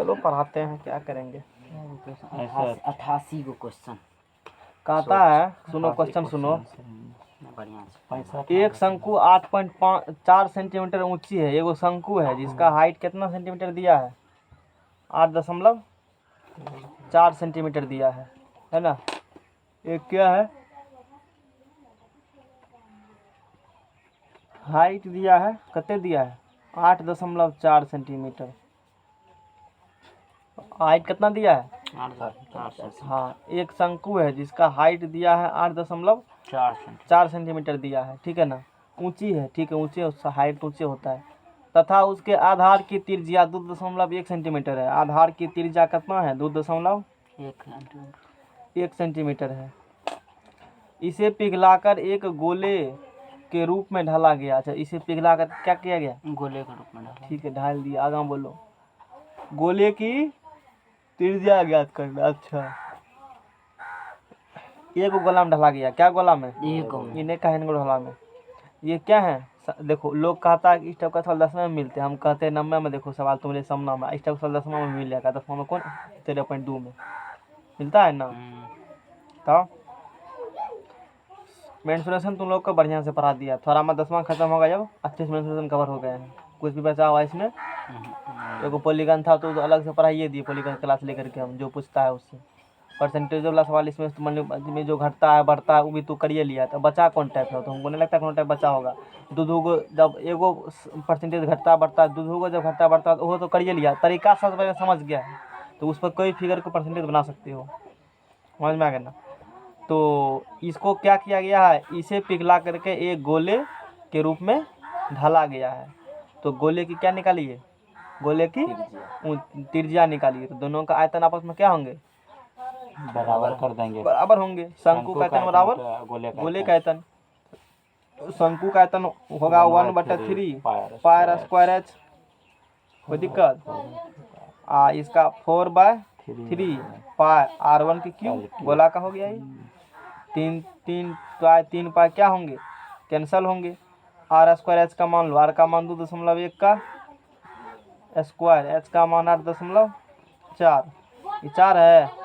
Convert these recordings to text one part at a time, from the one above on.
चलो पढ़ाते हैं, क्या करेंगे। 88 गो क्वेश्चन कहता है, सुनो क्वेश्चन सुनो। बढ़िया से। एक शंकु 8.4 सेंटीमीटर ऊंची है। एगो शंकु है जिसका हाइट कितना सेंटीमीटर दिया है? 8.4 सेंटीमीटर दिया है ना। एक क्या है, हाइट दिया है, कितने दिया है? 8.4 सेंटीमीटर। हाइट कितना दिया है? 8 हाँ, एक शंकु है जिसका हाइट दिया है 8.4 सेंटीमीटर दिया है, ठीक है ना। ऊंची है, ठीक है, ऊंचे हाइट ऊंचे होता है। तथा उसके आधार की त्रिज्या 2.1 सेंटीमीटर है। आधार की त्रिज्या कितना है? 2.1 सेंटीमीटर है। इसे पिघलाकर एक गोले के रूप में ढाला गया। अच्छा, इसे पिघलाकर क्या किया गया? गोले के रूप में ढाला। ठीक है, ढाल दिया। आगे बोलो। गोले की त्रिज्या ज्ञात करना। अच्छा, एक गोला में ढला गया। क्या गोला में? इन्हें कहने को ढला में। ये क्या है? देखो, लोग कहता है कि इस टाइप का सवाल 10वें में मिलते हैं। हम कहते हैं 90 में। देखो सवाल तुम्हारे सामने में, इस टाइप का सवाल 10वें में मिल जाएगा। 10वें में कौन? 13.2 में मिलता है ना। तो मेंस्ट्रुएशन तुम लोग को बढ़िया से पढ़ा दिया। थोड़ा में 10वां खत्म होगा जब अच्छे से मेंस्ट्रुएशन कवर हो गए हैं। कुछ भी बचा हुआ इसमें? एगो पॉलीगन था तो अलग से पढ़ाइए दिए, पॉलीगन क्लास लेकर के हम जो पूछता है उससे। परसेंटेज वाला सवाल इसमें में जो घटता है बढ़ता है वो भी तो करिए लिया। तो बचा कौन टाइप है? तो हमको नहीं लगता कौन टाइप बचा होगा। दूधो जब एगो परसेंटेज घटता बढ़ता है, दूधो जब घटता बढ़ता है वो तो करिए लिया। तरीका सब समझ गया है तो उस पर कोई फिगर को परसेंटेज बना सकते हो। समझ में आ गया ना। तो इसको क्या किया गया है? इसे पिघला करके एक गोले के रूप में ढाला गया है। तो गोले की क्या निकालिए? गोले की त्रिज्या निकालिए। तो दोनों का आयतन आपस में क्या होंगे? बराबर कर देंगे। बराबर होंगे। शंकु का आयतन बराबर गोले का आयतन। शंकु का आयतन होगा 1/3 पायर स्क्वायर एच। कोई दिक्कत? इसका 4/3 पाई R1 की क्यूब गोला का हो गया। ये 3 पाई क्या होंगे? कैंसल होंगे। R स्क्वायर एच का मान लो। R का मान 2.1 का स्क्वायर, एच का मान 8.4। ये 4 है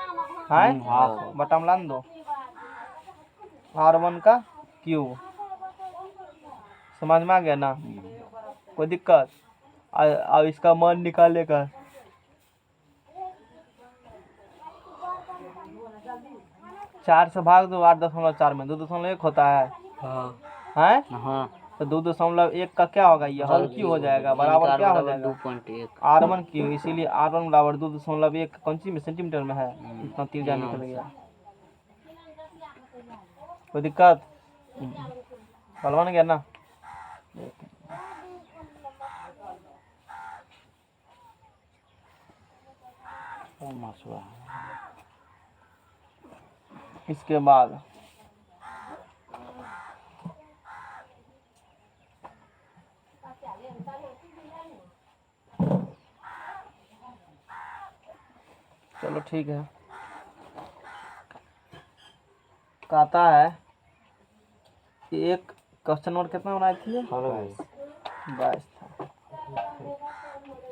बटा में लान दो। R1 का क्यूब। समझ में आ गया ना। कोई दिक्कत? अब इसका मान निकाले का। चार से भाग दो 8.4 में 2.1 होता है। हाँ? तो 2.1 का क्या होगा? ये हल क्यों हो जाएगा? बराबर क्या हो जाएगा? 2.1 R1 क्यों? इसीलिए R1 बराबर 2.1 कौन सी में? सेंटीमीटर में है। इतना त्रिज्या निकल गया। कोई दिक्कत? हल बन गया ना। इसके बाद चलो ठीक है। कहता है एक क्वेश्चन नंबर कितना बनाए थे? 22 था।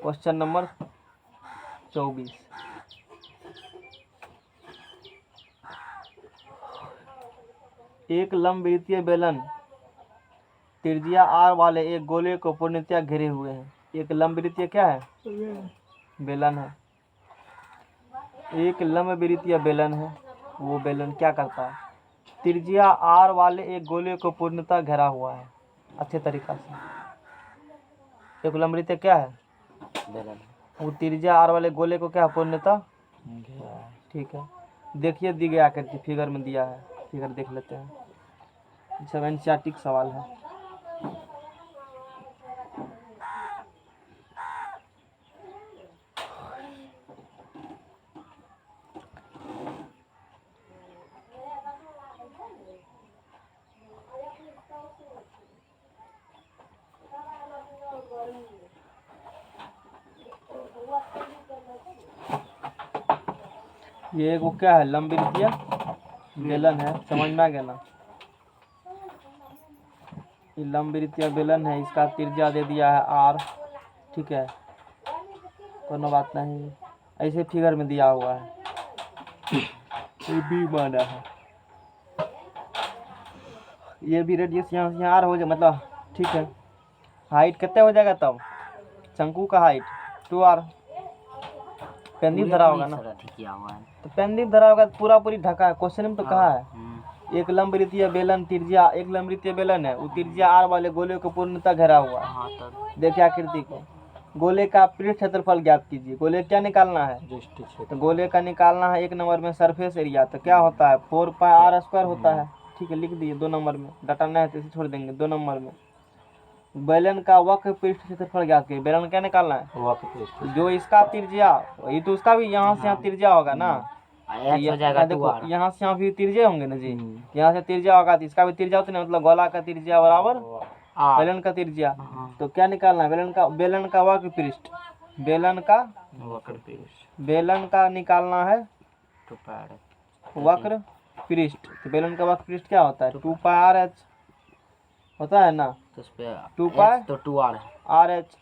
Question number 24। एक लंबवृत्तीय बेलन त्रिज्या R वाले एक गोले को पूर्णतया घेरे हुए हैं। एक लंबवृत्तीय क्या है? बेलन है। एक लंबवृत्तीय बेलन है। वो बेलन क्या करता है? त्रिज्या R वाले एक गोले को पूर्णतः घेरा हुआ है अच्छे तरीका से। एक लंबवृत्तीय क्या है? बेलन। वो त्रिज्या R वाले गोले को क्या पूर्णतः घेरा है। ठीक है, देखिए दी गया करके फिगर में दिया है। फिगर देख लेते हैं। सब एनसीईआरटी का सवाल है। ये एगो क्या है? लंबवृत्तीय बेलन है। समझ में आ गया ना। ये लंबवृत्तीय बेलन है। इसका त्रिज्या दे दिया है R। ठीक है, कोनो बात नहीं। ऐसे फिगर में दिया हुआ है, ये बी माना है। ये भी रेडियस यहाँ से यहाँ आर हो जाए, मतलब ठीक है। हाइट कितने हो जाएगा तब? शंकु का हाइट 2r। पेंदिल धरा होगा ना, ठीक किया हुआ है। तो पेंदिल धरा होगा तो पूरा पूरी ढका है। क्वेश्चन में तो कहा है एक लंबवृत्तीय बेलन त्रिज्या, एक लंबवृत्तीय बेलन है, वो त्रिज्या r वाले गोले को पूर्णतः घेरा हुआ है। हाँ तब देखिए आकृति को। गोले का पृष्ठ क्षेत्रफल ज्ञात कीजिए। गोले क्या निकालना है? तो गोले का निकालना है 1 नंबर में सरफेस एरिया। तो क्या होता है? 4πr² होता है। ठीक है, लिख दिए 2 नंबर में। डाटा नहीं है तो इसे छोड़ देंगे। 2 नंबर में बेलन का वक्र पृष्ठ क्षेत्रफल ज्ञात कीजिए। बेलन क्या निकालना है? जो इसका त्रिज्या, वही तो उसका भी यहाँ से यहाँ त्रिज्या होगा ना। हो जाएगा देखो यहाँ से यहाँ भी त्रिज्या होंगे ना जी। यहाँ से त्रिज्या होगा तो इसका भी त्रिज्या होता है ना, मतलब गोला का त्रिज्या बराबर बेलन का त्रिज्या। तो क्या निकालना है? बेलन का वक्र पृष्ठ, बेलन का निकालना है वक्र पृष्ठ। तो बेलन का वक्र पृष्ठ क्या होता है? 2πr(h) होता है ना। तो उस पे 2π तो 2r RH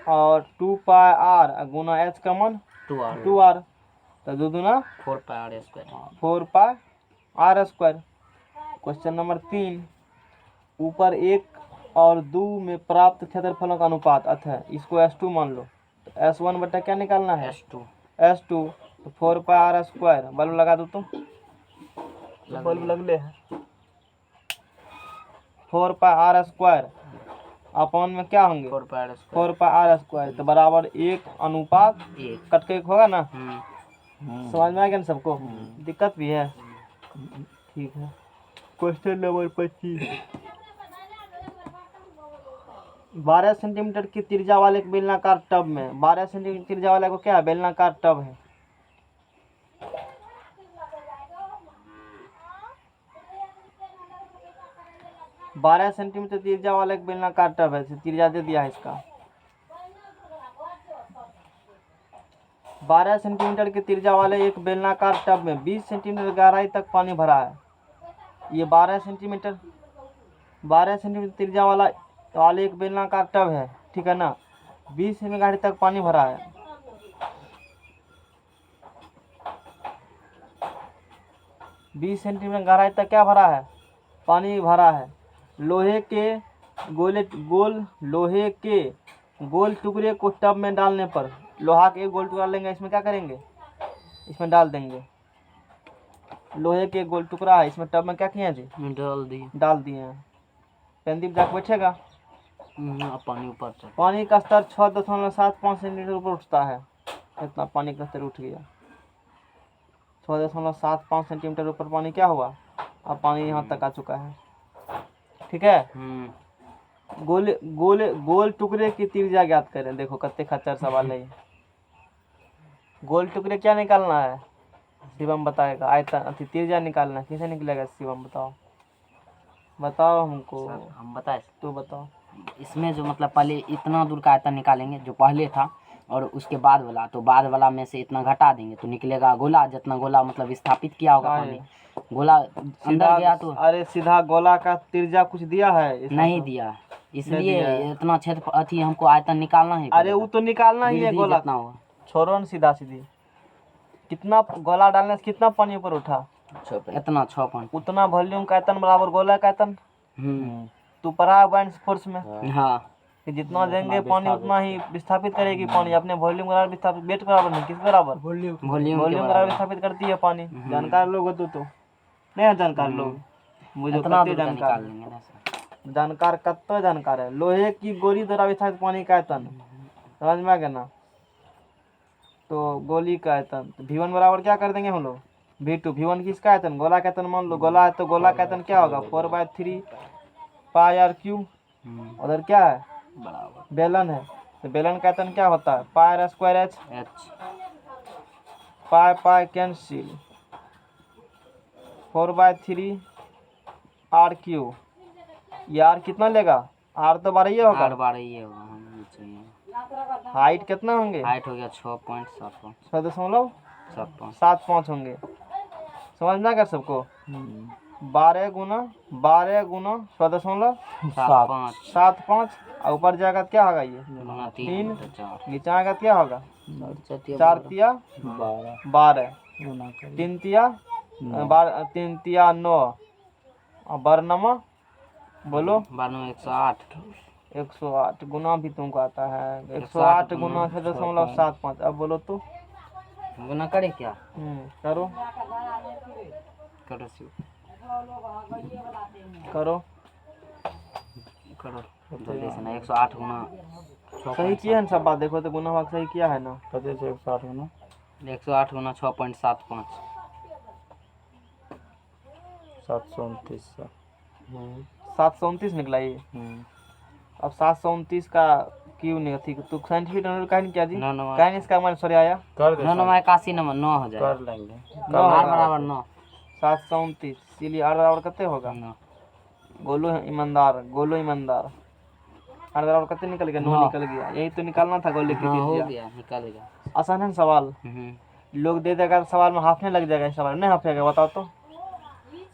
और 2πr गुना h का मान 2r। तो 2 दूना 4πr²। क्वेश्चन नंबर 3, ऊपर 1 और 2 में प्राप्त क्षेत्रफलों का अनुपात अतः इसको S2 मान लो। तो S1 बटा क्या निकालना है? S2 तो 4πr²। बल्ब लगा दो, तुम बल्ब लगले है। 4πr² अपॉन में क्या होंगे? 4πr²। तो बराबर 1:1 कट के 1 होगा ना। समझ में आ गया ना सबको? दिक्कत भी है? ठीक है। क्वेश्चन नंबर 25, 12 सेंटीमीटर की त्रिज्या वाले एक बेलनाकार टब में 12 सेंटीमीटर त्रिज्या वाले को क्या है? बेलनाकार टब है। बारह सेंटीमीटर त्रिज्या वाला एक बेलनाकार टब है। त्रिज्या दे दिया है इसका। 12 सेंटीमीटर की त्रिज्या वाले एक बेलनाकार टब में 20 सेंटीमीटर गहराई तक पानी भरा है। ये 12 सेंटीमीटर त्रिज्या वाले एक बेलनाकार टब है, ठीक है ना। 20 सेंटीमीटर गहराई तक पानी भरा है। बीस सेंटीमीटर गहराई तक क्या भरा है? पानी भरा है। लोहे के गोल टुकड़े को टब में डालने पर, लोहा के एक गोल टुकड़ा लेंगे, इसमें क्या करेंगे? इसमें डाल देंगे। लोहे के गोल टुकड़ा है, इसमें टब में क्या किए जी? डाल दिए हैं। पेंदिल जाके बैठेगा, पानी ऊपर से, पानी का स्तर 6.75 सेंटीमीटर ऊपर उठता है। इतना पानी का स्तर उठ गया। 6.75 सेंटीमीटर ऊपर पानी क्या हुआ? अब पानी यहाँ तक आ चुका है, ठीक है। गोल टुकड़े की त्रिज्या ज्ञात करें। देखो कितने खच्चर सवाल है। गोल टुकड़े क्या निकालना है? शिवम बताएगा। आयतन त्रिज्या निकालना है। कैसे निकलेगा शिवम? बताओ हमको। हम बताए तू बताओ। इसमें जो मतलब पहले इतना दूर का आयतन निकालेंगे जो पहले था, और उसके बाद वाला, तो बाद वाला में से इतना घटा देंगे तो निकलेगा गोला। जितना गोला मतलब स्थापित किया होगा पानी, गोला अंदर गया तो। अरे सीधा गोला का त्रिज्या कुछ दिया है? नहीं दिया, इसलिए इतना क्षेत्र अथी हमको आयतन निकालना है। अरे वो तो निकालना ही है गोला। छोड़ो न सीधा सीधी। कितना गोला डालने से कितना पानी ऊपर उठा? इतना 6 पॉइंट। उतना वॉल्यूम का आयतन बराबर गोला का आयतन। तू पढ़ा है बाइंस फोर्स में? हाँ। कि जितना देंगे पानी उतना ही विस्थापित करेगी पानी। अपने वॉल्यूम बराबर विस्थापित, वेट बराबर नहीं, किस बराबर? वॉल्यूम बराबर विस्थापित करती है पानी। जानकार लोग हो तो नहीं है जानकार लोग? मुझे कत्ते जानकार है। लोहे की गोली द्वारा विस्थापित पानी का आयतन समझ में आ गया ना। तो गोली का आयतन तो V1 बराबर क्या कर देंगे हम लोग? V2। V1 किसका आयतन? गोला का आयतन मान लो। गोला है तो गोला का आयतन क्या होगा? 4/3 πr³। उधर क्या है? बेलन है, तो बेलन का आयतन क्या होता है? πr²h। Pi cancel, 4/3 r³। ये r कितना लेगा? r तो 12 ही होगा। हाइट कितना होंगे? हाइट हो गया 6.75 6.75 होंगे। समझ में आ गया सबको? 12 गुना 6.75 और ऊपर जाएगा क्या होगा? ये 3। नीचे आएगा क्या होगा? 4 तिया 12, 3 तिया 3 तिया 9 और 12 बोलो 108 108 गुना भी तुमको आता है 108 गुना 6.75। अब बोलो तो गुना करे क्या? करो करो शिव करो करो जल्दी से ना 108 गुना सही किया है ना सब बात। देखो तो गुना भाग सही किया है ना। 108 गुना 6.75 729 729 निकला ये। अब 729 का क्यों नहीं थी तू साइंटिफिक नंबर का नहीं क्या जी? क्या नहीं इसका हमारे सॉरी आया कर दे 81 नंबर 9 हो जाए कर लेंगे। 8 बराबर 9 729 इसीलिए 8 बराबर कितने होगा? गोलू ईमानदार 8 बराबर कितने निकल गया? 9 निकल गया। यही तो निकालना था गोली की। हो गया निकल गया। आसान है ना सवाल। लोग दे देगा तो सवाल में हाफने लग जाएगा। सवाल नहीं हाफेगा बताओ तो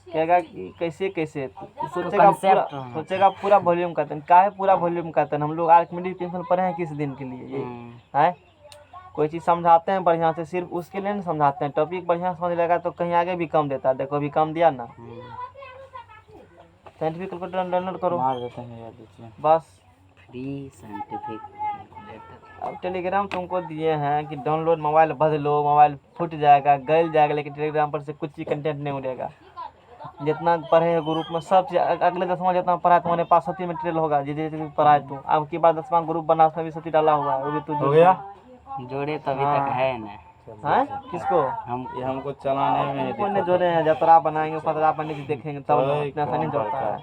कहेगा कि कैसे कैसे सोचेगा पूरा वॉल्यूम कहते हैं। काहे पूरा वॉल्यूम कहते हैं? हम लोग आर्किमिडीज प्रिंसिपल पढ़े हैं किस दिन के लिए? ये है कोई चीज़ समझाते हैं बढ़िया से सिर्फ उसके लिए नहीं समझाते हैं। टॉपिक बढ़िया समझ लेगा तो कहीं आगे भी कम देता है। देखो अभी कम दिया ना। साइंटिफिक कैलकुलेटर डाउनलोड करो मार देते हैं यार दीजिए बस। फ्री साइंटिफिक कैलकुलेटर अब टेलीग्राम तुमको दिए हैं कि डाउनलोड मोबाइल बदलो मोबाइल फूट जाएगा गल जाएगा लेकिन टेलीग्राम पर से कुछ ही कंटेंट नहीं उड़ेगा। जितना पढ़े है ग्रुप में सब अगले 10वां जितना पढ़ा है तुम्हारे पास सती मटेरियल होगा। जिसे पढ़ा है तू अब की बार 10वां ग्रुप बना उसमें भी सती डाला हुआ है। वो भी तू हो गया जोड़े तो अभी तक है ना। हैं किसको? ये हमको चलाने में कौन ने जोड़े हैं? जतरा बनाएंगे पतरा बनने की देखेंगे तब ना। इतना सा नहीं जोड़ता है।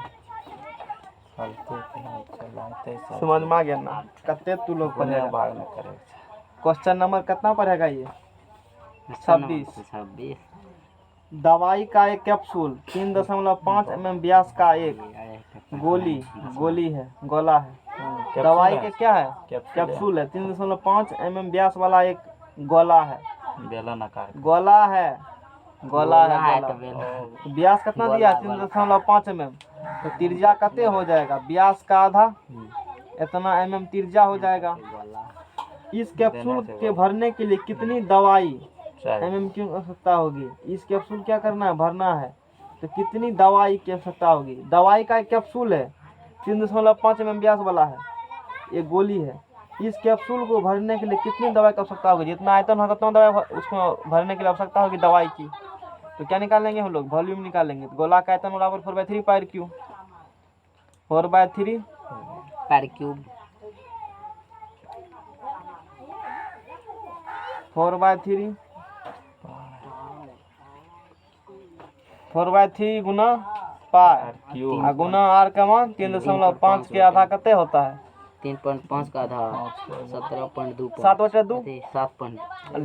समझ में आ गया ना? कते तू लोग पढ़ेगा भाग में करेगा। क्वेश्चन नंबर कितना पढ़ेगा ये? 26। दवाई का एक कैप्सूल 3.5 mm व्यास का एक गोली है गोला है। दवाई के क्या है? कैप्सूल है। 3.5 mm व्यास वाला एक गोला है। बेलन आकार गोला है व्यास कितना दिया? 3.5 mm। तो त्रिज्या कितने हो जाएगा? व्यास का आधा इतना mm त्रिज्या हो जाएगा। इस कैप्सूल के भरने के लिए कितनी दवाई mm की आवश्यकता होगी? इस कैप्सूल क्या करना है? भरना है तो कितनी दवाई की आवश्यकता होगी? दवाई का एक कैप्सूल है 3.5 mm व्यास वाला है ये गोली है। इस कैप्सूल को भरने के लिए कितनी दवाई की आवश्यकता होगी? जितना आयतन होगा उतना दवाई उसको भरने के लिए आवश्यकता होगी दवाई की। तो क्या निकालेंगे हम लोग? वॉल्यूम निकालेंगे। तो गोला का आयतन बराबर 4/3 पाई क्यूब 4/3 पर क्यूब 4/3 गुना पाई और गुना आर का मान 3.5 के आधा कितने होता है? 3.5 का आधा 17.2 7/2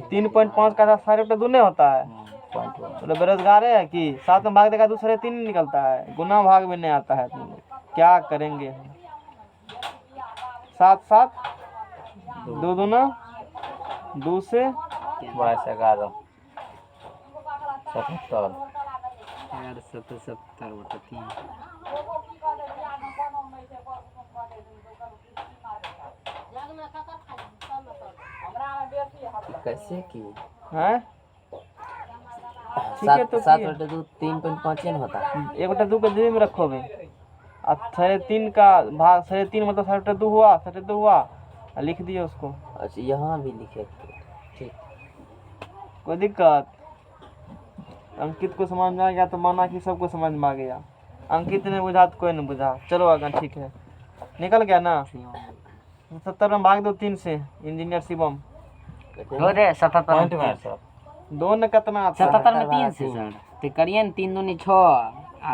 3.5 का आधा 7/2 नहीं होता है। तो बेरोजगार है कि 7 में भाग देगा 2 3.5 निकलता है। गुना भाग भी नहीं आता है। तुम लोग क्या करेंगे? 7 7 2 दूना 2 से 11 77 77/3 कैसे की हैं? ठीक है तो 7/2 3.5 होता है। 1/2 के जेब में रखो भाई। अब 3.5 का भाग 3.5 मतलब 7/2 हुआ 7/2 हुआ लिख दिए उसको। अच्छा यहाँ भी लिखे ठीक कोई दिक्कत? अंकित को समझ में आ गया तो माना कि सबको समझ में आ गया। अंकित ने बुझा तो कोई नहीं बुझा। चलो आगे ठीक है निकल गया ना। 70 में भाग दो 3 से इंजीनियर शिवम हो रे 77 में सर 2 ने कितना आता है? 77 में 3 से सर तो करिए न 3 दूनी 6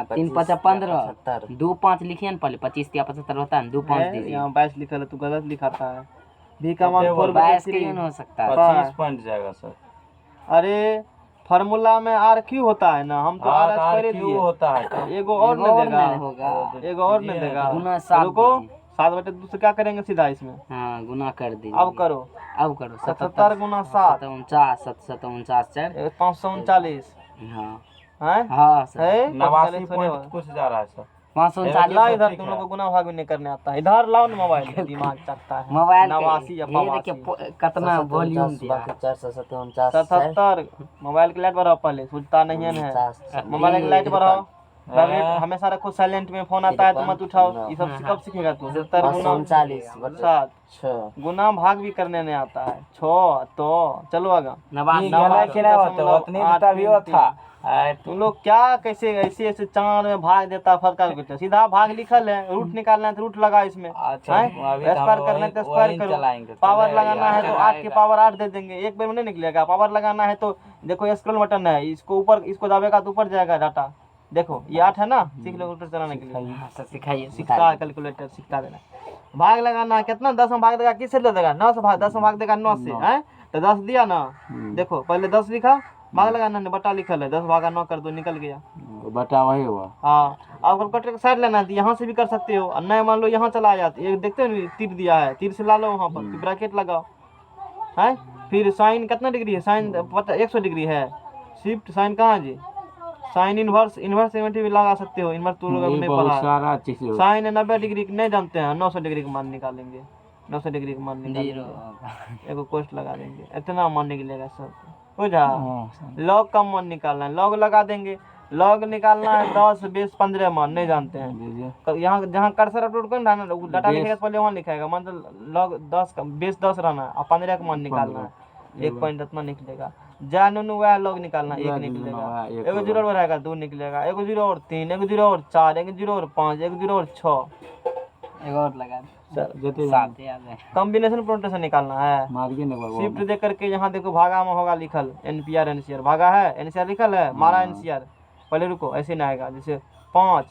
3 5 15 2 5 लिखिए न पहले 25 या 75 होता है 2 5 दीजिए। यहाँ 22 लिखा है तू गलत लिखाता है। भी का मान 22 क्यों हो सकता है? 25 पॉइंट जाएगा सर। अरे फार्मूला में आर क्यू होता है ना। हम तो आर एच करे दिए होता है एगो और नहीं देगा एगो और नहीं देगा। गुना 7 रुको 7/2 से क्या करेंगे सीधा इसमें? हाँ गुना कर दीजिए। अब करो 77 गुना 7 49 4 539 हाँ हैं? हाँ सर है 89 पॉइंट कुछ जा रहा है सर 539 लाओ इधर, तुम लोग को गुना भाग भी नहीं करने आता है। इधर लाओ ना मोबाइल, दिमाग चलता है। मोबाइल 89 या ये देखिए 85 कितना वॉल्यूम दिया है। 77 मोबाइल की लाइट बढ़ाओ पहले, सूझता नहीं है। मोबाइल की लाइट बढ़ाओ, वाइब्रेट हमेशा रखो साइलेंट में। फोन आता है तो मत उठाओ। ये सब कब सीखेगा तू? 70 गुना 7 गुना भाग भी करने नहीं आता है। 6 तो चलो आगा। 89 तुम लोग क्या कैसे ऐसे ऐसे चांद में भाग देता फरका कुछ? सीधा भाग लिखल है, रूट निकालना है तो रूट लगा इसमें। स्क्वायर करना है तो स्क्वायर करो। पावर लगाना है तो 8 के पावर 8 दे देंगे, एक बार में नहीं निकलेगा। पावर लगाना है तो देखो स्क्रॉल बटन है, इसको ऊपर, इसको दबाएगा तो ऊपर जाएगा डाटा। देखो ये 8 है ना, सीख लो कैलकुलेटर चलाने के लिए। सिखाइए सीखता है कैलकुलेटर, सीखता देना। भाग लगाना है, कितना 10 में भाग देगा, किससे ले देगा? 9 से भाग, 10 में भाग देगा 9 से है तो 10 दिया ना। देखो पहले 10 लिखा, भाग लगाना है, बटा लिखल है, 10 भागा 9 कर दो, निकल गया बटा वही हुआ। हाँ। अब कैलकुलेटर का साइड लेना है, यहाँ से भी कर सकते हो। और नया मान लो यहाँ चला जाते, एक देखते हो तीर दिया है, तीर से ला लो वहाँ पर, फिर ब्रैकेट लगाओ है। फिर साइन कितना डिग्री है? साइन 100 डिग्री है। शिफ्ट साइन कहाँ है जी? साइन इनवर्स, इनवर्स 70 भी लगा सकते हो। इनवर्स तो लोग अभी नहीं पढ़ा है। साइन 90 डिग्री नहीं जानते हैं, 900 डिग्री का मान निकालेंगे। 900 डिग्री का मान निकालेंगे, एगो कोष्ट लगा देंगे, इतना मान निकलेगा सब। बुझा? लॉग का मान निकालना है, लॉग लगा देंगे। लॉग निकालना है 10, 20, 15 मान नहीं जानते हैं। यहाँ जहाँ कर्सर अपलोड करना है ना, डाटा लिखेगा पहले वहाँ लिखेगा, मतलब लॉग 10 का, बेस 10 रहना है और 15 का मान निकालना है। 1 पॉइंट इतना निकलेगा। जानू वह लॉग निकालना, 1 निकलेगा। एगो 0 और रहेगा 2 निकलेगा। एगो 0 और 3, एगो 0 और 4, एगो 0 और 5, एगो 0 और 6, एगो और लगा दो। 7 याद है। कॉम्बिनेशन प्रोटेशन निकालना है। शिफ्ट दे करके यहाँ देखो भागा में होगा लिखल NPR NCR, भागा है NCR लिखल है, मारा NCR। पहले रुको, ऐसे नहीं आएगा, जैसे 5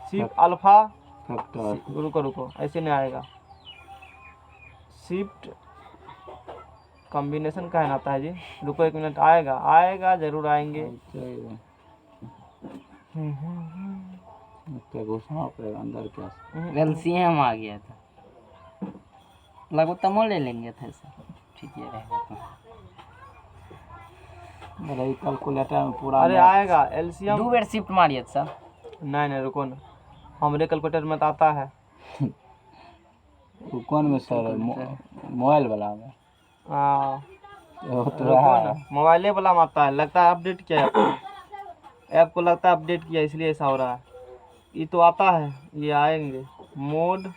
शिफ्ट अल्फा, रुको ऐसे नहीं आएगा। शिफ्ट कॉम्बिनेशन का है आता है जी, रुको 1 मिनट, आएगा जरूर आएंगे। अंदर क्या LCM आ गया था, लगो तमो ले लेंगे थे सर, ठीक है रहेगा तो कैलकुलेटर में पूरा। अरे आएगा LCM। 2 बार शिफ्ट मारिए सर। नहीं रुको ना, हमारे कैलकुलेटर में तो आता है। कौन में सर? मोबाइल वाला में। हाँ तो रुको ना, मोबाइले वाला में आता है, लगता है अपडेट किया है ऐप को, लगता है अपडेट किया इसलिए ऐसा हो रहा है। ये तो आता है, ये आएंगे। मोड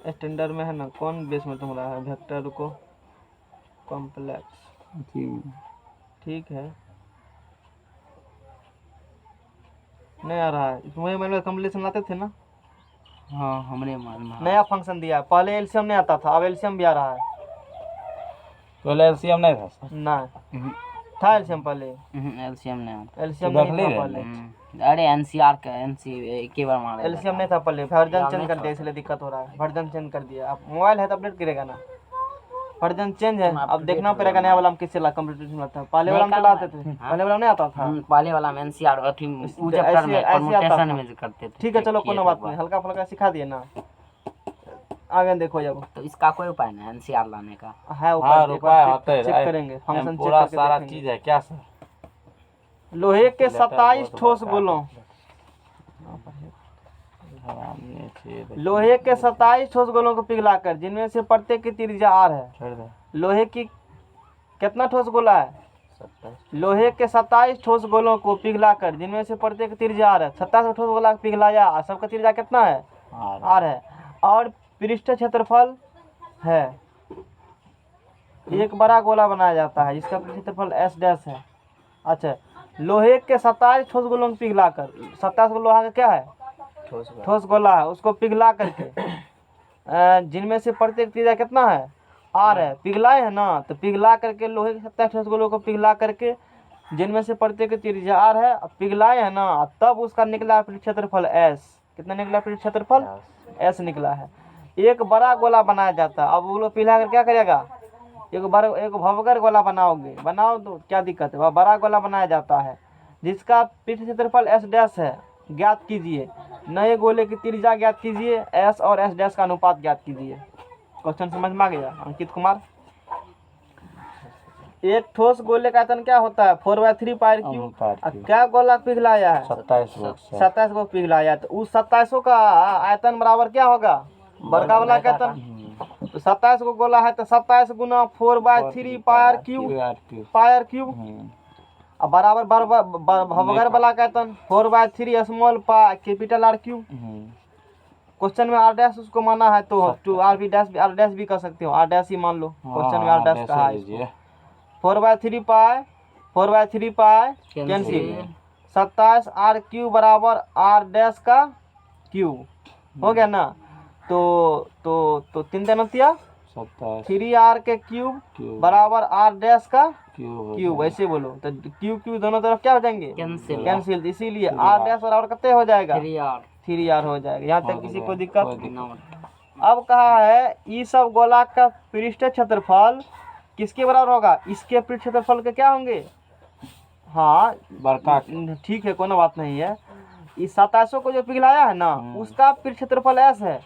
स्टैंडर्ड में है ना, कौन बेस में तुम रहा है? वेक्टर, रुको, कॉम्प्लेक्स, ठीक है, नहीं आ रहा है। इसमें मैंने कॉम्प्लेक्शन लाते थे ना। हाँ हमरे मान में नया फंक्शन दिया है, पहले LCM नहीं आता था, अब LCM भी आ रहा है। पहले LCM नहीं था सर? नहीं था LCM पहले। LCM नहीं आता। LCM नहीं था पहले। अरे NCR का एक ही बार मारा। LCM नहीं था पहले, वर्जन चेंज कर दिया इसलिए दिक्कत हो रहा है। वर्जन चेंज कर दिया, अब मोबाइल है तो अपडेट करेगा ना। वर्जन चेंज है, अब देखना पड़ेगा नया वाला में किससे ला कंप्यूटर में आता है। पहले वाला में चलाते थे, पहले वाला में नहीं आता था। पहले वाला में NCR अथी चैप्टर में परमुटेशन में करते थे। ठीक है चलो कोनो बात नहीं, हल्का फुल्का सिखा दिए ना, आगे देखो जब। तो इसका कोई उपाय नहीं NCR लाने का है ऊपर, चेक करेंगे फंक्शन, पूरा सारा चीज है क्या सर? लोहे के 27 ठोस गोलों, लोहे के 27 ठोस गोलों को पिघलाकर, जिनमें से प्रत्येक की त्रिज्या R है। लोहे की कितना ठोस गोला है? 27। लोहे के 27 ठोस गोलों को पिघलाकर, जिनमें से प्रत्येक त्रिज्या R है। 27 ठोस गोला पिघलाया, सबका त्रिज्या कितना है? R है। और पृष्ठ क्षेत्रफल है। एक बड़ा गोला बनाया जाता है जिसका पृष्ठ क्षेत्रफल S डैश है। अच्छा, लोहे के 27 ठोस गोलों को पिघलाकर, 27 को लोहा का क्या है? ठोस गोला है, उसको पिघला करके, जिनमें से प्रत्येक त्रिज्या कितना है? R है। पिघलाए है ना, तो पिघला करके लोहे के 27 ठोस गोलों को पिघला करके, जिनमें से प्रत्येक त्रिज्या R है, पिघलाए है ना, तब उसका निकला पृष्ठ क्षेत्रफल S। कितना निकला पृष्ठ क्षेत्रफल? S निकला है। एक बड़ा गोला बनाया जाता है, अब वो लोग पिघला कर क्या करेगा? एक भवगर गोला बनाओ तो क्या दिक्कत है? वह बड़ा गोला बनाया जाता है जिसका पृष्ठ क्षेत्रफल S डैश है, ज्ञात कीजिए। नए गोले की त्रिज्या ज्ञात कीजिए, S और S डैश का अनुपात ज्ञात कीजिए। क्वेश्चन समझ में आ गया अंकित कुमार? एक ठोस गोले का आयतन क्या होता है 4/3 पाई क्यूब। अनुपात और क्यूब। क्या गोला पिघलाया है 27 वोल्ट से 27 को पिघलाया, तो उस 27 का आयतन बराबर क्या होगा बड़का वाला का आयतन। तो 27 को गोला है तो 27 गुना 4/3 pier cube cube. Pier cube और बराबर भवगर वाला का आयतन 4/3 स्मॉल पा कैपिटल आर क्यूब। क्वेश्चन में आर डैश उसको माना है तो टू आर डैश भी कर सकते हो, आर डैश ही मान लो। क्वेश्चन में आर डैश कहा है इसको। 4/3 पाई कैंसिल 27 आर क्यूब बराबर आर डैश का क्यूब हो गया ना। तो 3 3 27 3 आर के क्यूब बराबर आर डैश का क्यूब क्यूब, ऐसे बोलो तो क्यूब क्यूब दोनों तरफ क्या हो जाएंगे कैंसिल कैंसिल, इसीलिए आर डैश बराबर कितने हो जाएगा 3R 3R हो जाएगा। यहाँ तक किसी को दिक्कत। नोट अब कहा है ये सब गोला का पृष्ठ क्षेत्रफल किसके बराबर होगा, इसके पृष्ठ क्षेत्रफल के क्या होंगे। हाँ बड़का ठीक है, कोई बात नहीं है। इस 27 को जो पिघलाया है ना उसका पृष्ठ क्षेत्रफल S है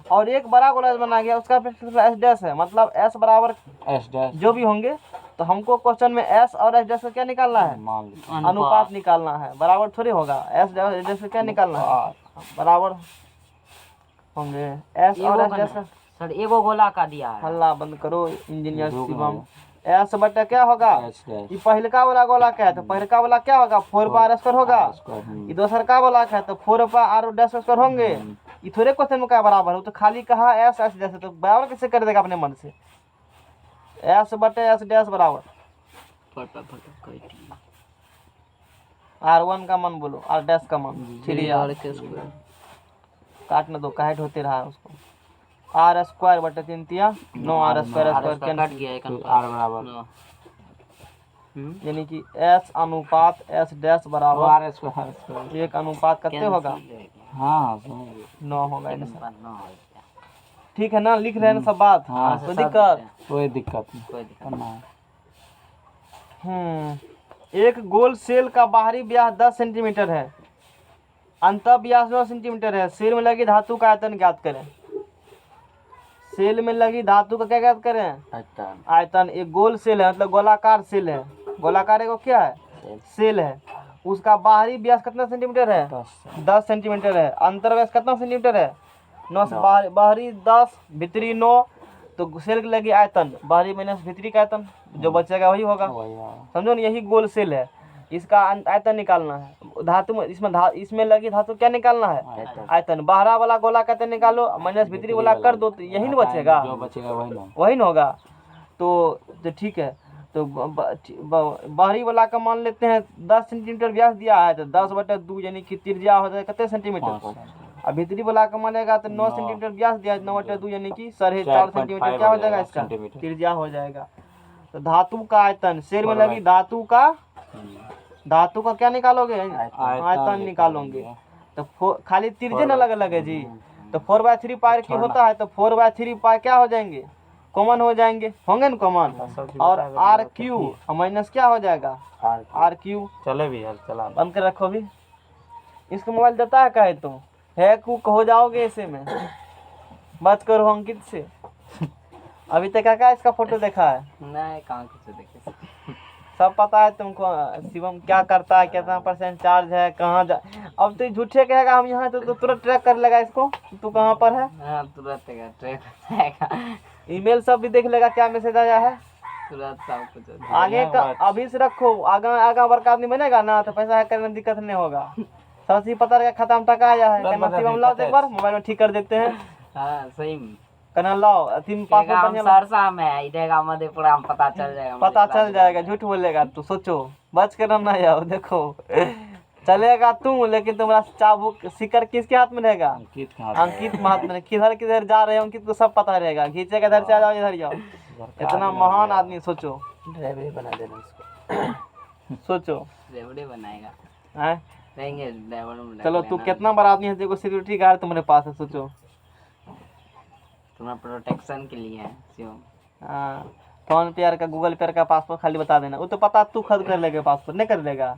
और एक बड़ा गोला बना गया उसका पृष्ठ क्षेत्रफल S डैश है, मतलब S बराबर एस डैश जो भी होंगे। तो हमको क्वेश्चन में S और S डैश का क्या निकालना है, मान लो अनुपात निकालना है। बराबर थोड़ी होगा, S डैश का क्या निकालना है बराबर होंगे S और S डैश का। सर एगो गोला का दिया है। हल्ला बंद करो इंजीनियर रुक शिवम। S बटा क्या होगा, एस डैश ये पहलका वाला गोला का है तो पहलका वाला क्या होगा 4/r² होगा। ये दूसरा का वाला का है तो 4/r² होंगे। ये थोड़े क्वेश्चन में क्या बराबर हो, तो खाली कहा S S डैश, तो बराबर कैसे कर देगा अपने मन से। S बटे S डैश बराबर R1 का मान बोलो, R डैश का मान 3R काटने दो, काट होते रहा उसको। R² बटे 3 3 9 R² कट गया एक आर बराबर यानी कि S अनुपात S डैश बराबर आर स्क्वायर एक अनुपात कितने होगा हाँ समझ गए। 9 होगा इनसे। ठीक है ना, लिख रहे हैं ना सब बात। हाँ, कोई दिक्कत। कोई दिक्कत नहीं कोई दिक्कत करना है। एक गोल सेल का बाहरी व्यास 10 सेंटीमीटर है, अंतः व्यास 9 सेंटीमीटर है। सेल में लगी धातु का आयतन ज्ञात करें। सेल में लगी धातु का क्या ज्ञात करें आयतन। एक गोल सेल है मतलब गोलाकार सेल है, गोलाकार को क्या है सेल है। उसका बाहरी व्यास कितना सेंटीमीटर है 10 सेंटीमीटर है। अंतर व्यास कितना सेंटीमीटर है 9 से बाहरी 10 भीतरी 9। तो सेल की लगी आयतन बाहरी माइनस भीतरी का आयतन जो बचेगा वही होगा। समझो ना, यही गोल सेल है, इसका आयतन निकालना है। धातु में इसमें लगी धातु क्या निकालना है आयतन। बाहरा वाला गोला का आयतन निकालो माइनस भीतरी वाला कर दो तो यही ना बचेगा, जो बचेगा वही ना होगा। तो ठीक है, तो बाहरी वाला का मान लेते हैं 10 सेंटीमीटर व्यास दिया है तो 10/2 यानी कि त्रिज्या हो जाएगा कितने सेंटीमीटर। अब भीतरी वाला का मानेगा तो 9 सेंटीमीटर व्यास दिया है 9/2 यानी कि 4.5 सेंटीमीटर क्या हो जाएगा इसका त्रिज्या हो जाएगा। तो धातु का आयतन सेल में लगी धातु का क्या निकालोगे आयतन निकालोगे। तो खाली त्रिज्या न अलग है जी। तो 4/3 पाई की होता है तो 4/3 पाई क्या हो जाएंगे कॉमन हो जाएंगे, होंगे ना कॉमन। और आर क्यू माइनस क्या हो जाएगा आर क्यू। चले भी यार चला बंद कर रखो भी, इसको मोबाइल देता है कहे तुम है कुक हो जाओगे ऐसे में। बात करो अंकित से। अभी तक क्या इसका फोटो देखा है नहीं कहाँ कुछ देखे सब पता है तुमको। शिवम क्या करता है, कितना % चार्ज है, कहाँ जा। अब तो झूठे कहेगा हम यहाँ तो तुरंत ट्रैक कर लेगा इसको तू कहाँ पर है। हाँ तुरंत ट्रेक हो जाएगा। ईमेल सब भी देख लेगा क्या मैसेज आया है तुरंत सब कुछ आगे का। अभी से रखो, आगा बड़का आदमी बनेगा ना तो पैसा है करने में दिक्कत नहीं होगा। सबसे पता रहेगा खत्म टका आया है कहना शिवम लाओ तो एक बार मोबाइल में ठीक कर देते हैं। हाँ सही में कहना लाओ तीन पासपोर्ट सरसा में है इधेगा मधेपुरा में पता चल जाएगा पता चल जाएगा। झूठ बोलेगा तू, सोचो बच कर ना जाओ। देखो चलेगा तू लेकिन तुम्हारा चाबुक सिक्कर किसके हाथ में रहेगा अंकित में हाथ में। किधर किधर जा रहे हो अंकित को सब पता रहेगा। खींचेगा इधर से आ जाओ इधर जाओ। इतना महान आदमी सोचो, ड्राइवरी बना देना उसको। सोचो ड्राइवरी बनाएगा हैं। रहेंगे ड्राइवर में। चलो तू कितना बड़ा आदमी है देखो सिक्योरिटी गार्ड तुम्हारे पास है। सोचो तुम्हारा प्रोटेक्शन के लिए है शिवम। हाँ फोन पे का गूगल पे का पासपोर्ट खाली बता देना। वो तो पता तू खुद कर लेगा, पासपोर्ट नहीं कर लेगा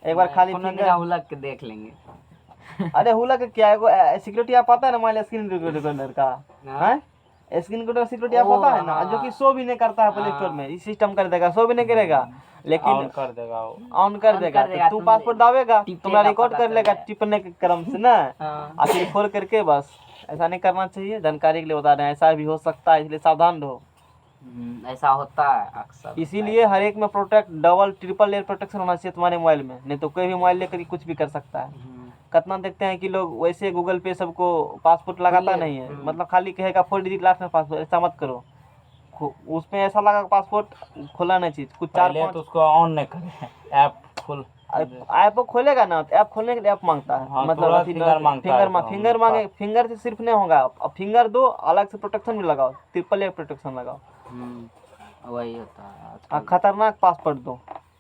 एक बार खाली हुलक के देख लेंगे। अरे हुलक क्या है सिक्योरिटी आप पता है ना मान स्क्रीन रिकॉर्डर का है स्क्रीन रिकॉर्डर सिक्योरिटी आप पता है ना, जो कि शो भी नहीं करता है प्ले स्टोर में, इस सिस्टम कर देगा, शो भी नहीं करेगा, लेकिन ऑन कर देगा वो। ऑन कर देगा। तो तू पासपोर्ट दावेगा, तुम्हारा रिकॉर्ड कर लेगा टिपने के क्रम से ना, हाँ। फिर खोल करके बस। ऐसा नहीं करना चाहिए, जानकारी के लिए बता रहे हैं, ऐसा भी हो सकता है, इसलिए सावधान रहो। ऐसा होता है अक्सर। इसीलिए हर एक में protect double triple layer protection होना चाहिए तुम्हारे मोबाइल में, नहीं तो कोई भी मोबाइल लेकर कुछ भी कर सकता है। कितना देखते हैं कि लोग वैसे गूगल पे सबको पासपोर्ट लगाता नहीं है, मतलब खाली कहेगा 4 डिजिट लास्ट में पासपोर्ट, ऐसा मत करो। उसमें ऐसा लगा पासपोर्ट खोला नहीं चीज, कुछ 4 पहले तो उसको ऑन नहीं करे, ऐप खोल, ऐप खोलेगा ना तो ऐप खोलने के लिए ऐप मांगता है, हाँ, मतलब तुरंत फिंगर मांगता है, फिंगर मांगे, फिंगर से सिर्फ नहीं होगा, अब फिंगर दो, अलग से प्रोटेक्शन भी लगाओ, ट्रिपल लेयर प्रोटेक्शन लगाओ। वही होता है और खतरनाक पासपोर्ट दो,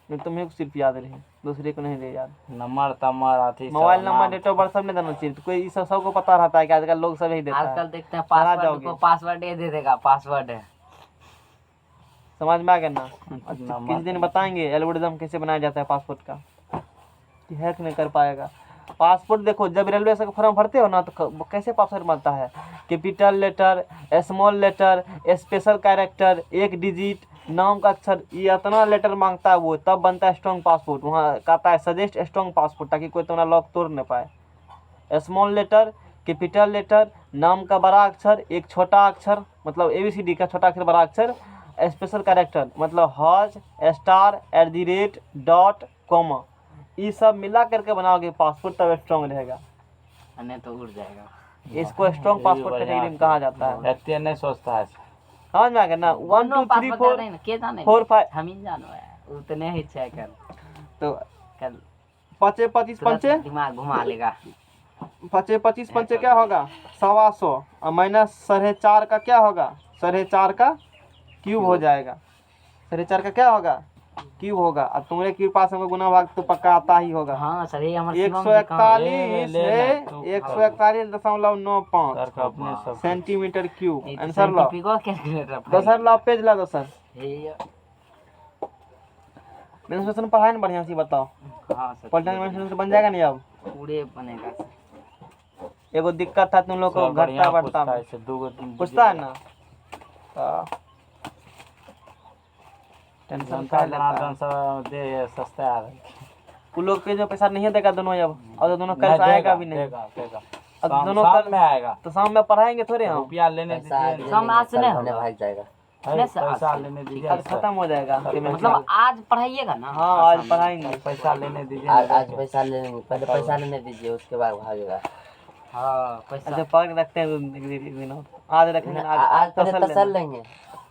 नहीं तुम्हें को सिर्फ याद रहे, दूसरे को नहीं रहे याद। नंबर तम्बर आती mobile number date of birth सब नहीं देना चाहिए, तो कोई सब सबको पता रहता है कि आजकल लोग सब यही देता आजकल है। देखते हैं चला पासवर्ड जाओगे। को पासवर्ड ये दे देगा, पासवर्ड है। समझ में आ गया ना? अच्छा, किसी दिन बताएंगे एल्गोरिदम कैसे बनाया जाता है पासपोर्ट का, कि हैक नहीं कर पाएगा। पासपोर्ट देखो, जब रेलवे से फॉर्म भरते हो ना तो कैसे पासवर्ड बनता है, capital letter, small letter, special character, 1 digit, नाम का अक्षर, ये इतना लेटर मांगता है वो, तब बनता है स्ट्रॉन्ग पासपोर्ट। वहाँ कहता है सजेस्ट स्ट्रॉन्ग पासपोर्ट, ताकि कोई तुम्हारा लॉक तोड़ नहीं पाए। स्मॉल लेटर, कैपिटल लेटर, नाम का बड़ा अक्षर, एक छोटा अक्षर मतलब ABCD का छोटा अक्षर बड़ा अक्षर, स्पेशल कैरेक्टर मतलब हज, स्टार, @ कॉमा, ये सब मिला करके बनाओगे पासपोर्ट, तब स्ट्रॉन्ग रहेगा। नहीं तो उड़ जाएगा। इसको स्ट्रॉन्ग पासपोर्ट कैटेगरी में कहा जाता है। व्यक्ति नहीं सोचता है। समझ में आ गया ना? 1 2 3 4 5 हम ही जानो है उतने ही चेक कर तो कल 5 25 पंचे, दिमाग घुमा लेगा। 5 25 पंचे क्या होगा 125, और माइनस 4.5 का क्या होगा, 4.5 का क्यूब हो जाएगा। 4.5 का क्या होगा, क्यूब होगा। अब तुम्हारे के पास हमको गुना भाग तो पक्का आता ही होगा। हाँ सर, ये हमारे 141.95 सर का अपने सब सेंटीमीटर क्यूब। आंसर लो कैलकुलेटर दोसर, लो पेज ला दोसर। मेंसुरेशन पढ़ाए ना बढ़िया से, बताओ हाँ सर, पॉलिटिकल मेंसुरेशन बन जाएगा नहीं अब? पूरे बनेगा सर। एगो दिक्कत था तुम लोग को, घटता बढ़ता में पूछता है ना, तो टेंशन का लेता है। दे सस्ता आ रहा है। उन लोग पे जो पैसा नहीं देगा दोनों अब, और दोनों कल आएगा भी नहीं। देगा देगा अब शाम दोनों शाम कल में आएगा, तो शाम में पढ़ाएंगे थोड़े हम, रुपया लेने दीजिए, शाम आज से नहीं होगा। है, नहीं सर, पैसा लेने दीजिए, आज खत्म हो जाएगा। मतलब आज पढ़ाइएगा ना? हाँ आज पढ़ाएंगे। पैसा लेने दीजिए, आज पैसा लेंगे, पहले पैसा लेने दीजिए, उसके बाद भागेगा। हाँ पैसा अच्छा पढ़ के रखते हैं एक दिन और। आज रखेंगे ना, आज पहले तसल तसल लेना। लेंगे।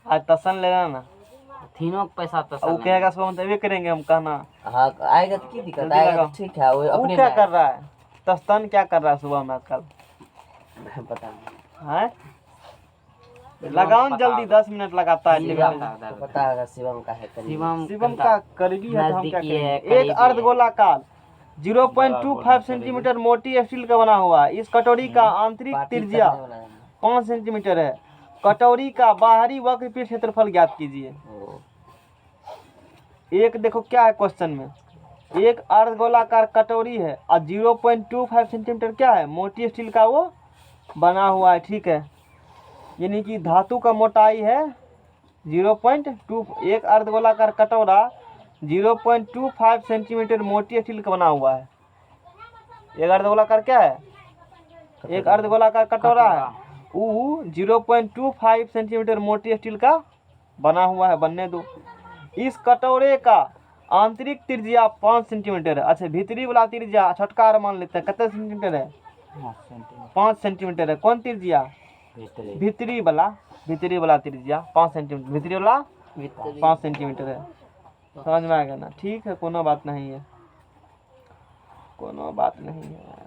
आज तसन लेना ना, तीनों पैसा तो वो कहेगा सुबह हम तभी करेंगे, हम कहना हाँ आएगा तो की दिक्कत, जल्दी आएगा लगाओ। तो ठीक है। वो वो अपने क्या में कर रहा है, तस्तन क्या कर रहा है सुबह में कल आएगा। पता नहीं, है? लगाओ न जल्दी, 10 मिनट लगाता है। पता होगा शिवम का है करीब। शिवम का करीबी है तो हम क्या नजदीकी है, करेंगे। एक करीबी अर्धगोलाकार 0.25 सेंटीमीटर मोटी स्टील का बना हुआ है। इस कटोरी का आंतरिक पार्टी त्रिज्या करने वाला है। 5 सेंटीमीटर है। कटोरी का बाहरी वक्र पृष्ठ क्षेत्रफल ज्ञात कीजिए। ओ, एक देखो क्या है क्वेश्चन में, एक अर्धगोलाकार कटोरी है और 0.25 सेंटीमीटर क्या है, मोटी स्टील का वो बना हुआ है, ठीक है। यानी कि धातु का मोटाई है 0.2, एक अर्धगोलाकार कटोरा 0.25 सेंटीमीटर मोटी स्टील का बना हुआ है। एक अर्धगोलाकार क्या है, एक अर्धगोलाकार कटोरा है, वो 0.25 सेंटीमीटर मोटी स्टील का बना हुआ है, बनने दो। इस कटोरे का आंतरिक त्रिज्या 5 सेंटीमीटर है। अच्छा भीतरी वाला त्रिज्या छोटका मान लेते हैं, कितने सेंटीमीटर है, 5 सेंटीमीटर है। कौन त्रिज्या, भीतरी वाला त्रिज्या 5 सेंटीमीटर, भीतरी वाला 5 सेंटीमीटर है। समझ में आ गया ना? ठीक है, कोनो बात नहीं है, कोनो बात नहीं है।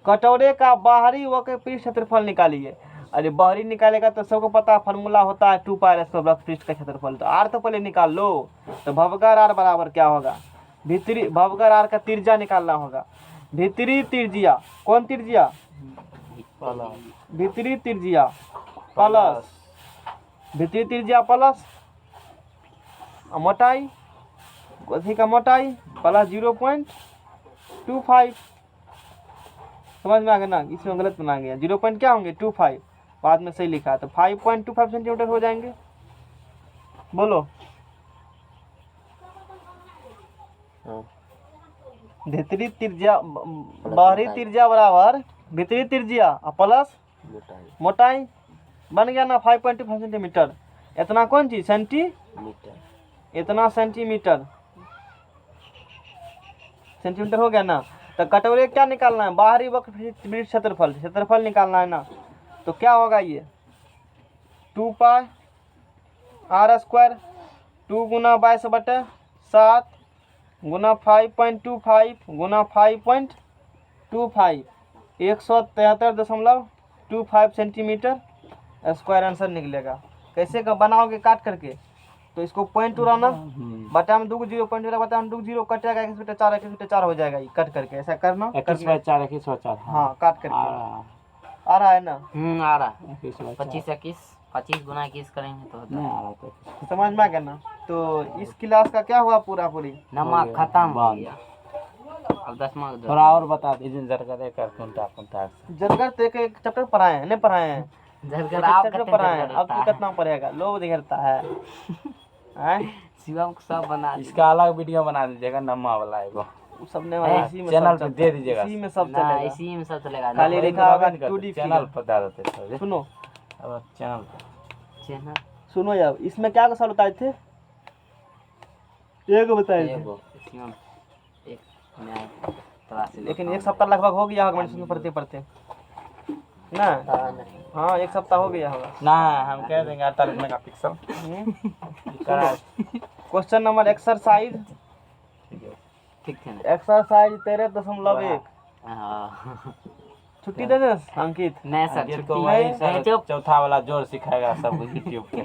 कटोरे का बाहरी वक्र पृष्ठ क्षेत्रफल निकालिए। अरे बाहरी निकालेगा तो सबको पता फार्मूला होता है 2πr² वक्र पृष्ठ का क्षेत्रफल। तो आर तो पहले निकाल लो। तो भवगर आर बराबर क्या होगा, भीतरी भवगर आर का त्रिज्या निकालना होगा। भीतरी त्रिज्या, कौन त्रिज्या, भीतरी त्रिज्या प्लस भीतरी त्रिज्या प्लस मोटाई, कथी का मोटाई प्लस 0.25। समझ में आ गया ना, इसमें गलत बना गया। 0 पॉइंट क्या होंगे 25, बाद में सही लिखा है तो 5.25 सेंटीमीटर हो जाएंगे। बोलो हाँ, भीतरी त्रिज्या बाहरी त्रिज्या बराबर भीतरी त्रिज्या प्लस मोटाई मोटाई बन गया ना 5.25 सेंटीमीटर। इतना कौन चीज मीटर इतना सेंटीमीटर सेंटीमीटर हो गया ना। तो कटोरे क्या निकालना है, बाहरी वक्र क्षेत्रफल क्षेत्रफल निकालना है ना। तो क्या होगा ये 2 पाई r स्क्वायर 2 गुना 22/7 गुना 5.25 गुना 5.25 173.25 सेंटीमीटर स्क्वायर आंसर निकलेगा। कैसे का बनाओगे काट करके, तो इसको पॉइंट उड़ाना, बटा में 2 को 0 पॉइंट बटा में 2 0 कटेगा 1/4 हो जाएगा ये कट करके। ऐसा करना 21/4 हाँ काट करके आ रहा है ना। आ रहा है 25 गुना 21 करेंगे तो होता है। समझ में आ गया ना। तो इस क्लास का क्या हुआ पूरा पूरी नमक खत्म हो गया। अब 10वां थोड़ा और बता दीजिए जरगरे का कौन जरगर तो एक चैप्टर पढ़ाए हैं नहीं पढ़ाए हैं, झरगर एक आप चैप्टर कितने पढ़ाए हैं, झरगर अब तो रहता कितना पढ़ेगा लोग दिखता है हैं? शिवम को सब बना इसका अलग वीडियो बना दीजिएगा नम्मा वाला एगो वो सब ने इसी में चैनल सब पे चलता दे है, दीजिएगा। इसी में सब ना चलेगा। इसी में सब चलेगा। खाली लिखा होगा 2D चैनल फिगर। पर डाल देते थे सुनो अब चैनल पर चैनल सुनो यार, इसमें क्या सवाल बताए थे, एक बताए थे, शिवम एक न्याय तलाशी लेकिन एक सप्ताह लगभग हो गया होगा मैंने पढ़ते पढ़ते ना। हाँ 1 सप्ताह हो गया होगा। ना हम कह देंगे 48 मेगापिक्सल क्वेश्चन नंबर एक्सरसाइज ठीक है ना। एक्सरसाइज 13.1 हाँ छुट्टी दे दे अंकित। नहीं सर जिसको छुट्टी वही नहीं सर चुप चौथा वाला जोर सिखाएगा सब यूट्यूब पे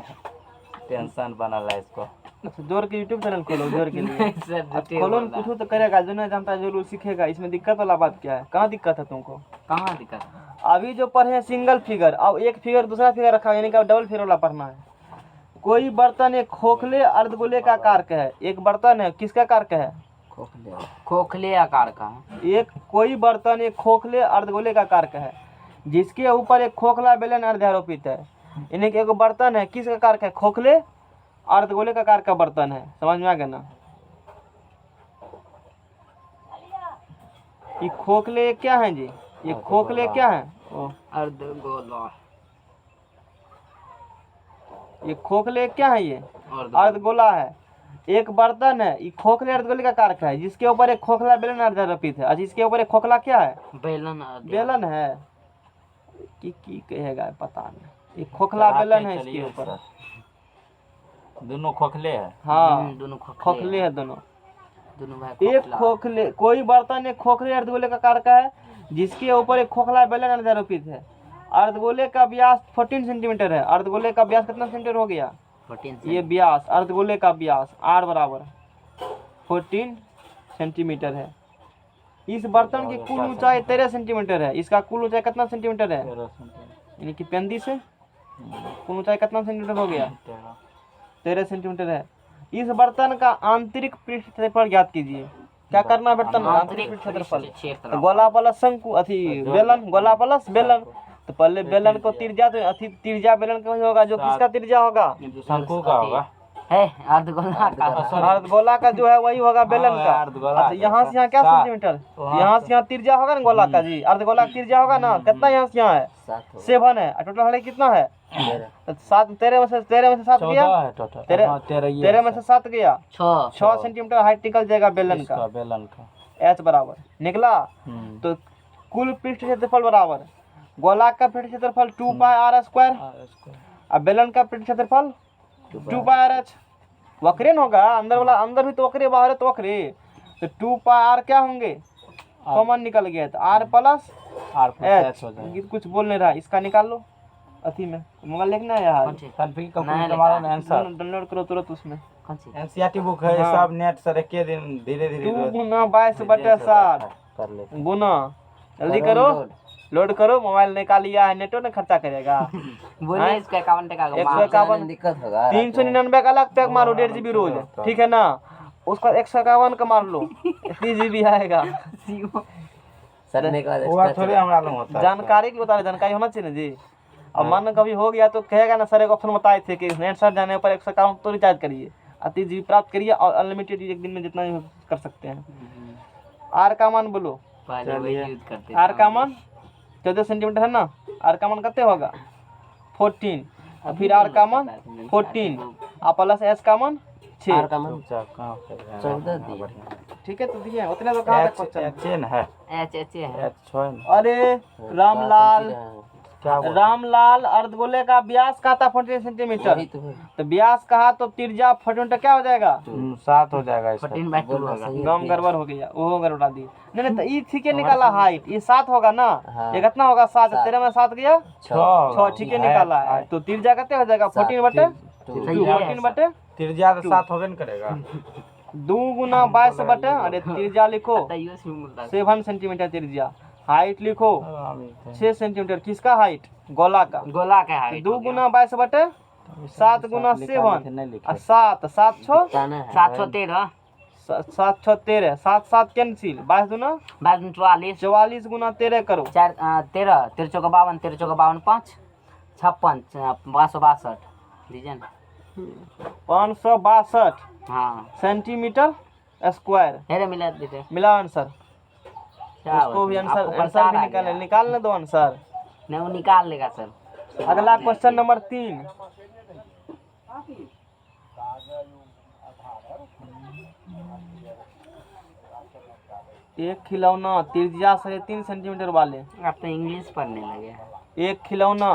टेंशन बनल है इसको। अच्छा जोर के यूट्यूब चैनल खोलो जोर के लिए। नहीं सर अब झूठी खोलो बोल रहा है। कुछ तो करेगा, जो नहीं जानता जरूर सीखेगा। इसमें दिक्कत वाला बात क्या है, कहाँ दिक्कत है तुमको। कहाँ दिक्कत है? अभी जो पढ़े हैं सिंगल फिगर, अब एक फिगर दूसरा फिगर रखा है, यानी कि अब डबल फिगर वाला पढ़ना है। कोई बर्तन एक खोखले अर्धगोले का कारक है। एक बर्तन है किसका कारक है, खोखले आकार का एक कोई बर्तन एक खोखले अर्धगोले का कारक है जिसके ऊपर एक खोखला बेलन अर्धारोपित है। यानी कि एक बर्तन है किसका कारक है, खोखले अर्धगोले का कारक का बर्तन है। समझ में आ गया ना। ये खोखले क्या है जी, ये खोखले क्या है, अर्धगोला ये खोखले क्या है, ये अर्ध अर्धगोला है। एक बर्तन है, ये खोखले अर्धगोले का कारक है जिसके ऊपर एक खोखला बेलन अर्धारोपित है। अच्छा इसके ऊपर एक खोखला क्या है, बेलन बेलन है कि कहेगा पता नहीं। ये खोखला बेलन है इसके ऊपर। दोनों खोखले है। हाँ दोनों खोखले है दोनों। दोनों भाई एक खोखले कोई बर्तन एक खोखले अर्धगोले का कारक है जिसके ऊपर एक खोखला बेलन अर्धारोपित है। अर्धगोले का व्यास 14 सेंटीमीटर है। अर्धगोले का व्यास कितना सेंटीमीटर हो गया, 14 ये व्यास अर्धगोले का व्यास r बराबर 14 सेंटीमीटर है। इस बर्तन की कुल ऊंचाई 13 सेंटीमीटर है। इसका कुल ऊंचाई कितना सेंटीमीटर है, यानी कि 35 से कुल ऊंचाई कितना सेंटीमीटर हो गया, 13 सेंटीमीटर है। इस बर्तन का आंतरिक पृष्ठ क्षेत्रफल ज्ञात कीजिए। क्या करना बर्तन आंतरिक पृष्ठ क्षेत्रफल, गोला प्लस शंकु अथी बेलन, गोला प्लस बेलन। तो पहले बेलन को त्रिज्या तो अथी त्रिज्या बेलन का वही होगा जो किसका त्रिज्या होगा, शंकु का होगा है अर्धगोला का अर्धगोला का जो है वही होगा बेलन का। अर्धगोला अच्छा यहाँ से यहाँ क्या सेंटीमीटर, यहाँ से यहाँ त्रिज्या होगा ना गोला का जी, अर्धगोला का त्रिज्या होगा ना कितना, यहाँ से यहाँ है 7 है। टोटल हमारे कितना है 7, 13 में से 7 गया, 13 में से 7 गया, 6 सेंटीमीटर हाइट निकल जाएगा बेलन का। एच बराबर निकला। तो कुल पृष्ठ क्षेत्रफल बराबर गोला का पृष्ठ क्षेत्रफल 2 पाई r स्क्वायर और बेलन का पृष्ठ क्षेत्रफल 2 पाई r h। वक्रे न होगा अंदर वाला, अंदर भी तो वक्रे बाहर है तो वक्रे। तो 2 पाई r क्या होंगे, कॉमन निकल गया तो r प्लस h। ये कुछ बोल नहीं रहा, इसका निकाल लो अथी में, मोबाइल लिखना है यार, डाउनलोड करो तुरंत उसमें। एनसीईआरटी बुक है सब नेट सर एक दिन धीरे 2 गुना 22/7 कर लेते गुना, जल्दी करो लोड करो। मोबाइल निकालिया है नेटो ने खर्चा करेगा। बोलिए इसका 51 टका का 151 दिक्कत होगा 399 का अलग तक मारो 1.5 GB रोज, ठीक है ना। उसका 151 का मार लो 30 GB आएगा। सटने के बाद वो extra थोड़ी हमरा लोग होता है जानकारी की बता रहे, जानकारी होना चाहिए ना जी। अब मान कभी हो गया तो कहेगा ना सर एक ऑप्शन बताए थे कि नेट सर जाने पर 151 तो रिचार्ज करिए, 30 GB प्राप्त करिए और अनलिमिटेड एक दिन में जितना भी कर सकते हैं। आर का मान बोलो, पहले वही यूज करते आर का मान 14 सेंटीमीटर है ना, आर का मान कितने होगा 14, और फिर आर का मान 14 और प्लस एस का मान 6। R का मान चुपचाप कहाँ पे रहना 14 है, दिए। बढ़िया। ठीक है तो दिए उतने तो कहाँ तक क्वेश्चन। एच एन है एच है। एच छोड़ ना। अरे रामलाल, क्या बोल रामलाल अर्धगोले का व्यास कहा था 14 सेंटीमीटर, वही तो है। तो व्यास कहा तो त्रिज्या 14 क्या हो जाएगा, 7 हो जाएगा इसका 14/2 बोलना होगा। सही है। गम गड़बड़ हो गया, वो गड़बड़ा दी। नहीं नहीं तो ये ठीक है निकाला हाइट, ये 7 होगा ना, हाँ। ये कितना होगा 7, 13 में 7 गया 6, ठीक है निकाला है। तो त्रिज्या कितने हो जाएगा 14 बटे 14 बटे त्रिज्या तो 7 होबे न करेगा 2 गुना 22 बटे, अरे त्रिज्या लिखो बताइए उसमें बोलता है। 7 सेंटीमीटर त्रिज्या, हाइट लिखो 6 सेंटीमीटर, किसका हाइट गोला का, गोला का है 2 गुना 22 बटे 7 गुना 7 और 7 7 6 जाना है 713 7 6 13, 7 7 कैंसिल, 22 गुना 44 44 गुना 13 करो 4 13 13 चौका 52 13 चौका 52 5 56 562 दीजिए ना। 562 हाँ सेंटीमीटर स्क्वायर, हेरे मिला दीजिए। मिला आंसर, क्या उसको भी होता है? आंसर आपको आंसर परेशान भी आ निकालने गया। निकालने दो आंसर। नहीं वो निकाल लेगा सर। अगला क्वेश्चन नंबर 3, एक खिलौना त्रिज्या 3.5 सेंटीमीटर वाले, आप तो इंग्लिश पढ़ने लगे। एक खिलौना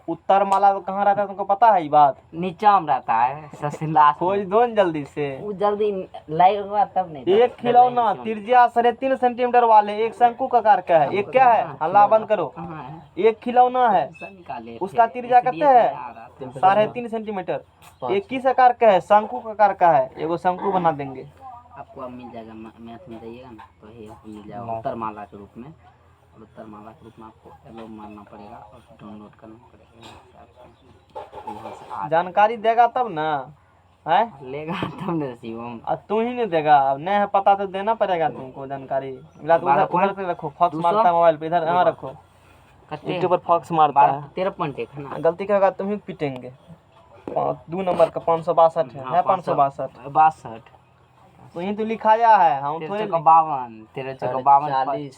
उत्तर माला कहाँ रहता है तुमको पता है ये बात, नीचा में रहता है सबसे लास्ट खोज में। दो न जल्दी से। वो जल्दी लगेगा तब नहीं। एक खिलौना त्रिज्या 3.5 सेंटीमीटर वाले एक शंकु का आकार का है, एक क्या है, हल्ला बंद करो, कहाँ है? एक खिलौना है सब निकाले उसका थे, त्रिज्या इसलिए कितने तो है नहीं आ रहा था। 3.5 सेंटीमीटर, एक किस आकार का है, शंकु का आकार का है, एगो शंकु बना देंगे। आपको अब मिल जाएगा मैथ में जाइएगा ना तो ये आपको मिल जाएगा उत्तर माला के रूप में, और उत्तर माला के रूप में आपको एलो मारना पड़ेगा और डाउनलोड करना पड़ेगा। यहाँ से आ जानकारी देगा तब ना है, लेगा तब न शिवम। अब तू ही नहीं देगा, अब नहीं है पता तो देना पड़ेगा तुमको जानकारी। मिला तो उधर उधर पे रखो, फॉक्स मारता है मोबाइल पे, इधर यहाँ रखो, कते यूट्यूब पर फॉक्स मारता है, 13.1 है ना। गलती क्या होगा तुम ही पीटेंगे। 2 नंबर का 562 है 562, 62 तो यही तो लिखाया है, हम थोड़े 1352 1352 40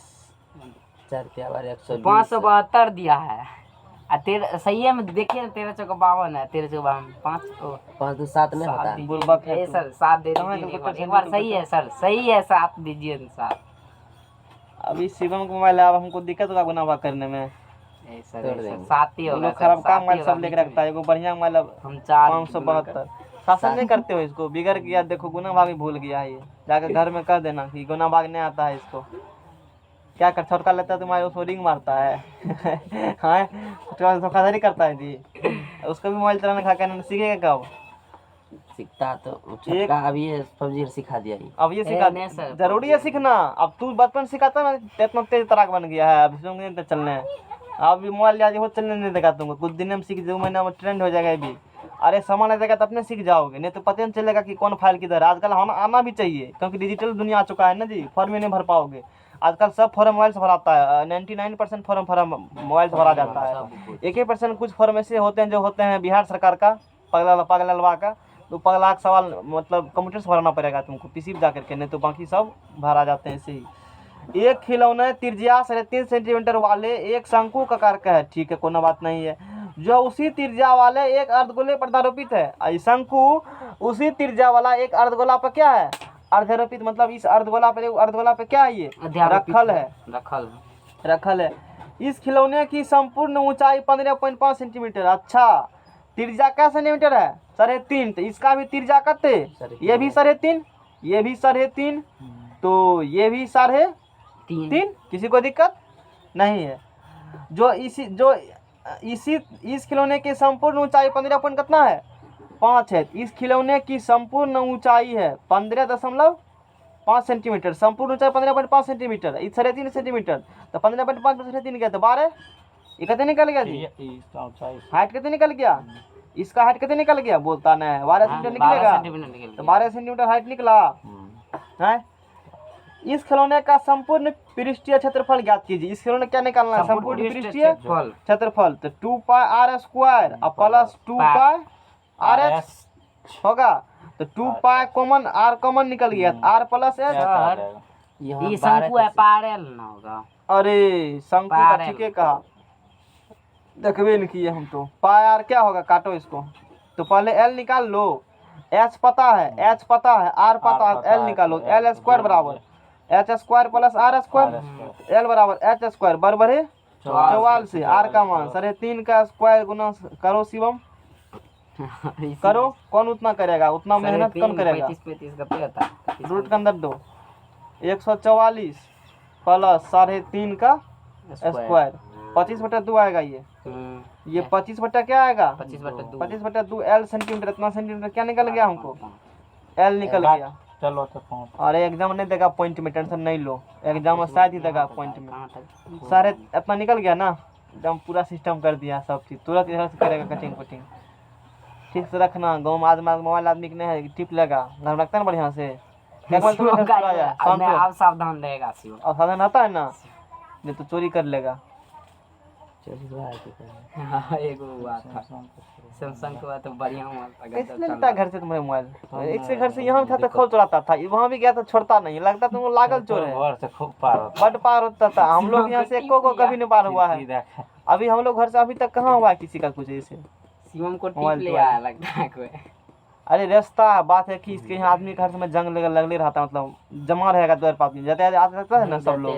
4 रुपया बार 120 572 दिया है। सही है में देखिए 1352 है 1352 5 तो 5 2 7 नहीं होता बुर्बक है ए तू। सर 7 दे कहाँ दीजिए है एक बार सही है सर, सही है 7 दीजिए 7। अभी शिवम का मोबाइल है, अब हमको दिक्कत होगा गुना भाग करने में, ए सर तोड़ देंगे। 7 ही वो होगा लोग खराब सर, काम 7 ही मोबाइल सब होगा लेके बीच रखता है, एगो बढ़िया मोबाइल अब में। हम 4 572। शासन नहीं करते हो इसको, बिगड़ गया देखो गुना भाग ही भूल गया है ये, जाकर घर में कह देना कि गुना भाग नहीं आता है इसको। क्या कर छटका लेता है तुम्हारे, उसको रिंग मारता है हाँ धोखाधड़ी करता है जी, उसको भी मोबाइल चलाना खा कर सीखेगा कब, सीखता तो छोटा अभी ये पबजी सिखा दिया ये अब ये सिखा नहीं सर, जरूरी है सीखना। अब तू बचपन सिखाता ना इतना तेज तराक बन गया है, अब इसमें नहीं चलने, अब भी मोबाइल लिया हो चलने नहीं देगा तुमको, कुछ दिन में सीख 2 महीना में ट्रेंड हो जाएगा ये भी। अरे सामान आ जाएगा तो अपने सीख जाओगे, नहीं तो पता नहीं चलेगा कि कौन फाइल किधर है। आजकल आना भी चाहिए क्योंकि डिजिटल दुनिया आ चुका है ना जी, फॉर्म में नहीं भर पाओगे। आजकल सब फॉर्म मोबाइल से भराता है, 99% फॉर्म मोबाइल से भरा जाता है। 1% कुछ फॉर्म ऐसे होते हैं जो होते हैं बिहार सरकार का पगलवा का, तो पगला का सवाल मतलब कंप्यूटर से भराना पड़ेगा तुमको, पीसी पे जा करके, नहीं तो बाकी सब भरा जाते हैं ऐसे ही। एक खिलौने त्रिज्या 3.5 सेंटीमीटर वाले एक शंकु का आकार का है, ठीक है कोई बात नहीं है, जो उसी त्रिज्या वाले एक अर्धगोले पर आरोपित है। शंकु उसी त्रिज्या वाला एक अर्धगोला पर क्या है, अर्धारोपित, मतलब इस अर्धगोला पे क्या है, ये रखल है। इस खिलौने की संपूर्ण ऊंचाई 15.5 सेंटीमीटर। अच्छा त्रिज्या क्या सेंटीमीटर है 3.5, तो इसका भी त्रिज्या कते, ये भी 3.5, ये भी 3.5, तो ये भी 3.5, किसी को दिक्कत नहीं है। इस खिलौने की संपूर्ण ऊंचाई 15 कितना है 5 है। इस खिलौने की संपूर्ण ऊंचाई है 15.5 सेंटीमीटर, संपूर्ण ऊंचाई 15.5 सेंटीमीटर, 3.5 सेंटीमीटर, तो 15.5 में 3.5 गया तो 12, ये कितने निकल गया जी, हाइट कितने निकल गया, इसका हाइट कितने निकल गया, बोलता नहीं 12 सेंटीमीटर निकलेगा, तो 12 सेंटीमीटर हाइट निकला है। इस खिलौने का संपूर्ण पृष्ठीय क्षेत्रफल ज्ञात कीजिए। इस खिलौने क्या निकालना है? संपूर्ण पृष्ठीय फल क्षेत्रफल। तो 2 पाई आर स्क्वायर और प्लस 2 पाई आर एच होगा। तो 2 पाई कॉमन, आर कॉमन निकल गया, आर प्लस एच। ये शंकु है, पैरेलल ना होगा। अरे शंकु का पैरेलल। ठीक है कहा, देखबे नहीं किए हम तो। पाई आर क्या होगा, काटो इसको। तो पहले एल निकाल लो, एच पता है, एच पता है, आर पता है, एल निकालो। एल स्क्वायर बराबर H square plus R square, L बराबर एच स्क्वायर बराबर है 44। आर का मान 3.5 का स्क्वायर गुना करो शिवम, करो। कौन उतना करेगा, उतना मेहनत कौन करेगा। 35 का होता है। रूट के अंदर दो, 144 प्लस 3.5 का स्क्वायर, 25/2 आएगा ये 25 क्या आएगा, 25/2 एल सेंटीमीटर। इतना सेंटीमीटर क्या निकल गया हमको, एल निकल गया। चलो तो पहुंच। अरे एग्जाम नहीं देगा पॉइंट में, टेंशन नहीं लो, एग्जाम में शायद ही देगा पॉइंट में। सारे इतना निकल गया ना, एकदम पूरा सिस्टम कर दिया सब चीज, तुरंत इधर से करेगा कटिंग कुटिंग। ठीक से रखना, गाँव में आज मोबाइल आदमी के नहीं है, टिप लेगा, घर में रखता है ना बढ़िया से। अब सावधान रहेगा शिव। और साधन आता है ना, नहीं तो चोरी कर लेगा। हाँ, एगो हुआ था सैमसंग का, तो बढ़िया हुआ था। कैसे लेता है घर से तुम्हारे मोबाइल? एक से घर से यहाँ था तो खूब चुराता था, वहाँ भी गया तो छोड़ता नहीं, लगता तुमको लागल चोर है। घर से खूब पार होता बट पार होता था, हम लोग यहाँ से एको को कभी नहीं पार हुआ है। अभी हम लोग घर से अभी तक कहाँ हुआ है किसी का कुछ ऐसे। शिवम को टिप ले आया लगता है कोई। अरे रास्ता बात है कि इसके यहाँ आदमी घर से में जंग लगले रहता है, मतलब जमा रहेगा द्वार पर आदमी, जाते आते रहता है ना सब लोग,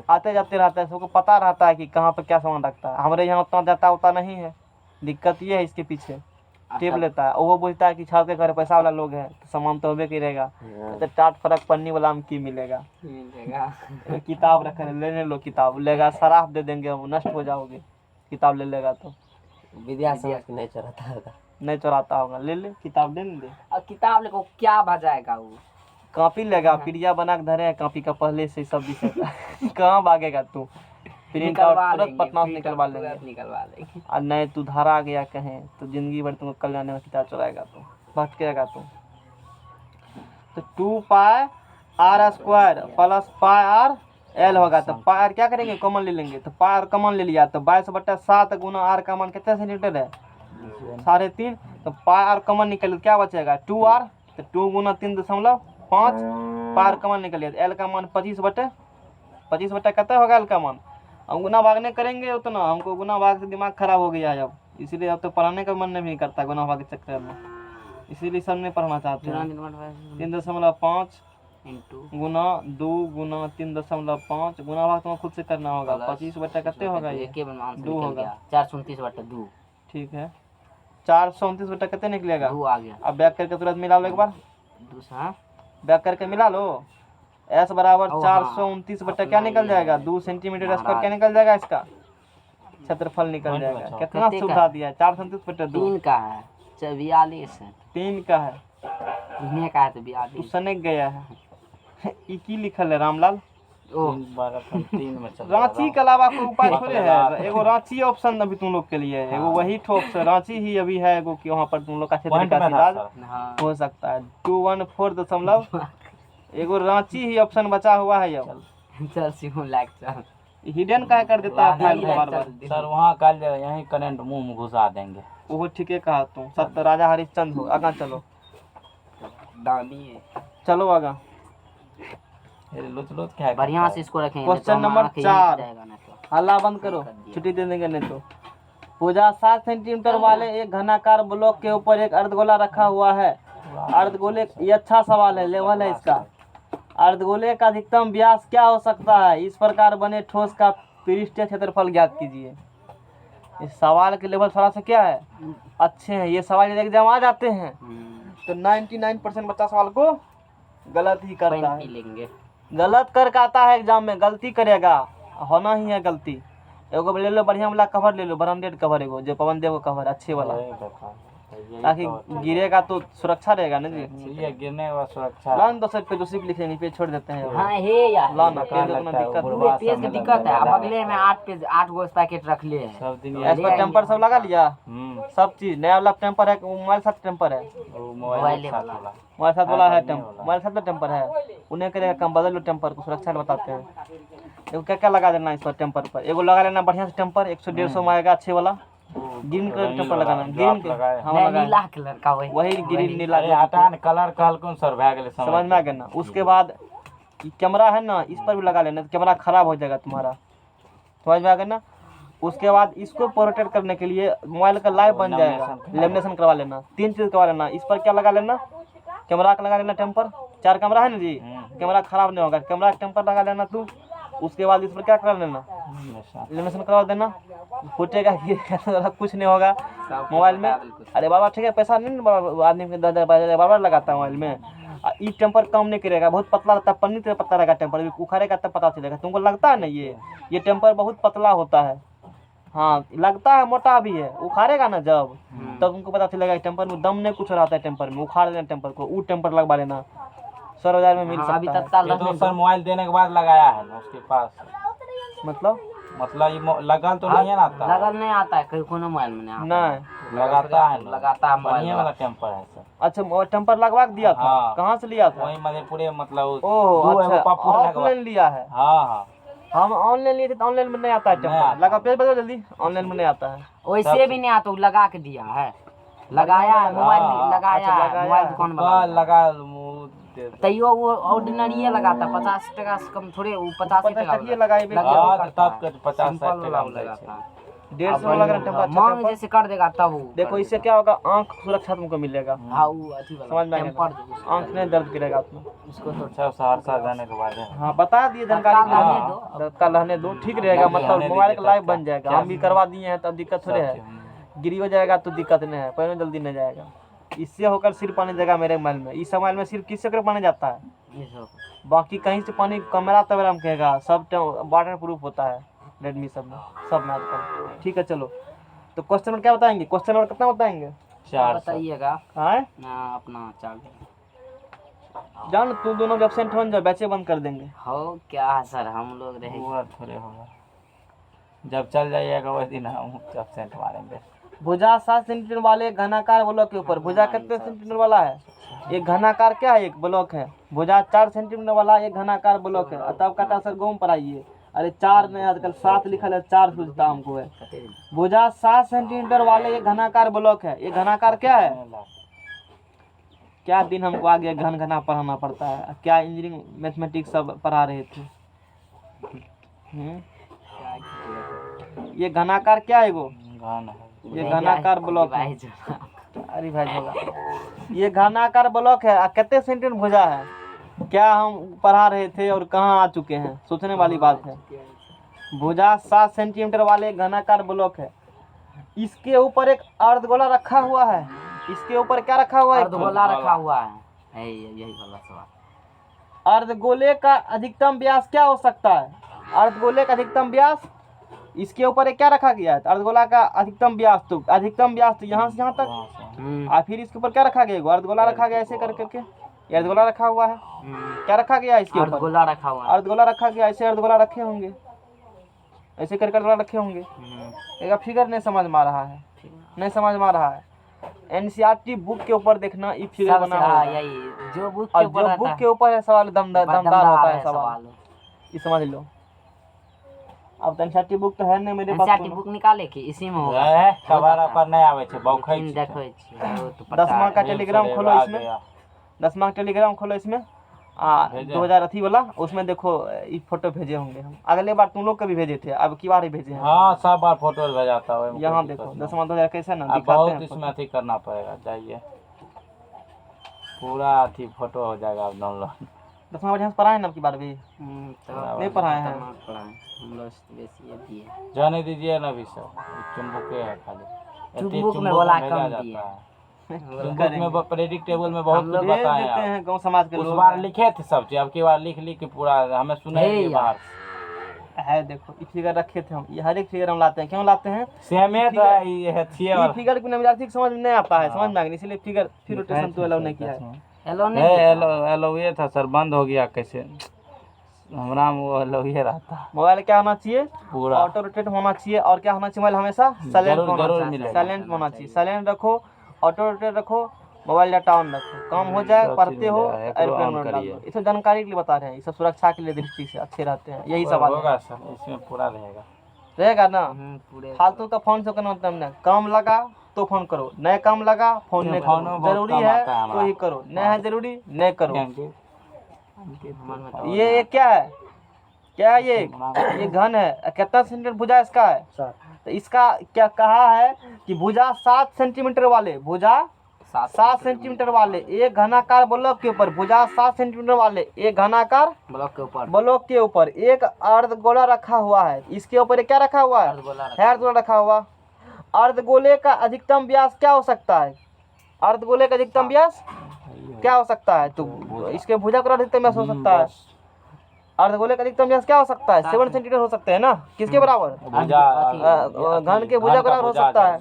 आते जाते रहता है, सबको पता रहता है कि कहाँ पे क्या सामान रखता है। हमारे यहाँ उतना जाता उतना नहीं है, दिक्कत ये है इसके पीछे। टेप लेता है, वो बोलता है कि छाव के घर पैसा वाला लोग है तो सामान तो होबे करेगा, तो टाट फरक पन्नी वाला में की मिलेगा। किताब रख लेने लो, किताब लेगा शराब दे देंगे, वो नष्ट हो जाओगे किताब ले लेगा तो। विद्या समझ के नहीं चढ़ाता होगा, नहीं चुराता होगा, ले ले किताब दे दे। अब किताब लेको क्या भजाएगा वो, कॉपी लेगा, पीढ़िया बना के धरे है कॉपी का पहले से सब विषय का। कहाँ भागेगा तू, प्रिंट आउट तुरंत पटना से निकलवा लेंगे। और नहीं तू धारा आ गया कहीं तो जिंदगी भर तुमको कल्याण में किताब चुराएगा, तो भटकेगा तू। तो 2 pi R square plus pi R L होगा। तो पाई आर क्या करेंगे, कॉमन ले लेंगे। तो पाई आर कॉमन ले लिया, तो 22/7 गुना आर का मान कितना सेंटीमीटर है, 3.5। तो पाई आर कॉमन निकल क्या बचेगा, 2r। तो 2 गुना 3.5 पाई आर कॉमन निकल गया। एल का मान 25/25 कितना होगा एल का मान। हम गुना भागने करेंगे उतना, हमको गुना भाग से दिमाग खराब हो गया है अब, इसीलिए अब तो पढ़ाने का मन नहीं करता गुना भाग के चक्कर में, इसीलिए सब नहीं पढ़ना चाहते हैं। 3.5 गुना 2 गुना 3.5 गुना भाग तुम्हें खुद से करना होगा। 25 कितने होगा, ये 2 होगा। 429/2 ठीक है, 429 कितने निकलेगा, 2 आ गया। अब बैक करके तुरंत मिला लो एक बार, दूसरा बैक करके मिला लो। एस बराबर 429 क्या निकल जाएगा, 2 सेंटीमीटर स्क्वायर क्या निकल जाएगा, इसका क्षेत्रफल निकल जाएगा। कितना सुविधा दिया है, 429/2 3 का है, 42 है, 3 का है, इन्हें का है तो 42 सनक गया है। ई की लिखल है रामलाल, 3 में चल रांची के अलावा कोई उपाय थोड़े है। एगो रांची ऑप्शन अभी तुम लोग के लिए है, एगो वही ऑप्शन रांची ही अभी है एगो कि वहाँ पर तुम लोग का क्षेत्र का इलाज हो सकता है। 214 एगो रांची ही ऑप्शन बचा हुआ है। अब चल शिवम लाइक चल, हिडन का कर देता है फाइल बार बार। सर वहाँ कल यहीं करंट मुंह में घुसा देंगे। वो ठीक है कहा तुम, सत्य राजा हरिश्चंद्र हो। आगा चलो, दानी है, चलो आगा। लुच क्या बढ़िया से इसको रखेंगे। क्वेश्चन नंबर 4, हल्ला बंद करो, छुट्टी दे देंगे नहीं तो। पूजा 7 सेंटीमीटर वाले एक घनाकार ब्लॉक के ऊपर एक अर्धगोला रखा हुआ है। अर्धगोले, ये अच्छा सवाल है, लेवल है इसका। अर्धगोले का अधिकतम व्यास क्या हो सकता है, इस प्रकार बने ठोस का पृष्ठीय क्षेत्रफल ज्ञात कीजिए। इस सवाल के लेवल थोड़ा सा क्या है, अच्छे हैं। ये सवाल यदि एग्जाम आ जाते हैं तो 99% बच्चा सवाल को गलत ही करता है, गलत करके आता है एग्जाम में, गलती करेगा, होना ही है गलती। एगो ले लो बढ़िया वाला कवर ले लो, ब्रांडेड कवर, एगो जो पवन देव कवर अच्छे वाला, यही ताकि तो गिरेगा तो सुरक्षा रहेगा ना जी। ये गिरने के बाद सुरक्षा लान 10 पे दूसरी लिख लेंगे, पे छोड़ देते हैं। हाँ हे यार लाना बेकार पेज उतना लगता है, दिक्कत वो नहीं। बुढ़वा पेज सब के में दिक्कत है। अब लगा अगले में 8 गो पैकेट रख लिए हैं। सब दिन इस पर टेम्पर सब लगा लिया, सब चीज नया वाला टेम्पर है, मोबाइल साथ टेम्पर है, वो मोबाइल मोबाइल साथ वाला। वाला मोबाइल साथ वाला है बढ़िया टेम्पर, वाला। मोबाइल साथ वाला टेम्पर है। उन्हें करेगा कम, बदल लो टेम्पर को, सुरक्षा के बताते हैं। देखो क्या क्या लगा देना इस पर टेम्पर पर, एगो लगा लेना बढ़िया से टेम्पर 100-150 में आएगा अच्छे वाला। ग्रीन कलर टेम्पर लगाना, ग्रीन के हाँ नहीं, लगा नीला कलर का वही ग्रीन नीला अरे हटा न कलर कहलकुन सर भए गेलै समझ में आ गया ना। उसके बाद कैमरा है ना, इस पर भी लगा लेना, कैमरा खराब हो जाएगा तुम्हारा, समझ में आ गया ना। उसके बाद इसको प्रोटेक्ट करने के लिए मोबाइल का लाइव बन जाएगा, लेमिनेशन करवा लेना। 3 चीज करवा लेना। इस पर क्या लगा लेना, कैमरा का लगा लेना टेम्पर, 4 कैमरा है ना जी, कैमरा खराब नहीं होगा, कैमरा टेम्पर लगा लेना तू। उसके बाद इस पर क्या करा लेना, लेमिनेशन करवा देना, फूटेगा कुछ नहीं होगा मोबाइल में। अरे बाबा ठीक है, पैसा नहीं ना आदमी के 10,000-12,000 बार लगाता है मोबाइल में। ई टेम्पर कम नहीं करेगा, बहुत पतला रहता है, पन्नी तरह पतला रहेगा टेम्पर, उखाड़ेगा तब पता चलेगा तुमको। लगता है ना ये टेम्पर बहुत पतला होता है, हाँ लगता है मोटा भी है, उखाड़ेगा ना जब तब तुमको पता चलेगा। टेम्पर में दम नहीं कुछ रहता है, टेम्पर में उखाड़ लेना टेम्पर को, वो टेम्पर लगवा लेना, 100 बाजार में मिल अभी सकता है। तत्काल ये तो सर मोबाइल देने के बाद लगाया है ना उसके पास, मतलब ये लगल तो नहीं है ना आता, लगल नहीं आता है कहीं, कोनो मोबाइल में नहीं आता नहीं लगाता है ना, लगाता है मोबाइल बढ़िया वाला टेम्पर है सर। अच्छा वो टेम्पर लगवा के दिया था, हाँ। कहाँ से लिया था? वही मधेपुरे मतलब ओह दो अच्छा, एगो पप्पू लगवा। ऑफलाइन लिया है। हाँ हाँ हम ऑनलाइन लिए थे तो ऑनलाइन में नहीं आता है नहीं टेम्पर, आता। लगा पेज बदलो जल्दी, ऑनलाइन में नहीं आता है। वैसे भी नहीं आता, वो लगा के दिया है, लगाया है मोबाइल में, हाँ, लगाया अच्छा, है लगाया मोबाइल है। दुकान बा वाला लगा मुँह दे दो। तैयो वो ऑर्डिनरी लगाता, 50 टका से कम थोड़े, वो 50 50 टका टकिए लगाए भी लगा हाँ, के तो करता तब है। के 50-60 सिंपल टका वाला में दै लगाता है। 150 में लग रहा है टेम्पर, अच्छा मांग टेम्पर। जैसे कर देगा तब वो देखो इससे क्या होगा, आंख सुरक्षा तुमको मिलेगा, हाँ वो अथी वाला समझ में आ टेम्पर गया, जो उसको आंख नहीं दर्द करेगा अपना। उसको तो अच्छा सहरसा जाने के बाद है। हाँ बता दिए जानकारी, तत्काल रहने हाँ, दो। तत्काल रहने दो, ठीक रहेगा, रहने मतलब दीजिए मोबाइल का लाइव तत्काल। बन जाएगा। हम भी करवा दिए हैं तब दिक्कत थोड़े है, गिरी हो जाएगा तो दिक्कत नहीं है, पैर में जल्दी नहीं जाएगा। इससे होकर सिर्फ पानी जाएगा मेरे मोबाइल में, इस मोबाइल में सिर्फ किससे कर पानी जाता है, ये सब बाकी कहीं से पानी कैमरा तवरा में कहेगा, सब वाटर प्रूफ होता है रेडमी सब में आजकल। ठीक है चलो, तो क्वेश्चन नंबर क्या बताएंगे, क्वेश्चन नंबर कितना बताएंगे? 400 बताइएगा हाँ ना अपना चाल जान तू दोनों एब्सेंट हो जाओ, बैचे बंद कर देंगे। हो क्या सर, हम लोग रहे पूरा थोड़े होगा, जब चल जाइएगा वही दिन हम एब्सेंट मारेंगे। भुजा 7 सेंटीमीटर वाले घनाकार ब्लॉक के ऊपर, भुजा कितने सेंटीमीटर वाला है? एक घनाकार क्या है, एक ब्लॉक है। भुजा 4 सेंटीमीटर वाला एक घनाकार ब्लॉक है। तब कहता सर गौम पर आइए, अरे 4 नहीं आजकल 7 लिखल है, 4 सूझता हमको है। भुजा 7 सेंटीमीटर वाले एक घनाकार ब्लॉक है। ये घनाकार क्या है? क्या दिन हमको आगे घना पढ़ाना पड़ता है, क्या इंजीनियरिंग मैथमेटिक्स सब पढ़ा रहे थे। ये घनाकार क्या है वो? घन है। ये घनाकार ब्लॉक है। अरे भाई होगा, ये घनाकार ब्लॉक है। कितने सेंटीमीटर भुजा है, क्या हम पढ़ा रहे थे और कहाँ आ चुके हैं, सोचने वाली बात है। भुजा 7 सेंटीमीटर वाले घनाकार ब्लॉक है। इसके ऊपर एक अर्धगोला रखा हुआ है। इसके ऊपर क्या रखा हुआ है? अर्धगोला रखा हुआ है, यही वाला सवाल। अर्धगोले का अधिकतम व्यास क्या हो सकता है? अर्धगोले का अधिकतम व्यास, इसके ऊपर एक क्या रखा गया है? अर्धगोला का अधिकतम व्यास, तो अधिकतम व्यास तो यहाँ से यहाँ तक, और फिर इसके ऊपर क्या रखा गया? अर्धगोला रखा गया ऐसे कर करके, ये अर्धगोला रखा हुआ है। क्या रखा गया इसके ऊपर? अर्धगोला रखा हुआ है। अर्धगोला रखा गया, ऐसे अर्धगोला रखे होंगे, ऐसे कर अर्धगोला रखे होंगे। एक फिगर नहीं समझ में आ रहा है, नहीं समझ में आ रहा है। एनसीईआरटी बुक के ऊपर देखना, ये फिगर बना हुआ है। यही जो बुक और के ऊपर जो रहता बुक है, के ऊपर है सवाल दमदार होता है सवाल, सवाल। ये समझ लो। अब तो एनसीईआरटी बुक तो है नहीं मेरे पास। एनसीईआरटी बुक निकाले कि इसी में होगा। खबर पर नहीं आवे छे, बौखै लेकिन छे। देखो वो तो पता 10वां का है। टेलीग्राम खोलो इसमें, 10वां टेलीग्राम खोलो इसमें, 2000 अथी वाला, उसमें देखो ये फोटो भेजे होंगे हम। अगले बार तुम लोग कभी भेजे थे, अब की बार ही भेजे हैं। हाँ सब बार फोटो भेजाता है। यहाँ देखो 10वां 2000 कैसा ना अब दिखाते बहुत हैं इसमें फोटो। अथी करना पड़ेगा, चाहिए पूरा अथी फोटो हो जाएगा अब डाउनलोड। 10वां बढ़िया से पढ़ा है ना, अब की बार भी तो नहीं पढ़ाए हैं। हम लोग से बेसी ये भी है। जाने दीजिए ना अभी सर, चुम्बुके है खाली। चुम्बुक में बोला भेजा कम जाता दिए। है। चुम्बुक में प्रेडिक्ट टेबल में बहुत हम कुछ लोग भेज बताए देते हैं। हैं गाँव समाज के उस लोग। बार लिखे थे सब चीज, अब की बार लिख के पूरा हमें सुनाइए हे बाहर। है देखो ये फिगर रखे थे हम, ये हर एक फिगर हम लाते हैं, क्यों लाते हैं? सेमे तो ये है थिए ये वाला फिगर बिना विद्यार्थी को समझ में नहीं आता है, समझ में आ गया, इसीलिए फिगर फिर रोटेशन तो अलाउ नहीं किया है। हेलो नहीं है देता। हेलो हेलो ये था सर, बंद हो गया कैसे? हमरा में वो हेलो ये रहता मोबाइल क्या होना चाहिए? पूरा ऑटो रोटेट होना चाहिए। और क्या होना चाहिए मोबाइल? हमेशा साइलेंट जरूर- होना जरूर चाहिए, मिलेगा। साइलेंट होना चाहिए। साइलेंट रखो, ऑटो रोटेट रखो, मोबाइल डाटा ऑन रखो, काम हो जाए, सब पढ़ते चीज़ हो मिलेगा, एकरो एयरप्लेन ऑन मोड डाल करिए। दो। ये सब जानकारी के लिए बता रहे हैं, ये सब सुरक्षा के लिए दृष्टि से अच्छे रहते हैं, यही सवाल है। होगा सर, इसमें पूरा रहेगा। रहेगा ना? पूरे फालतू का फोन से करना मतलब नहीं, काम लगा तो फोन करो, नए काम लगा फोन नहीं फोन करो, में बहुत जरूरी काम है आता है तो हमारा। ही करो, नहीं है जरूरी नहीं करो। हमारे में तो ये क्या है? क्या है ये घन है, कितना सेंटीमीटर भुजा इसका है? तो इसका क्या कहा है कि भुजा 7 सेंटीमीटर वाले, भुजा 7 सेंटीमीटर वाले एक घनाकार ब्लॉक के ऊपर, भुजा 7 सेंटीमीटर वाले एक घनाकार ब्लॉक के ऊपर ब्लॉक के ऊपर एक अर्धगोला रखा हुआ है। इसके ऊपर क्या रखा हुआ है? अर्धगोला रखा हुआ। अर्धगोले का अधिकतम व्यास क्या हो सकता है? अर्धगोले का अधिकतम व्यास क्या हो सकता है? तो इसके भुजा का अधिकतम व्यास हो सकता है। अर्धगोले का अधिकतम व्यास क्या हो सकता है? 7 सेंटीमीटर हो सकते हैं ना। किसके बराबर? घन के भुजा बराबर हो सकता है।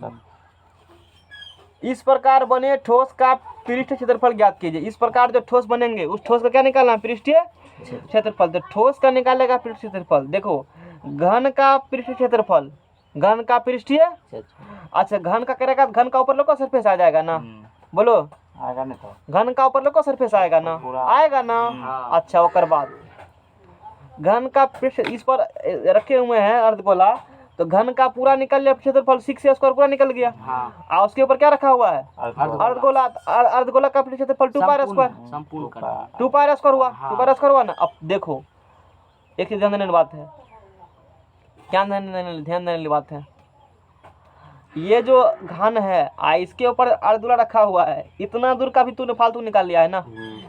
इस प्रकार बने ठोस का पृष्ठ क्षेत्रफल ज्ञात कीजिए। इस प्रकार जो ठोस बनेंगे उस ठोस का क्या निकालना है? पृष्ठीय क्षेत्रफल। तो ठोस का निकालेगा पृष्ठ क्षेत्रफल। देखो घन का पृष्ठ क्षेत्रफल, घन का पृष्ठीय, अच्छा घन का करेगा, घन का ऊपर लोग का सरफेस आ जाएगा ना, बोलो आएगा नहीं तो घन का ऊपर लोग का सरफेस आएगा ना, आएगा ना। अच्छा ओकर बाद घन का पृष्ठ इस पर रखे हुए हैं अर्धगोला, तो घन का पूरा निकल गया क्षेत्रफल 6 स्क्वायर पूरा निकल गया। और उसके ऊपर क्या रखा हुआ है? अर्धगोला। अर्धगोला का पृष्ठ क्षेत्रफल 2 पाई स्क्वायर, संपूर्ण कर 2 पाई स्क्वायर हुआ, 2 पाई स्क्वायर हुआ ना। अब देखो एक चीज ध्यान देने वाली बात है, क्या ध्यान देने वाली बात है, ये जो घन है इसके ऊपर अर्धगोला रखा हुआ है, इतना दूर का भी तूने फालतू निकाल लिया है ना।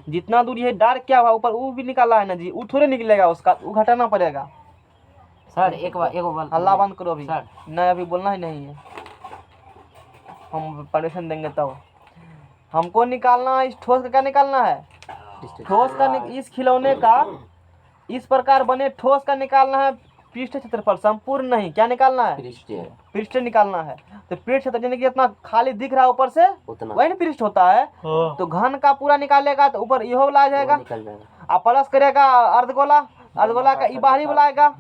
जितना दूर ये डार्क क्या हुआ ऊपर वो भी निकाला है ना जी, वो थोड़े निकलेगा, उसका वो घटाना पड़ेगा। सर एक बार हल्ला बंद करो अभी, सर। नहीं अभी बोलना ही नहीं है, हम परमिशन देंगे तब। हमको निकालना इस ठोस का क्या निकालना है? ठोस का इस खिलौने का इस प्रकार बने ठोस का निकालना है पृष्ठ क्षेत्रफल, संपूर्ण नहीं, क्या निकालना है? पृष्ठ निकालना है। तो पृष्ठ क्षेत्र यानी कि इतना खाली दिख रहा है ऊपर से वही ना पृष्ठ होता है। तो घन का पूरा निकालेगा तो ऊपर यहो वाला आ जाएगा, आप प्लस करेगा अर्धगोला, अर्धगोला का ई बाहरी वाला आएगा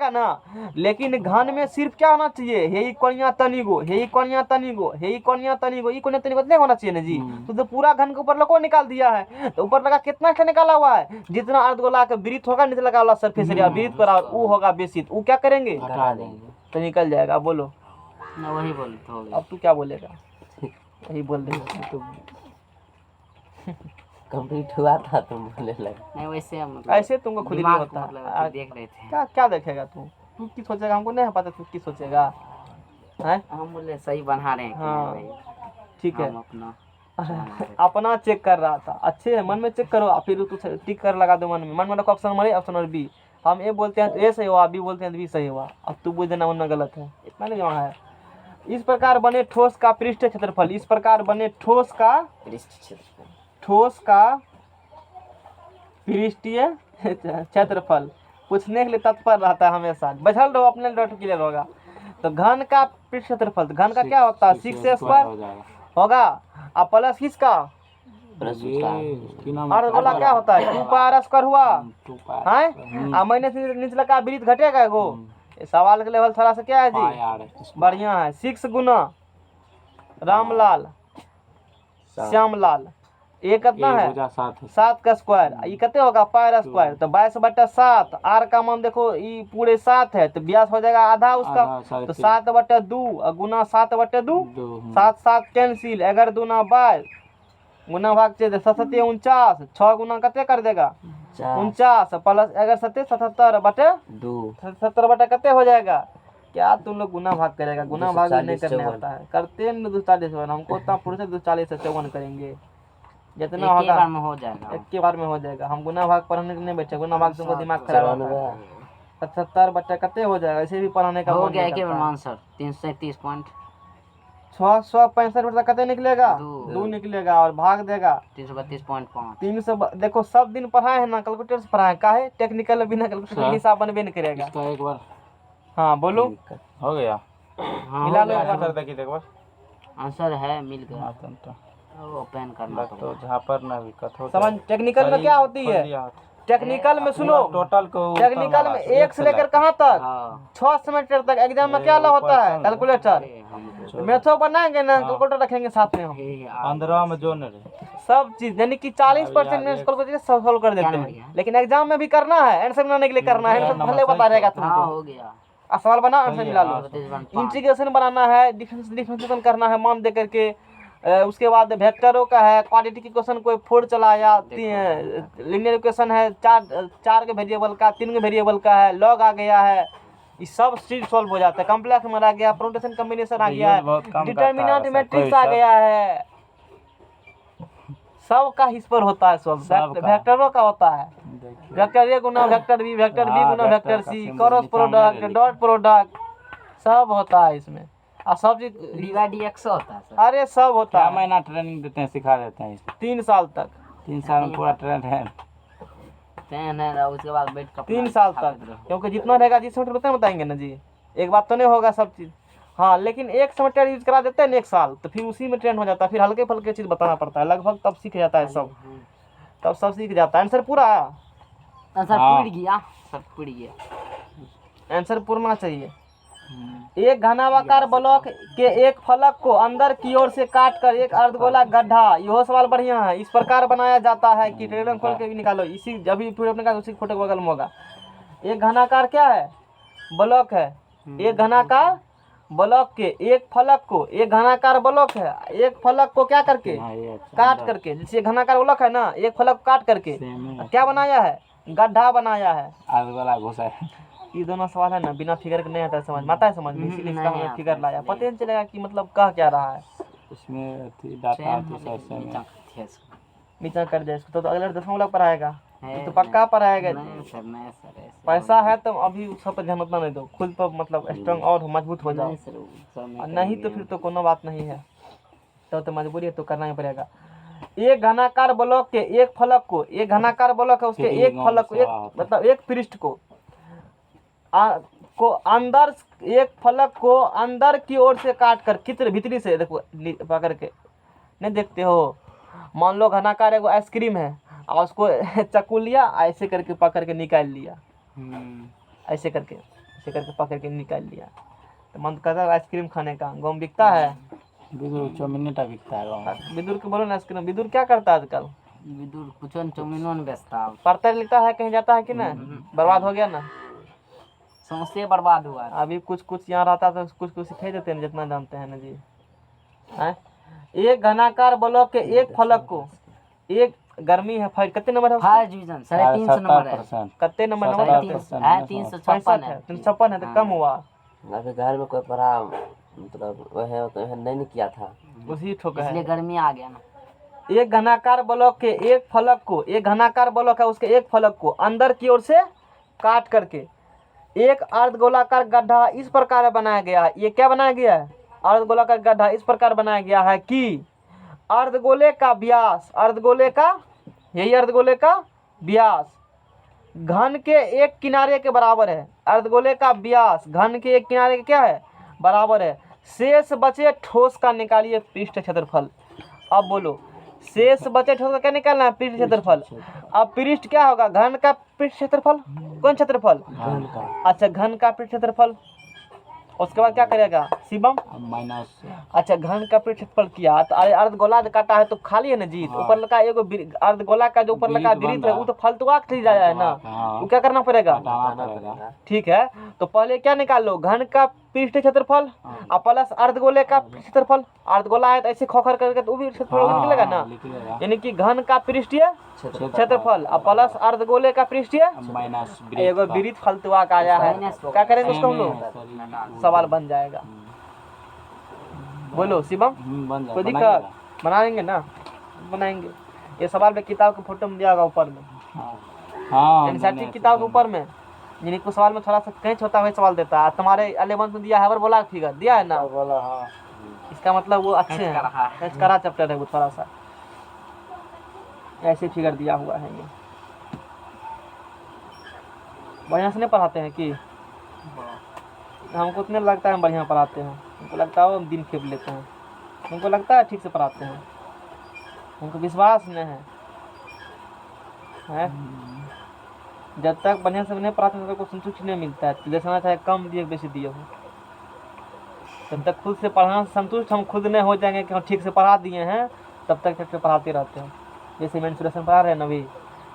ना। लेकिन घन में सिर्फ क्या होना चाहिए? हे कोनिया तनिगो, हे कोनिया तनिगो, हे कोनिया तनिगो, ई कोनिया तनिगो नहीं होना चाहिए ना जी। तो पूरा घन के ऊपर लोगों निकाल दिया है, तो ऊपर लगा कितना का निकाला हुआ है? जितना अर्धगोला का वृत्त होगा नीचे लगा वाला सरफेस एरिया वृत्त पर वो होगा बेसित, वो क्या करेंगे? हटा देंगे। तो निकल जाएगा। बोलो मैं वही बोलता हूँ। अब तू क्या बोलेगा? वही बोल रही है। कंप्लीट हुआ था तुम बोले लगे। नहीं वैसे मतलब ऐसे तुमको खुद ही दिमाग होता है। मतलब देख रहे थे। क्या क्या देखेगा तू? तू की सोचेगा? हमको नहीं पता तू की सोचेगा है। हम बोले सही बना रहे हैं कि हाँ, नहीं भाई। ठीक है। हम अपना अपना चेक कर रहा था, अच्छे मन में चेक करो, फिर तू टिक कर लगा दो मन में रखो option number A, option number B. हम ए बोलते हैं तो ए सही हुआ, बी बोलते हैं तो बी सही हुआ। अब तू बोल देना मन में गलत है, इतना नहीं जमा है। इस प्रकार बने ठोस का पृष्ठ क्षेत्रफल, इस प्रकार बने ठोस का पृष्ठीय क्षेत्रफल पूछने के लिए तत्पर रहता है हमेशा, बचल रहो अपने डॉट क्लियर होगा। तो घन का पृष्ठ क्षेत्रफल, घन का क्या होता है? 6 स्क्वायर होगा, अब प्लस किसका? अर्धगोला क्या होता है? 2 पाई स्क्वायर हुआ है। अब मैंने नीचे लगा वृत्त घटेगा एगो। सवाल के लेवल थोड़ा सा क्या है जी? बढ़िया है। 6 गुना रामलाल श्यामलाल, ये कितना है? 7 का स्क्वायर, ये कितने होगा? Pi square. तो 22/7, आर का मान देखो ये पूरे 7 है, तो व्यास हो जाएगा आधा उसका, तो 7/2 गुना 7/2, 7 7 कैंसिल, 11 दूना 22 गुना भाग 7 49, 6 गुना कते कर देगा? 49 प्लस 11 7 77/2, 77 कते हो जाएगा? क्या तुम लोग गुना भाग करेगा? गुना भाग नहीं करने आता है, करते हैं 240। हमको उतना पुरुष 240 से 54 करेंगे, जितना एक ही होगा बार में हो जाएगा। एक के बार में हो जाएगा। हम गुना भाग पढ़ने के नहीं बैठे, गुना भाग तुमको दिमाग खराब होता है। 77 बट्टा कते हो जाएगा? इसे भी पढ़ाने का हो मन गया नहीं एक ही बार करता है। मान सर 337 पॉइंट 665 कितने निकलेगा? दो। 2 निकलेगा और भाग देगा 332.5 300। देखो सब दिन पढ़ाए हैं ना, कैलकुलेटर से पढ़ाए काहे, टेक्निकल बिना कैलकुलेटर के हिसाब बनबे नहीं करेगा। इसका एक बार हाँ बोलो, हो गया। हाँ मिला हो लो गया। एक बार। आंसर देखिए एक बार। आंसर है, मिल गया। हाँ तो ओपन करना लग तो झापर ना भी कथो समझ, टेक्निकल में क्या होती है, टेक्निकल में सुनो, टोटल को टेक्निकल में 1 से लेकर कहाँ तक, हाँ 6 सेमेस्टर तक एग्जाम में क्या होता है, कैलकुलेटर। मैथो बनाएंगे ना, कैलकुलेटर रखेंगे साथ में हम, 15 में जो न रहे सब चीज, यानी कि 40% में कैलकुलेटर सॉल्व कर देते हैं। लेकिन एग्जाम में भी करना है, आंसर बनाने के लिए करना है, आंसर भले बता रहेगा हाँ तुमको। हो गया। आ, सवाल बना, आंसर मिला लो। 32.5 इंटीग्रेशन बनाना है, डिफरेंशिएशन करना है मान दे करके, उसके बाद वेक्टरों का है, क्वाड्रेटिक इक्वेशन कोई 4 चलाया, लीनियर इक्वेशन है, 4 के वेरिएबल का, 3 के वेरिएबल का है, लॉग आ गया है, ये सब चीज सॉल्व हो जाता है। कॉम्प्लेक्स में आ गया, परम्यूटेशन कॉम्बिनेशन आ गया है, डिटरमिनेंट मैट्रिक्स आ गया है, सब का इस पर होता है सॉल्व। वेक्टरों का होता है, वेक्टर ए गुना वेक्टर बी, वेक्टर बी गुना vector C, cross product, dot product, सब होता है इसमें। और सब चीज डिवाइड एक्स होता है सर। अरे सब होता क्या है। महीना ट्रेनिंग देते हैं, सिखा देते हैं 3 साल तक, 3 साल में पूरा ट्रेन है। पेन है ना, उसके बाद बैठ कर 3 साल तक, क्योंकि जितना रहेगा जिस सेमेस्टर उतना बताएंगे ना जी, एक बात तो नहीं होगा सब चीज। हाँ लेकिन एक सेमेस्टर यूज करा देते हैं 1 साल, तो फिर उसी में ट्रेन हो जाता है, फिर हल्के फल्के चीज बताना पड़ता है लगभग, तब सीख जाता है सब, तब सब सीख जाता है। आंसर पूरा, सर हाँ। पूरी गया, सब पूरी गया। आंसर पूरना चाहिए। एक घनावाकार ब्लॉक के एक फलक को अंदर की ओर से काट कर एक अर्धगोला गड्ढा, यह सवाल बढ़िया है, इस प्रकार बनाया जाता है कि टेढ़ा खोल के भी निकालो, इसी अभी पूरे अपने का उसी फोटो बगल में होगा। एक घनाकार क्या है, ब्लॉक है, एक घनाकार ब्लॉक के एक फलक को, एक घनाकार ब्लॉक है, एक फलक को क्या करके, काट करके, जैसे घनाकार ब्लॉक है ना, एक फलक काट करके क्या बनाया है, गड्ढा बनाया है। आज वाला घुसा है। ये दोनों सवाल है ना, बिना फिगर के नहीं आता है समझ में, आता है समझ में, इसीलिए इसका हमने फिगर लाया, पता ही नहीं चलेगा कि मतलब कह क्या रहा है। इसमें डाटा आती है में नीचा कर दे इसको, तो अगले 10वां वाला पर आएगा, ये तो पक्का पर आएगा। नहीं सर, नहीं सर, ऐसे पैसा है तो अभी उस सब पर ध्यान उतना नहीं दो, खुद पर मतलब स्ट्रांग और मजबूत हो जाओ, नहीं सर, वो सब और नहीं तो फिर तो कोनो बात नहीं है, तो मजबूरी है तो करना ही पड़ेगा। एक घनाकार ब्लॉक के एक फलक को, एक घनाकार ब्लॉक है उसके एक फलक को, एक मतलब एक पृष्ठ को अंदर, एक फलक को अंदर की ओर से काट कर, कितने भीतरी से देखो पकड़ के, नहीं देखते हो, मान लो घनाकार एगो आइसक्रीम है और उसको चाकू लिया, ऐसे करके पकड़ के निकाल लिया, ऐसे करके पकड़ के निकाल लिया, तो मन करता है आइसक्रीम खाने का। गाँव में बिकता है, विदुर चौमिनटा बिकता है गाँव में। विदुर के बोलो ना आइसक्रीम, विदुर क्या करता है आजकल, विदुर कुछ चौमिनो नहीं बेचता, पढ़ता लिखता है, कहीं जाता है कि नहीं, बर्बाद हो गया ना, समस्या बर्बाद हुआ है। अभी कुछ यहाँ रहता तो कुछ सिखा देते हैं जितना जानते हैं ना जी। हैं? एक घनाकार ब्लॉक के एक फलक को, एक गर्मी है, कितने नंबर है उसका? 5 डिवीजन 350 नंबर है। 70%। कितने नंबर है? 356 है। 356 है, तो कम हुआ, अभी घर में कोई पढ़ा मतलब वह तो नहीं किया था, उसी ठोका इसलिए है। गर्मी आ गया ना। एक घनाकार ब्लॉक के एक फलक को, एक घनाकार ब्लॉक है उसके एक फलक को अंदर की ओर से काट करके एक अर्धगोलाकार गड्ढा इस प्रकार बनाया गया है। ये क्या बनाया गया है, अर्धगोलाकार गड्ढा इस प्रकार बनाया गया है कि अर्धगोले का व्यास, अर्धगोले का, यही अर्धगोले का व्यास घन के एक किनारे के बराबर है। अर्धगोले का व्यास घन के एक किनारे के क्या है, बराबर है। शेष बचे ठोस का निकालिए पृष्ठ क्षेत्रफल। अब बोलो, शेष बचे ठोस का क्या निकालना है, पृष्ठ क्षेत्रफल। अब पृष्ठ क्या होगा, घन का पृष्ठ क्षेत्रफल, कौन क्षेत्रफल, अच्छा घन का पृष्ठ क्षेत्रफल। उसके बाद क्या करेगा शिवम, माइनस, अच्छा घन का पृष्ठ क्षेत्रफल किया तो अरे अर्धगोला काटा है तो खाली है ना जी, ऊपर लगा एगो अर्धगोला का जो ऊपर लगा वृत्त है वो तो फलतुआ के जाया है ना, वो क्या करना पड़ेगा, ठीक है। तो पहले क्या निकाल लो, घन का पृष्ठ क्षेत्रफल और प्लस अर्धगोले का क्षेत्रफल। अर्धगोला है तो ऐसे खोखर करके तो वो भी क्षेत्रफल निकलेगा ना, यानी कि घन का पृष्ठीय क्षेत्रफल और प्लस अर्धगोले का पृष्ठीय माइनस एगो वृत्त फलतुआ का आया है। क्या करेंगे उसको हम लोग, सवाल बन जाएगा। बोलो शिवम, बन कोई दिक्कत, बनाएंगे ना, बनाएंगे। ये सवाल में किताब के फोटो में दिया होगा ऊपर में, हाँ एनसीईआरटी किताब के ऊपर में, यानी कुछ सवाल में थोड़ा सा कैच होता है वही सवाल देता है। तुम्हारे 11th में दिया है, बोला फिगर दिया है ना, बोला हाँ, इसका मतलब वो अच्छे हैच कर रहा हैं, है। हैच करा चैप्टर है वो थोड़ा सा ऐसे फिगर दिया हुआ है। ये बढ़िया से नहीं पढ़ाते हैं कि हमको उतने लगता है हम बढ़िया पढ़ाते हैं, हमको लगता है वो हम दिन खेप लेते हैं, हमको लगता है ठीक से पढ़ाते हैं, हमको विश्वास नहीं है। जब तक बढ़िया से नहीं पढ़ाते हैं तब तक को संतुष्टि नहीं मिलता है। तुझे समझ चाहे कम दिए बेसी दिए हो, जब तक खुद से पढ़ाना से संतुष्ट हम खुद नहीं हो जाएंगे कि हम ठीक से पढ़ा दिए हैं, तब तक ठीक से पढ़ाते रहते हैं। जैसे मेंसुरेशन पढ़ा रहे हैं ना अभी,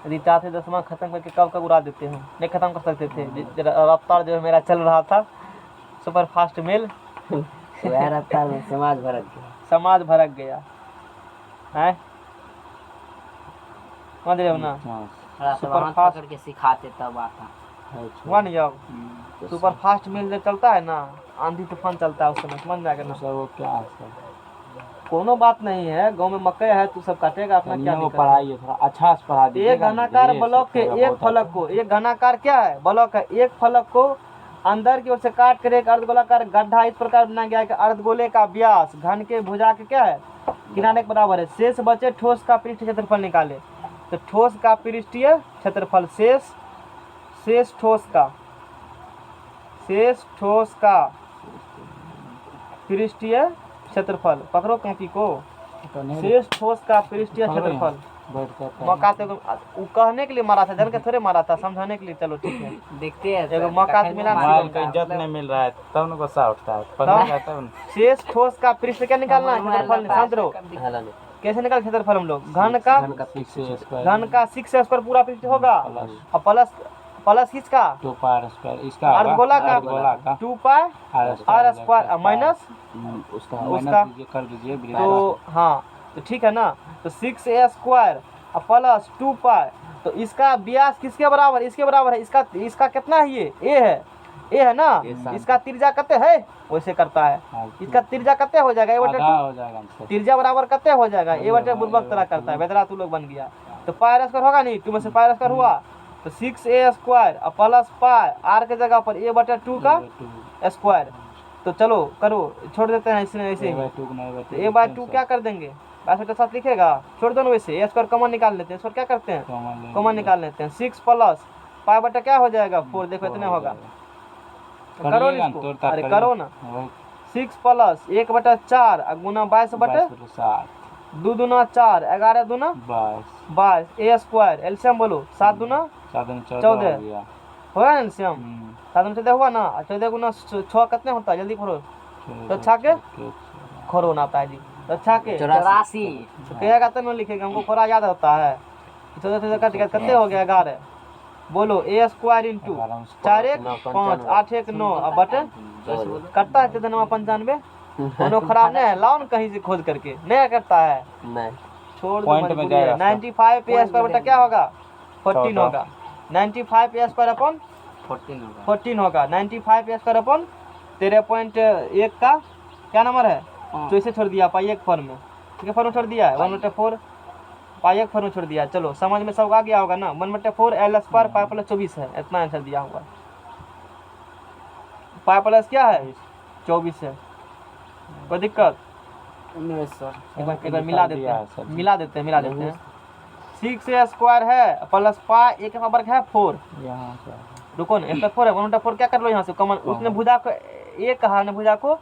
यदि चाहते 10वां खत्म करके कब कब उड़ा देते हैं, नहीं खत्म कर सकते थे। रफ्तार जो है मेरा चल रहा था सुपर फास्ट मेल, वह रफ्तार में समाज भरक गया। समाज भड़क गया है, समझ रहे हो ना। थोड़ा सा सुपर हाथ फास्ट पकड़ के सिखाते तब आता। हुआ नहीं जब सुपर फास्ट मेल जब चलता है ना, आंधी तूफान चलता है उस समय, समझ में आ गया ना। वो क्या है कोनो बात नहीं है, गांव में मकई है तू सब काटेगा अपना, क्या वो दिक्कत है? पढ़ाई है थोड़ा अच्छा से पढ़ा दीजिएगा। एक घनाकार ब्लॉक के एक फलक को, एक घनाकार क्या है ब्लॉक है, एक फलक को अंदर की ओर से काट कर एक अर्धगोलाकार गड्ढा इस प्रकार बनाया गया है कि अर्धगोले का व्यास घन के भुजा के क्या है किनारे के बराबर है। शेष बचे ठोस का पृष्ठ क्षेत्रफल निकाले, तो ठोस का पृष्ठीय क्षेत्रफल शेष ठोस का पृष्ठीय क्षेत्रफल, पकड़ो कॉपी को, शेष ठोस का पृष्ठीय क्षेत्रफल। मौका तो वो कहने के लिए मारा था, जन के थोड़े मारा था, समझाने के लिए। चलो ठीक है, देखते हैं एगो मौका तो मिला ना। मोबाइल का इज्जत नहीं मिल रहा है तब न गुस्सा उठता है, पकड़ जाता है। शेष ठोस का पृष्ठ क्या निकालना है, क्षेत्रफल। शांत रहो, हाला नहीं। कैसे निकाल क्षेत्रफल हम लोग, घन का 6 स्क्वायर पूरा पृष्ठ होगा और प्लस किसका 2 पाई स्क्वायर इसका अर्धगोला का 2 पाई आर स्क्वायर माइनस उसका कर दीजिए। तो हाँ तो ठीक है ना, तो 6a स्क्वायर प्लस 2 पाई, तो इसका व्यास किसके बराबर, इसके बराबर है। इसका कितना है, ये ए है ना, इसका त्रिज्या कितने है वैसे करता है। इसका त्रिज्या कितने हो जाएगा, हो जाएगा त्रिज्या बराबर कितने हो जाएगा, ए बटे बुर्बक तरह करता है। बेदरा तू लोग बन गया, तो पाई स्क्वायर होगा नहीं, 2 में से पाई स्क्वायर हुआ, तो 6a square plus pi are के जगह पर a बटे 2 का स्क्वायर। तो चलो करो, छोड़ देते हैं इसमें ऐसे ही। तो a/2 क्या कर देंगे, बाईस के साथ लिखेगा, छोड़ दो ना वैसे, a स्क्वायर कॉमन निकाल लेते हैं। इसको क्या करते हैं कॉमन निकाल लेते हैं। 6 प्लस पाई बटे क्या हो जाएगा 4, देखो इतने होगा। तो करो ना इसको, अरे करो ना, 6 प्लस 1 बटे 4 गुना 22 बटे 2 दूना 4 11 दूना 22 a स्क्वायर। एलसीएम बोलो, 7 दूना 14 हो रहा है एलसीएम, 7 दूना 14 हुआ ना, 14 गुना 6 कितने होता है, जल्दी करो। तो अच्छा के खोरो ना आता है जी, तो अच्छा के 84 तो कहेगा तो नहीं लिखेगा, हमको खोरा याद होता है। 14 कट गया, कितने हो गया 11, बोलो a स्क्वायर इंटू 4 1 5 8 1 9 अब बटे करता है 95 कोनो खराब नहीं है, लाओ ना कहीं से खोज करके, नहीं करता है नहीं छोड़ दो पॉइंट में मजबूरी जाएगा है। 95 a स्क्वायर बटा क्या होगा 14 होगा, 95 a स्क्वायर अपन 14 होगा, 95 a स्क्वायर अपन 13.1 का क्या नंबर है, तो इसे छोड़ दिया पाई एक फॉर्म में, ठीक है, फॉर्म छोड़ दिया है 1/4 पाई एक फॉर्म छोड़ दिया। चलो समझ में सब आ गया होगा ना, 1/4 l स्क्वायर पाई प्लस 24 है, इतना आंसर दिया हुआ। पाई प्लस क्या है 24 है, कोई दिक्कत एक बार मिला देते हैं 6a स्क्वायर है प्लस पाई एक का वर्ग है 4, रुको ना 1/4 है 1/4 क्या कर लो यहाँ से कॉमन, उसने भुजा को a कहा ने भुजा को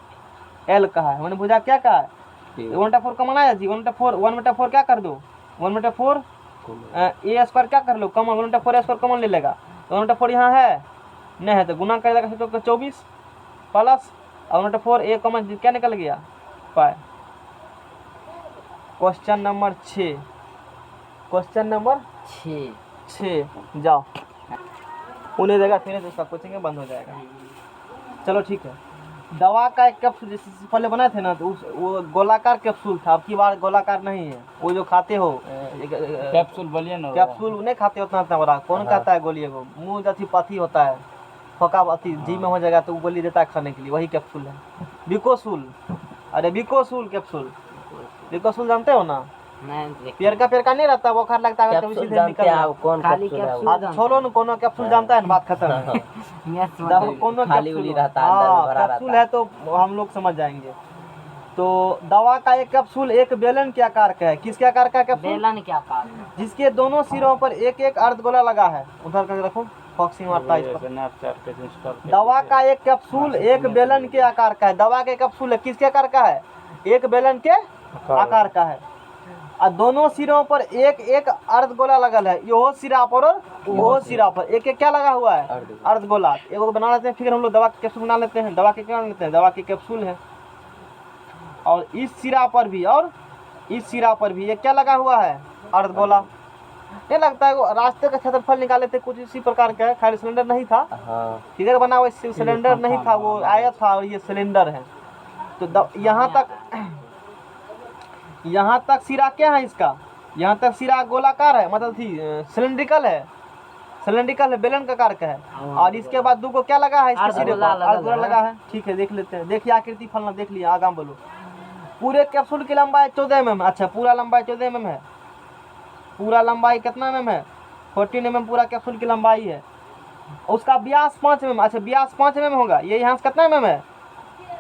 l कहा है, मैंने भुजा क्या कहा है 1/4 कॉमन आया जी, 1/4 क्या कर दो 1/4 a स्क्वायर क्या कर लो कॉमन, 1/4 a स्क्वायर कॉमन ले लेगा, तो 1/4 यहाँ है नहीं है तो गुना कर देगा 24 प्लस 1/4 a कॉमन क्या निकल गया पाई। क्वेश्चन नंबर 6, क्वेश्चन नंबर 6 जाओ उन्हें देगा फिर तो उसका कोचिंग बंद हो जाएगा। चलो ठीक है, दवा का एक कैप्सूल जैसे पहले बनाए थे ना, तो वो गोलाकार कैप्सूल था, अब की बार गोलाकार नहीं है, वो जो खाते हो कैप्सूल बोलिए ना, कैप्सूल नहीं खाते उतना इतना बड़ा, कौन कहता है गोलिए को, मुँह जैसी पाथी होता है, फोका अति जी में हो जाएगा तो वो गोली देता है खाने के लिए, वही कैप्सूल है बिकोसूल। अरे बिकोसूल कैप्सूल, बिकोसूल जानते हो ना, पेड़ का नहीं रहता, वो खार लगता है कभी सीधे निकल कौन खाली आज छोड़ो ना, कोनो कैप्सूल जानता है ना, बात खत्म। कोनो खाली कैप्सूल उली रहता है, अंदर में भरा कैप्सूल रहता है तो हम लोग समझ जाएंगे। तो दवा का एक कैप्सूल एक बेलन के आकार का है। किसके आकार का कैप्सूल? बेलन क्या आकार है? जिसके दोनों सिरों पर एक एक अर्धगोला लगा है। उधर करके रखो, फॉक्सिंग मारता है इस पर। दवा का एक कैप्सूल एक बेलन के आकार का है। दवा के कैप्सूल है किसके आकार का है? एक बेलन के आकार का है। और दोनों सिरों पर एक एक अर्धगोला लगल है। यो सिरा पर और वो सिरा पर एक एक क्या लगा हुआ है? अर्धगोला। एगो बना लेते हैं, फिर हम लोग दवा के कैप्सूल बना लेते हैं। दवा के क्या बना लेते हैं? दवा की कैप्सूल है। और इस सिरा पर भी और इस सिरा पर भी ये क्या लगा हुआ है? अर्धगोला। नहीं लगता है वो रास्ते का क्षेत्रफल निकाले थे कुछ इसी प्रकार का है। खाली सिलेंडर नहीं था, हाँ फिगर बना हुआ सिलेंडर नहीं था, वो आया था और ये सिलेंडर है। तो यहाँ तक सिरा क्या है इसका? यहाँ तक सिरा गोलाकार है, मतलब थी सिलेंड्रिकल है। सिलेंड्रिकल है, बेलन का आकार का है। और इसके बाद दो को क्या लगा है इसके सिरे पर? अर्धगोला लगा है। ठीक है, देख लेते हैं। देखिए आकृति फलना देख लिया, आगाम बोलो। पूरे कैप्सूल की लंबाई 14 mm। अच्छा, पूरा लंबाई 14 mm है। पूरा लंबाई कितना mm है? 14 mm पूरा कैप्सूल की लंबाई है। उसका व्यास 5 mm। अच्छा, व्यास 5 mm होगा। ये यहाँ से कितना mm है?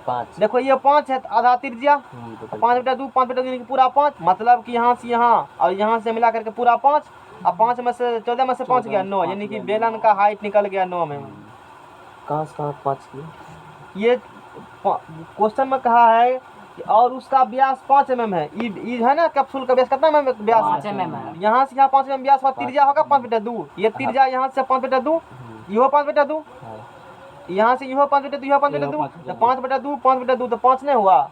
5। देखो ये 5 है, आधा त्रिज्या 5/2, 5/2 पूरा 5, मतलब कि यहाँ से यहाँ और यहाँ से मिला करके पूरा 5। और 5 में से 14 में से 5 गया 9, यानी कि बेलन का हाइट निकल गया 9 mm। कहाँ से कहाँ 5 की? ये क्वेश्चन में कहा है कि और उसका व्यास 5 mm है। ई है ना कैप्सूल का व्यास कितना mm व्यास? 5 mm है। यहाँ से यहाँ 5 mm व्यास हुआ, त्रिज्या होगा 5/2। ये त्रिज्या यहाँ से 5/2, यो 5/2, यहाँ से यो 5/2, यो 5/2, तो 5/2, 5/2 तो 5 नहीं हुआ।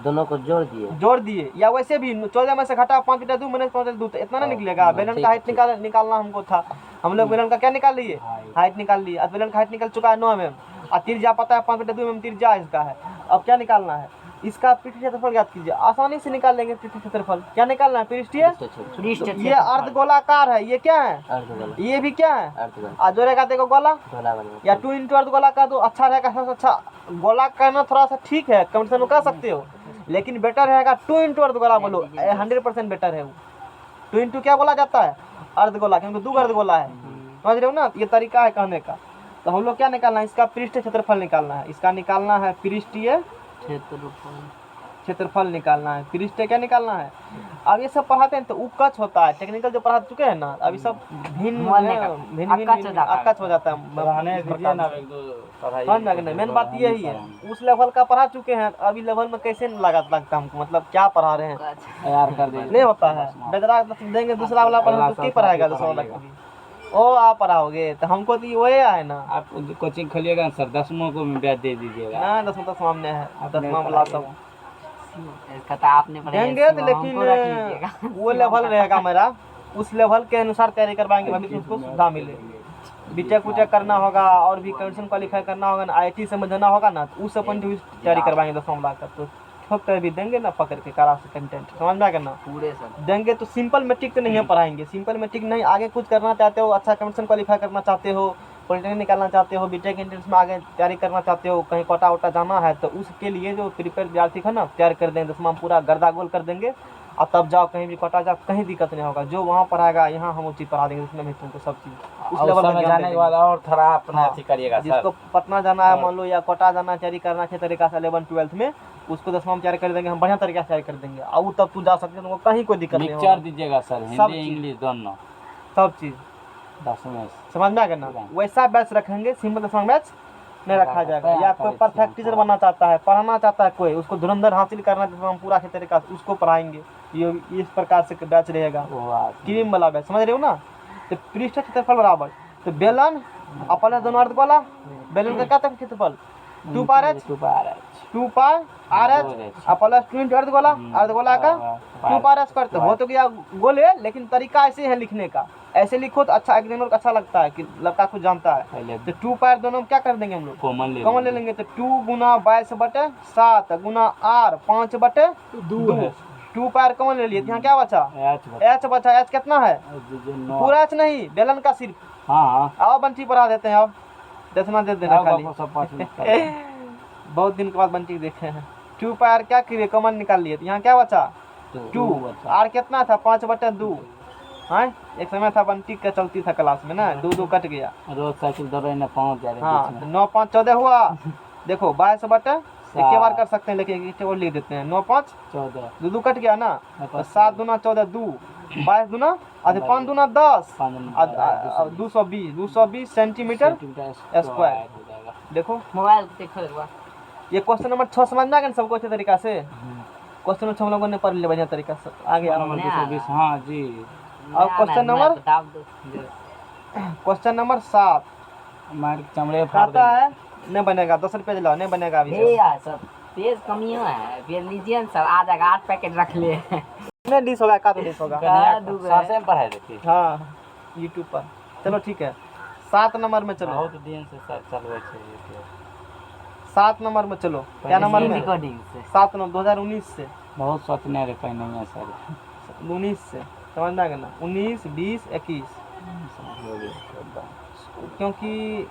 दोनों को जोड़ दिए। या वैसे भी 14 में से घटा 5/2 माइनस 5/2, तो इतना ना निकलेगा। बेलन का हाइट निकालना हमको था। हम लोग बेलन का क्या निकाल लिए? हाइट निकाल लिए। अब बेलन का हाइट निकल चुका है 9 mm। और त्रिज्या पता है 5/2 mm त्रिज्या इसका है। अब क्या निकालना है? इसका पृष्ठीय क्षेत्रफल ज्ञात कीजिए। आसानी से निकाल लेंगे पृष्ठीय क्षेत्रफल। क्या निकालना है? पृष्ठीय। ये अर्धगोलाकार है। ये क्या है? अर्धगोला। ये भी क्या है? अर्धगोला। और जो रहेगा देखो गोला गोला बनेगा। या 2 × अर्धगोला का तो अच्छा रहेगा, सबसे अच्छा। गोला करना थोड़ा सा ठीक है, कंपटीशन में कर सकते हो, लेकिन बेटर रहेगा 2 × अर्धगोला। बोलो 100% बेटर है वो। 2 × क्या बोला जाता है? अर्धगोला, क्योंकि 2 अर्धगोला है। समझ रहे हो ना? ये तरीका है कहने का। तो हम लोग क्या निकालना है? इसका पृष्ठीय क्षेत्रफल निकालना है। इसका निकालना है पृष्ठीय क्षेत्रफल निकालना है। पृष्ठीय क्या निकालना है? अब ये सब पढ़ाते हैं तो उपकच होता है। टेक्निकल जो पढ़ा चुके हैं ना, अभी सब भिन्न अकच हो जाता है। मेन बात यही है, उस लेवल का पढ़ा चुके हैं, अभी लेवल में कैसे लगता हमको, मतलब क्या पढ़ा रहे हैं तैयार कर दे। नहीं होता है। बेदरा देंगे दूसरा वाला पढ़ा तो की पढ़ाएगा दूसरा वाला कभी? ओ आप पढ़ाओगे तो हमको तो वही है ना। आप कोचिंग खोलिएगा ना सर, 10वीं को में ब्याज दे दीजिएगा। ना 10वीं तो सामने है, 10वीं वाला सब आपने देंगे तो, लेकिन वो लेवल रहेगा मेरा, उस लेवल के अनुसार तैयारी करवाएंगे, भविष्य उसको सुविधा मिले। बीटेक उटेक करना होगा और भी कंडीशन क्वालिफाई करना होगा ना, IIT समझना होगा ना, तो उस अपन तैयारी करवाएंगे 10वां लाख का। तो ठोक कर भी देंगे ना, पकड़ के करा से कंटेंट समझ में आएगा ना पूरे सब देंगे। तो सिंपल मैट्रिक तो नहीं पढ़ाएंगे। सिंपल मैट्रिक नहीं, आगे कुछ करना चाहते हो, अच्छा कंडीशन क्वालिफाई करना चाहते हो, पॉलिटेक्निक निकालना चाहते हो, बीटेक एंट्रेंस में आगे तैयारी करना चाहते हो, कहीं कोटा वोटा जाना है, तो उसके लिए जो प्रिपेयर विद्यार्थी है ना, तैयार कर देंगे। 10वां पूरा गर्दागोल कर देंगे और तब जाओ कहीं भी कोटा जाओ, कहीं दिक्कत नहीं होगा। जो वहाँ पढ़ाएगा यहाँ हम उसी पढ़ा देंगे, उसमें भी तुमको सब चीज़ उस लेवल में जाने के बाद और थोड़ा अपना अथी करिएगा। जिसको पटना जाना है मान लो, या कोटा जाना, तैयारी करना अच्छे तरीका से 11th-12th में, उसको 10वां में तैयारी कर देंगे हम, बढ़िया तरीके से तैयारी कर देंगे। और तब तू जा सकते हैं, तुमको कहीं कोई दिक्कत नहीं होगा। दीजिएगा सर, हिंदी इंग्लिश दोनों सब चीज़ 10वीं समझ में आ गया ना। वैसा बैच रखेंगे, सिंपल 10वां बैच नहीं रखा जाएगा। या कोई परफेक्ट टीचर बनना चाहता है, पढ़ाना चाहता है कोई, उसको धुरंधर हासिल करना है, तो हम पूरा अच्छे तरीका से उसको पढ़ाएंगे। ये इस प्रकार से बैच रहेगा, क्रीम वाला बैच, समझ रहे हो ना। तो पृष्ठ क्षेत्रफल बराबर, तो बेलन अपन दोनों अर्धगोला, बेलन का क्या था क्षेत्रफल? 2πr/h 2πr/h प्लस 2 × अर्धगोला, अर्धगोला का 2πr/h करते हो तो क्या गोले। लेकिन तरीका ऐसे है लिखने का, ऐसे लिखो तो अच्छा एग्जामिनर को अच्छा लगता है कि लड़का कुछ जानता है। तो 2πr दोनों में क्या कर देंगे हम लोग? कॉमन ले लेंगे। तो 2 × 22/7 × r 5/2 2πr कॉमन ले लिए। यहाँ क्या बचा? h बचा। h कितना है? पूरा h नहीं, बेलन का सिर्फ। हाँ आओ बंटी पढ़ा देते हैं। अब 10वां दे देना खाली। बहुत दिन के बाद बंटी देखे हैं। 2πr क्या किए? कॉमन निकाल लिए। यहाँ क्या बचा? 2 r कितना था? 5/2। हाँ, एक समय था बंटी का चलती था क्लास में ना, 2 कट गया। रोज साइकिल दौड़े ना पहुँच जा रहे। हाँ, 9 5 14 हुआ। देखो 22/7 एक बार कर सकते हैं, लेकिन एक और लिख देते हैं। 9 5 14 दो कट गया ना, 7 दूना 14 2 22 दूना 5 दूना 10 220 सेंटीमीटर स्क्वायर। देखो मोबाइल देखो एक बार। ये क्वेश्चन नंबर 6 समझ में आ गया ना सबको अच्छे तरीका से। क्वेश्चन नंबर 6 हम लोगों ने पढ़ लिया बढ़िया तरीका से, आगे आओ। 220 हाँ जी। और क्वेश्चन नंबर बता दो। क्वेश्चन नंबर 7 मार के चमड़े फाड़ कहता देंगे। है नहीं बनेगा, 10 रुपये दिलाओ, नहीं बनेगा अभी ये यार सब पेज कमियों है, फिर लीजिए ना सर, आ जाएगा 8 पैकेट रख ले। कितने डिश होगा, का तो डिश होगा। सासे में पढ़ाई देती हाँ यूट्यूब पर। चलो ठीक है 7 नंबर में चलो, बहुत दिन से सर चलवे छे। 7 नंबर में चलो। क्या नंबर में? रिकॉर्डिंग से 7 नंबर 2019 से, बहुत सोचने रे पहले है सर। 19 से समझ में आ गया ना, 19 20 21 क्योंकि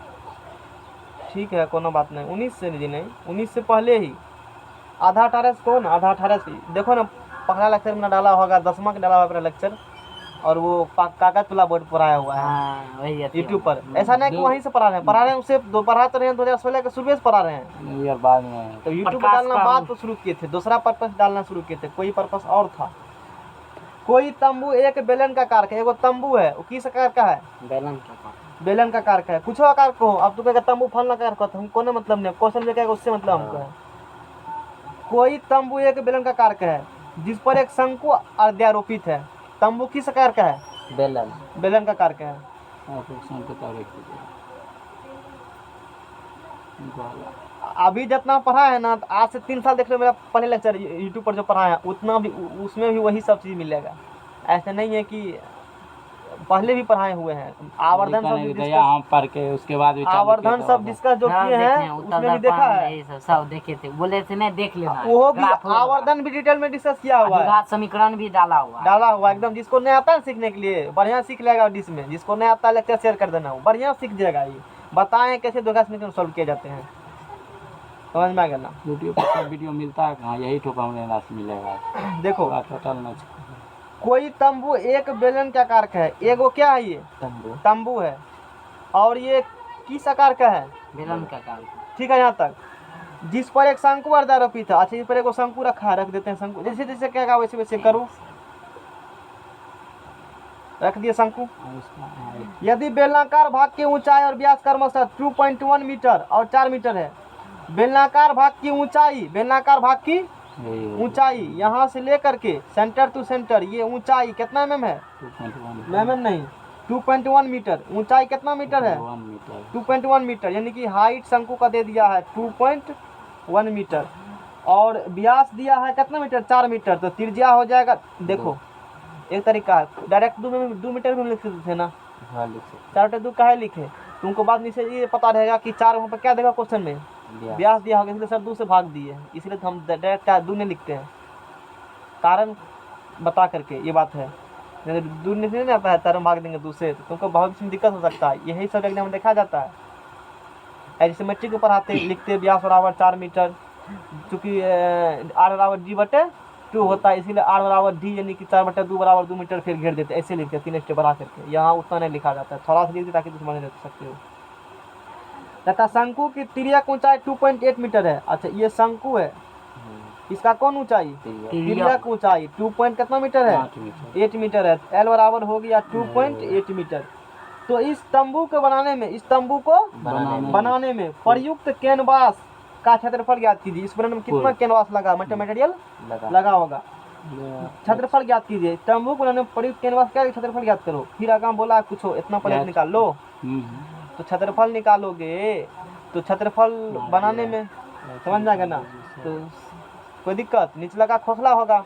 ठीक है कोनो बात नहीं, 19 से नहीं 19 से पहले ही आधा 18 से कौन, आधा 18 से देखो ना, पहला लेक्चर में डाला होगा 10वां का डाला हुआ पहला लेक्चर, और वो कागज वाला बोर्ड पढ़ाया हुआ है हाँ वही है यूट्यूब पर। ऐसा नहीं कि वहीं से पढ़ा रहे हैं, उससे दो पढ़ा तो रहे हैं 2016 के शुरू से पढ़ा रहे हैं। यार बाद में तो यूट्यूब पर डालना बाद तो शुरू किए थे, दूसरा पर्पस डालना शुरू किए थे, कोई पर्पस और था। कोई तंबू एक बेलन का आकार का, एगो तंबू है वो किस आकार का है? बेलन का बेलन का आकार का है, कुछ आकार को। अब तू कहेगा तंबू फलना आकार का, तो हमको ना मतलब नहीं, क्वेश्चन में कहेगा उससे मतलब हमको है। कोई तंबू एक बेलन का आकार का है जिस पर एक शंकु अध्यारोपित है। तंबू किस आकार का है? बेलन। बेलन का आकार का है। अभी जितना पढ़ा है ना, आज से 3 साल देख लो मेरा पहले लेक्चर यूट्यूब पर जो पढ़ा है उतना भी, उसमें भी वही सब चीज़ मिलेगा। ऐसा नहीं है कि पहले भी पढ़ाए हुए हैं। आवर्धन सब हम पढ़ के उसके बाद भी आवर्धन सब डिस्कस जो किए हैं उसमें भी देखा है, ये सब देखे थे, बोले थे नहीं देख लेना। वो भी आवर्धन भी डिटेल में डिस्कस किया हुआ है, समीकरण भी डाला हुआ एकदम। जिसको नहीं आता है सीखने के लिए बढ़िया सीख लेगा डिस में, जिसको नहीं आता लेक्चर शेयर कर देना, वो बढ़िया सीख जाएगा। ये बताएं कैसे द्विघात समीकरण सॉल्व किए जाते हैं, समझ में आ गया ना। यूट्यूब पर वीडियो मिलता है कहाँ, यही ठोका हमें मिलेगा। देखो टोटल ना कोई तंबू एक बेलन के आकार का है, एगो क्या है ये तंबू है, और ये किस आकार का है? बेलन का आकार। ठीक है यहाँ तक। जिस पर एक शंकु अर्धारोपित है, अच्छा इस पर एक शंकु रखा है, रख देते हैं शंकु, जैसे जैसे कहेगा वैसे वैसे करो, रख दिए शंकु। यदि बेलनाकार भाग की ऊंचाई और व्यास क्रमशः 2.1 मीटर और 4 मीटर है, बेलनाकार भाग की ऊंचाई, बेलनाकार भाग की ऊंचाई यहाँ से लेकर के सेंटर टू सेंटर, ये ऊंचाई कितना mm है? mm नहीं 2.1 मीटर। ऊंचाई कितना मीटर है? 2.1 मीटर, यानी कि हाइट शंकु का दे दिया है 2.1 मीटर, और व्यास दिया है कितना मीटर? 4 मीटर। तो त्रिज्या हो जाएगा, देखो एक तरीका है, डायरेक्ट 2 मीटर में लिख सकते थे ना। हाँ लिख सकते। 4/2 काहे लिखे? तुमको बाद में से ये पता रहेगा कि 4 वहाँ पर क्या देगा क्वेश्चन में, व्यास दिया होगा, इसलिए सर 2 से भाग दिए, इसलिए हम डायरेक्ट 2 नहीं लिखते हैं, कारण बता करके। ये बात है, 2 नहीं आता है, तरह भाग देंगे 2 से, तो तुमको बहुत इसमें दिक्कत हो सकता है। यही सब एग्जाम में देखा जाता है। ऐसे मैट्रिक को पढ़ाते लिखते व्यास बराबर 4 मीटर, चूँकि r बराबर g/2 होता है, इसीलिए r बराबर d, यानी कि 4/2 बराबर 2 मीटर फिर घेर देते, ऐसे लिखते 3 स्टेप बढ़ा करके। यहाँ उतना नहीं लिखा जाता है, थोड़ा सा लिख दे ताकि तुम समझ सकते हो। तथा शंकु की तिर्यक ऊंचाई 2.8 मीटर है। अच्छा ये शंकु है, इसका कौन ऊंचाई? तिर्यक ऊंचाई 2 कितना मीटर है? 8 मीटर है। L बराबर हो गया 2.8 मीटर। तो इस तंबू को बनाने में, इस तंबू को बनाने में प्रयुक्त कैनवास का क्षेत्रफल ज्ञात कीजिए। इस बनाने में कितना कैनवास लगा, मटेरियल लगा होगा, क्षेत्रफल ज्ञात कीजिए। तंबू को बनाने में प्रयुक्त कैनवास का क्षेत्रफल ज्ञात करो। फिर आगे बोला कुछ इतना प्लेट निकाल लो, तो क्षेत्रफल निकालोगे, तो क्षेत्रफल बनाने में समझ में आ गया ना। तो कोई दिक्कत, निचला का खोखला होगा,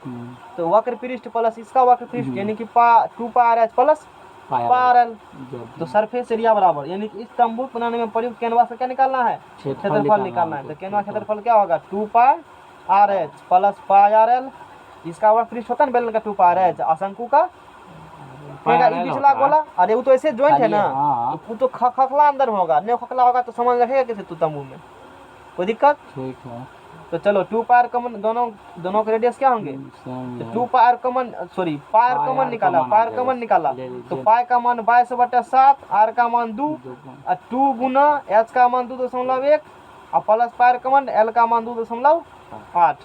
तो वक्र पृष्ठ प्लस इसका वक्र पृष्ठ, यानी कि 2πr प्लस πrl, तो सरफेस एरिया बराबर, यानी कि इस तंबू बनाने में प्रयुक्त कैनवास का क्या निकालना है? क्षेत्रफल निकालना है। तो कैनवास क्षेत्रफल क्या होगा? 2πrh प्लस πrl, इसका वक्र पृष्ठ होता है ना बेलन का 2πrh, शंकु का पिछला गोला। अरे वो तो ऐसे ज्वाइंट है ना, वो तो खखला अंदर में होगा, नहीं खखला होगा तो समझ रखेगा कैसे तू तंबू में, कोई दिक्कत? ठीक है। तो चलो 2πr कॉमन, दोनों के रेडियस क्या होंगे? तो 2πr common, sorry pi r common निकाला, पायर कॉमन निकाला, तो पाई का मान 22/7, r का मान 2, और 2 गुना h का मान 2.1, और प्लस पायर कमन, एल का मान 2.8,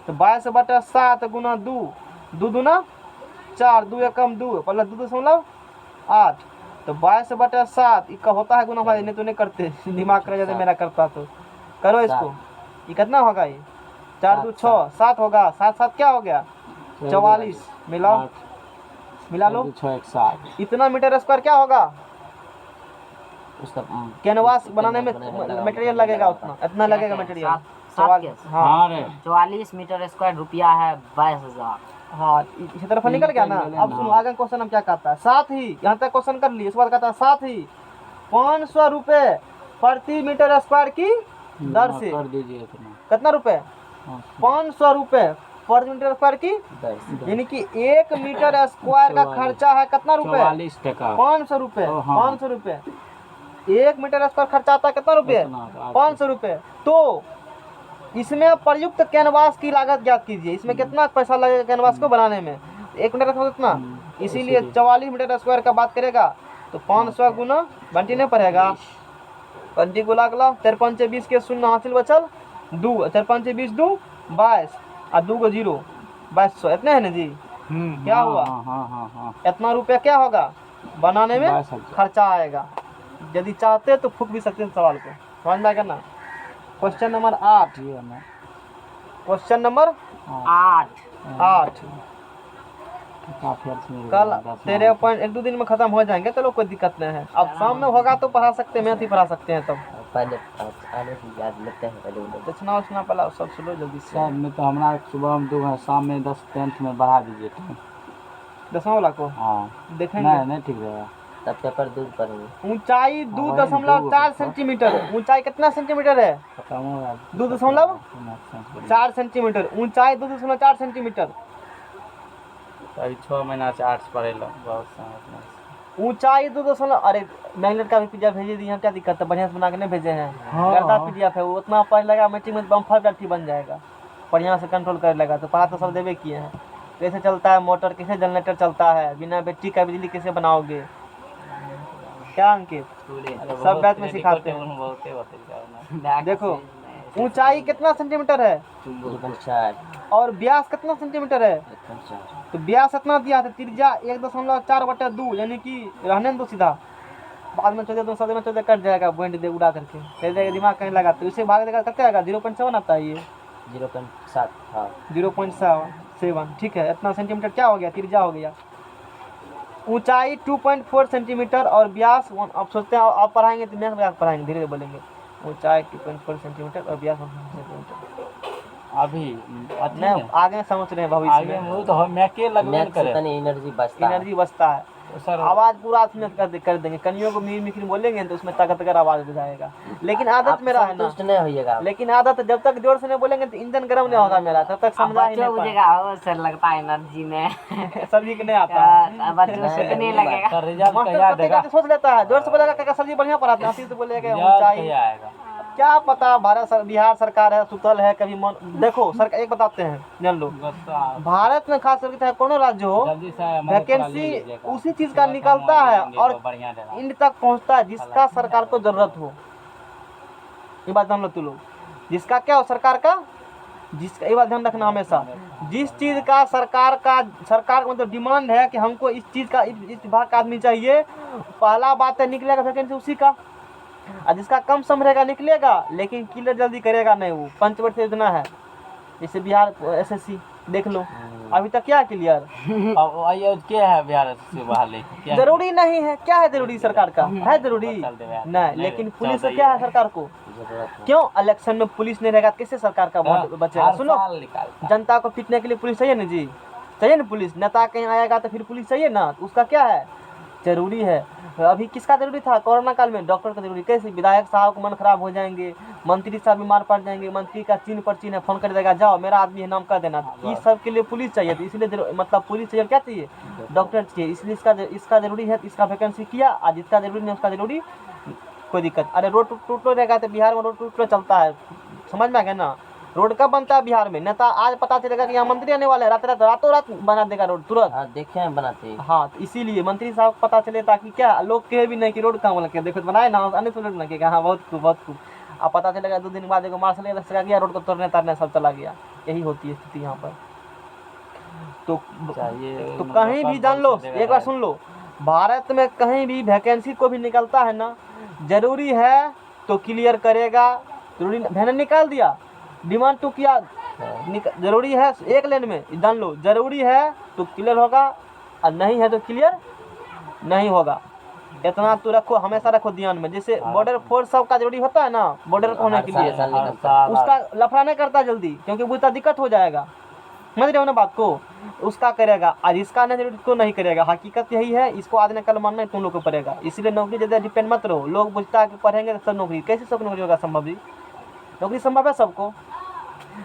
तो 22/7 गुना 2, 2 दूना 4, 2 एकम 2 प्लस 2.8, तो 22/7 इसका होता है गुना भाई, नहीं तो नहीं करते दिमाग कर जाते मेरा करता तो करो इसको। ये कितना होगा, ये 4 2 6 7 होगा, 7 7 क्या हो गया 44, मिलाओ मिला लो 6 इतना मीटर स्क्वायर क्या होगा, उसका कैनवास बनाने में मटेरियल लगेगा उतना, इतना लगेगा मटेरियल। 44, हाँ हाँ रे 44 मीटर स्क्वायर रुपया है 22,000। हाँ, इसी तरफ निकल गया ना। अब सुनो आगे क्वेश्चन हम क्या कहता है, साथ ही यहाँ तक क्वेश्चन कर लिए, उसके बाद कहता है साथ ही 500 रुपए प्रति मीटर स्क्वायर की दर से, कर दीजिए इतना। कितना रुपए, 500 रुपए प्रति मीटर स्क्वायर की, 10 यानी कि 1 मीटर स्क्वायर का खर्चा है कितना रुपए, 44 टका। 500 रुपए, ओ, हाँ। 500 रुपए 1 मीटर स्क्वायर खर्चा आता है कितना रुपए, उतना, 500 रुपए। तो इसमें प्रयुक्त कैनवास की लागत ज्ञात कीजिए, इसमें कितना पैसा लगेगा कैनवास को बनाने में, 1 मीटर स्क्वायर कितना, इसीलिए 44 मीटर स्क्वायर का बात करेगा तो 500 गुना बंटी नहीं पड़ेगा, बंटी को लागला 4 5 20 के शून्य हासिल बचल 2, 4 5 20 2 22 और 2 को 0 2200, इतने है ना जी। क्या हुआ, हाँ इतना रुपया क्या होगा बनाने में 22,000 खर्चा आएगा। यदि चाहते तो फूक भी सकते हैं सवाल को, समझ में आएगा ना। क्वेश्चन नंबर 8, ये हमें क्वेश्चन नंबर 8 काफी अर्थ मिल कल गया, 10 तेरे पॉइंट 1 2 दिन में खत्म हो जाएंगे, चलो कोई दिक्कत नहीं है। अब शाम में होगा तो पढ़ा सकते हैं, मैथ ही पढ़ा सकते हैं। तब पहले आने की याद लेते हैं पहले उन्हें। दक्षिणा उछना पहला सब सुनो जल्दी से। शाम में तो हमारा सुबह में 2 घंटे, शाम में 10 10th में बढ़ा दीजिए तो। 10वां वाला को हाँ देखेंगे। नहीं ठीक रहेगा। तब पेपर दूर पढ़ेंगे। ऊंचाई 2.4 सेंटीमीटर, ऊंचाई कितना सेंटीमीटर है, खत्म हो गया 2.4 सेंटीमीटर, ऊंचाई 2.4 सेंटीमीटर, अभी 6 महीना से आर्ट्स पढ़ेला बहुत समझ। ऊंचाई 2. अरे मैग्नेट का भी पीडीएफ भेजे दिए हैं, क्या दिक्कत है, बढ़िया से बना के नहीं भेजे हैं। हाँ। गर्दा पीडीएफ है वो, उतना पढ़ लेगा मैट्रिक में बम्फर बैटरी बन जाएगा, बढ़िया से कंट्रोल कर लेगा। तो पढ़ा तो सब देवे किए हैं, कैसे चलता है मोटर, कैसे जनरेटर चलता है, बिना बैटरी का बिजली कैसे बनाओगे, क्या अंकित सब बैच में सिखाते हैं। देखो ऊंचाई कितना सेंटीमीटर है 2.4 और व्यास कितना सेंटीमीटर है, 1.4 तो व्यास इतना दिया था, त्रिज्या 1.4/2, यानी कि रहने दो सीधा, बाद में 14 कट जाएगा पॉइंट दे उड़ा करके, कह देगा दिमाग कहीं लगा, तो इसे भाग देगा कितना आएगा 0.7 आता है, ये 0.7 हाँ 0.7, ठीक है। इतना सेंटीमीटर क्या हो गया, त्रिज्या हो गया। ऊंचाई 2.4 सेंटीमीटर और व्यास, आप सोचते हैं आप पढ़ाएंगे तो मैं व्यास पढ़ाएंगे, धीरे धीरे बोलेंगे। ऊंचाई 2.4 सेंटीमीटर और व्यास 1 सेंटीमीटर। अभी नहीं आगे समझ रहे हैं भविष्य आगे में, वो तो हम मैं के लगन मैथ से करे तनी एनर्जी बचता है। एनर्जी बचता है, सर। आवाज पूरा में कर देंगे। कनियों को मीर मिक्र बोलेंगे तो उसमें ताकतगर आवाज बुझाएगा, लेकिन आदत मेरा है ना, संतुष्ट नहीं होइएगा। लेकिन आदत जब तक जोर से नहीं बोलेंगे तो इंजन गर्म नहीं होगा मेरा, तब तक समझा ही नहीं मुझेगा हो सर, लगता है एनर्जी में पाएगा। सब्जी के नहीं आता है। बच्चों से नहीं लगेगा। सर रिजल्ट मास्टर कहिया कते देगा, कते सोच लेता है, जोर से बोलेगा क्या सब्जी बढ़िया पढ़ाते हैं, ऐसे तो बोलेगा रिजल्ट ऊंचाई, कहिया आएगा। क्या पता। बिहार सरकार है, सुतल है कभी मन। देखो सरकार एक बताते हैं, जान लो, भारत में खास करके चाहे कोनो राज्य हो, जल्दी से वैकेंसी उसी चीज का निकलता है और इंड तक पहुंचता है जिसका सरकार को जरूरत हो। ये बात जान लो तू लोग, जिसका क्या हो सरकार का, जिसका, ये बात ध्यान रखना हमेशा, जिस चीज का सरकार का मतलब डिमांड है कि हमको इस चीज का, इस विभाग का आदमी चाहिए, पहला बात है निकलेगा वैकेंसी उसी का। और जिसका कम समय रहेगा निकलेगा, लेकिन क्लियर जल्दी करेगा नहीं। वो पंचवर्षीय योजना है, जैसे बिहार एसएससी देख लो, अभी तक क्या क्लियर अब क्या है बिहार से बहाली क्या जरूरी नहीं है। क्या है जरूरी सरकार का, है जरूरी नहीं, लेकिन पुलिस का क्या है सरकार को, क्यों इलेक्शन में पुलिस नहीं रहेगा कैसे सरकार का वोट बचेगा। सुनो, जनता को पीटने के लिए पुलिस चाहिए ना जी, चाहिए ना पुलिस। नेता कहीं आएगा तो फिर पुलिस चाहिए ना, तो उसका क्या है जरूरी है। अभी किसका जरूरी था कोरोना काल में, डॉक्टर का जरूरी। कैसे विधायक साहब को मन खराब हो जाएंगे, मंत्री साहब बीमार पड़ जाएंगे, मंत्री का चीन पर चीन है, फोन कर देगा जाओ मेरा आदमी है नाम कर देना। इस सब के लिए पुलिस चाहिए, तो इसलिए मतलब पुलिस चाहिए, क्या चाहिए डॉक्टर चाहिए, इसलिए इसका जरूरी है, इसका वैकेंसी किया। आज जिसका जरूरी नहीं उसका जरूरी कोई दिक्कत। अरे रोड टूट रहेगा तो बिहार में रोड टूट चलता है, समझ में आ गया ना। रोड कब बनता है बिहार में, नेता आज पता चलेगा कि यहाँ मंत्री आने वाले हैं, रातों रात बना देगा रोड तुरंत। देखे हैं बनाते। हाँ, तो इसीलिए मंत्री साहब को पता चले, ताकि क्या लोग कहे भी नहीं कि रोड कहाँ बना के, देखो बनाए ना, आने तो लोग ना कि हाँ बहुत खूब बहुत खूब। अब पता चलेगा 2 दिन बाद एगो मार्शल लगा गया, रोड को तोड़ने तारने सब चला गया। यही होती है स्थिति यहाँ पर। तो चाहिए तो कहीं भी जान लो, एक बार सुन लो, भारत में कहीं भी वैकेंसी को भी निकलता है ना, जरूरी है तो क्लियर करेगा, जरूरी मैंने निकाल दिया, डिमांड तो किया, जरूरी है 1 लेन में, जान लो जरूरी है तो क्लियर होगा और नहीं है तो क्लियर नहीं होगा। इतना तो रखो, हमेशा रखो ध्यान में। जैसे बॉर्डर फोर्स सब का जरूरी होता है ना बॉर्डर पर होने के लिए, उसका लफड़ा नहीं करता जल्दी, क्योंकि बुझता दिक्कत हो जाएगा, समझ रहे हो ना बात को, उसका करेगा। आज इसका नहीं जरूरी तो नहीं करेगा। हकीकत यही है, इसको आज न कल मानना तुम लोग को पड़ेगा। इसलिए नौकरी ज़्यादा डिपेंड मत रहो। लोग बुझता है कि पढ़ेंगे तो सब नौकरी, कैसे सब नौकरी होगा संभव जी? नौकरी संभव है सबको।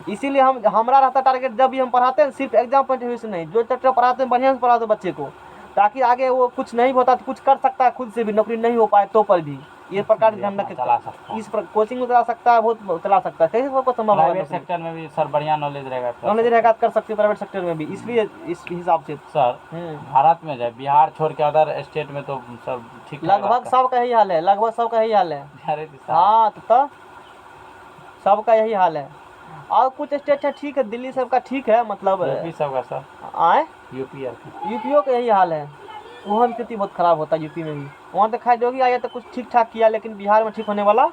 इसीलिए हमारा रहता टारगेट, जब भी हम पढ़ाते हैं सिर्फ एग्जाम पॉइंट ऑफ व्यू से नहीं, जो चैप्टर पढ़ाते हैं बढ़िया से पढ़ा दो बच्चे को, ताकि आगे वो कुछ नहीं होता तो कुछ कर सकता है खुद से भी, नौकरी नहीं हो पाए तो पर भी ये प्रकार ध्यान रखें। इस पर कोचिंग में चला सकता है, बहुत चला सकता है, कैसे सबको संभव होगा? प्राइवेट सेक्टर में भी सर बढ़िया नॉलेज रहेगा, नॉलेज रहेगा कर सकते हैं प्राइवेट सेक्टर में भी। इसलिए इस हिसाब से सर भारत में जाए, बिहार छोड़ के अदर स्टेट में तो सब ठीक लगभग सबका यही हाल है, लगभग सबका यही हाल है। हाँ तो सबका यही हाल है। और कुछ स्टेट है ठीक है, दिल्ली सबका ठीक है, मतलब यूपी सबका सर आए यूपीओ का यही हाल है। वहाँ भी स्थिति बहुत खराब होता है यूपी में भी। वहाँ तो खैर योगी आया तो कुछ ठीक ठाक किया, लेकिन बिहार में ठीक होने वाला,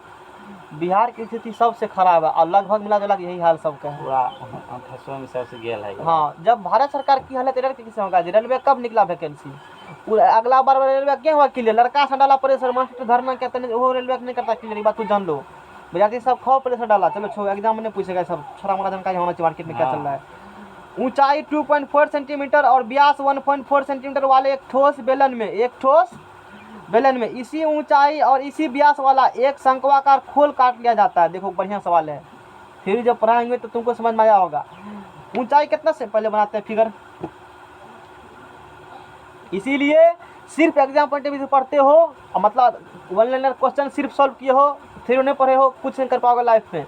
बिहार की स्थिति सबसे खराब है। और लगभग मिला जुला यही हाल सबका है पूरा में सबसे गेल है। हाँ, जब भारत सरकार की हालत रेलवे किसी होगा, रेलवे कब निकला वैकेंसी? अगला बार रेलवे क्या हुआ क्लियर? लड़का से डाला प्रेशर, मास्टर धरना कहते हैं वो रेलवे नहीं करता क्लियर, बात तू जान लो। विद्यार्थी सब खाओ प्रेशर डाला, चलो छोड़ो एग्जाम में नहीं पूछेगा, सब छोटा मोटा जानकारी होना चाहिए मार्केट में क्या चल रहा है। ऊंचाई 2.4 सेंटीमीटर और व्यास 1.4 सेंटीमीटर वाले एक ठोस बेलन में इसी ऊंचाई और इसी व्यास वाला एक शंक्वाकार खोल काट लिया जाता है। देखो बढ़िया सवाल है, फिर जब पढ़ाएंगे तो तुमको समझ में आया होगा। ऊंचाई कितना से पहले बनाते हैं फिगर, इसीलिए सिर्फ एग्जाम पॉइंट ऑफ व्यू से पढ़ते हो, मतलब 1 लाइनर क्वेश्चन सिर्फ सॉल्व किए हो, थ्योरी नहीं पढ़े हो, कुछ नहीं कर पाओगे लाइफ में।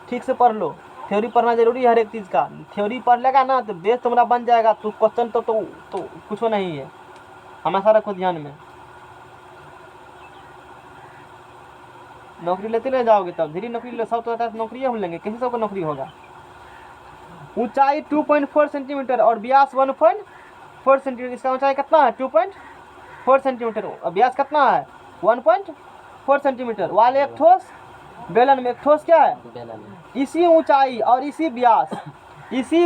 ठीक से पढ़ लो, थ्योरी पढ़ना जरूरी है हर एक चीज़ का। थ्योरी पढ़ लेगा ना तो बेस तुम्हारा बन जाएगा, तो क्वेश्चन तो कुछ नहीं है, हमेशा रखो ध्यान में। नौकरी लेते नहीं जाओगे तब धीरे नौकरी ले, सब तो नौकरी हम लेंगे, किसी सबको नौकरी होगा। ऊंचाई 2.4 सेंटीमीटर और व्यास 1.4 सेंटीमीटर, इसका ऊंचाई कितना है 2.4 सेंटीमीटर, और व्यास कितना है 1.4 सेंटीमीटर वाले एक ठोस बेलन में, एक ठोस क्या है इसी ऊंचाई और इसी व्यास, इसी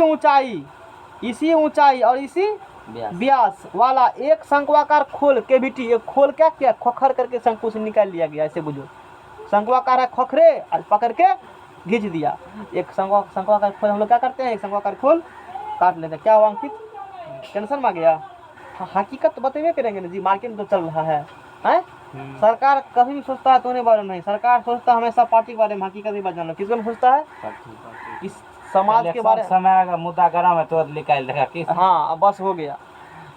ऊंचाई और इसी व्यास वाला एक शंक्वाकार खोल केविटी, एक खोल क्या किया खोखर करके शंकु से निकाल लिया गया, ऐसे बुझो। शंक्वाकार है खोखरे, पकड़ के घिंच दिया। एक शंक्वाकार खोल हम लोग क्या करते हैं, एक शंक्वाकार खोल काट लेते हैं। क्या हुआ अंकित, टेंशन में आ गया? हकीकत तो बतेबे करेंगे ना जी, मार्केट में तो चल रहा है। सरकार कभी भी सोचता है तुम्हारे बारे में नहीं, सरकार सोचता है हमेशा पार्टी के बारे में। हकीकत नहीं बात जान लो, किसको सोचता है? इस समाज के बारे में। समय आएगा मुद्दा गरम है तो निकाल देगा किस। हाँ बस हो गया,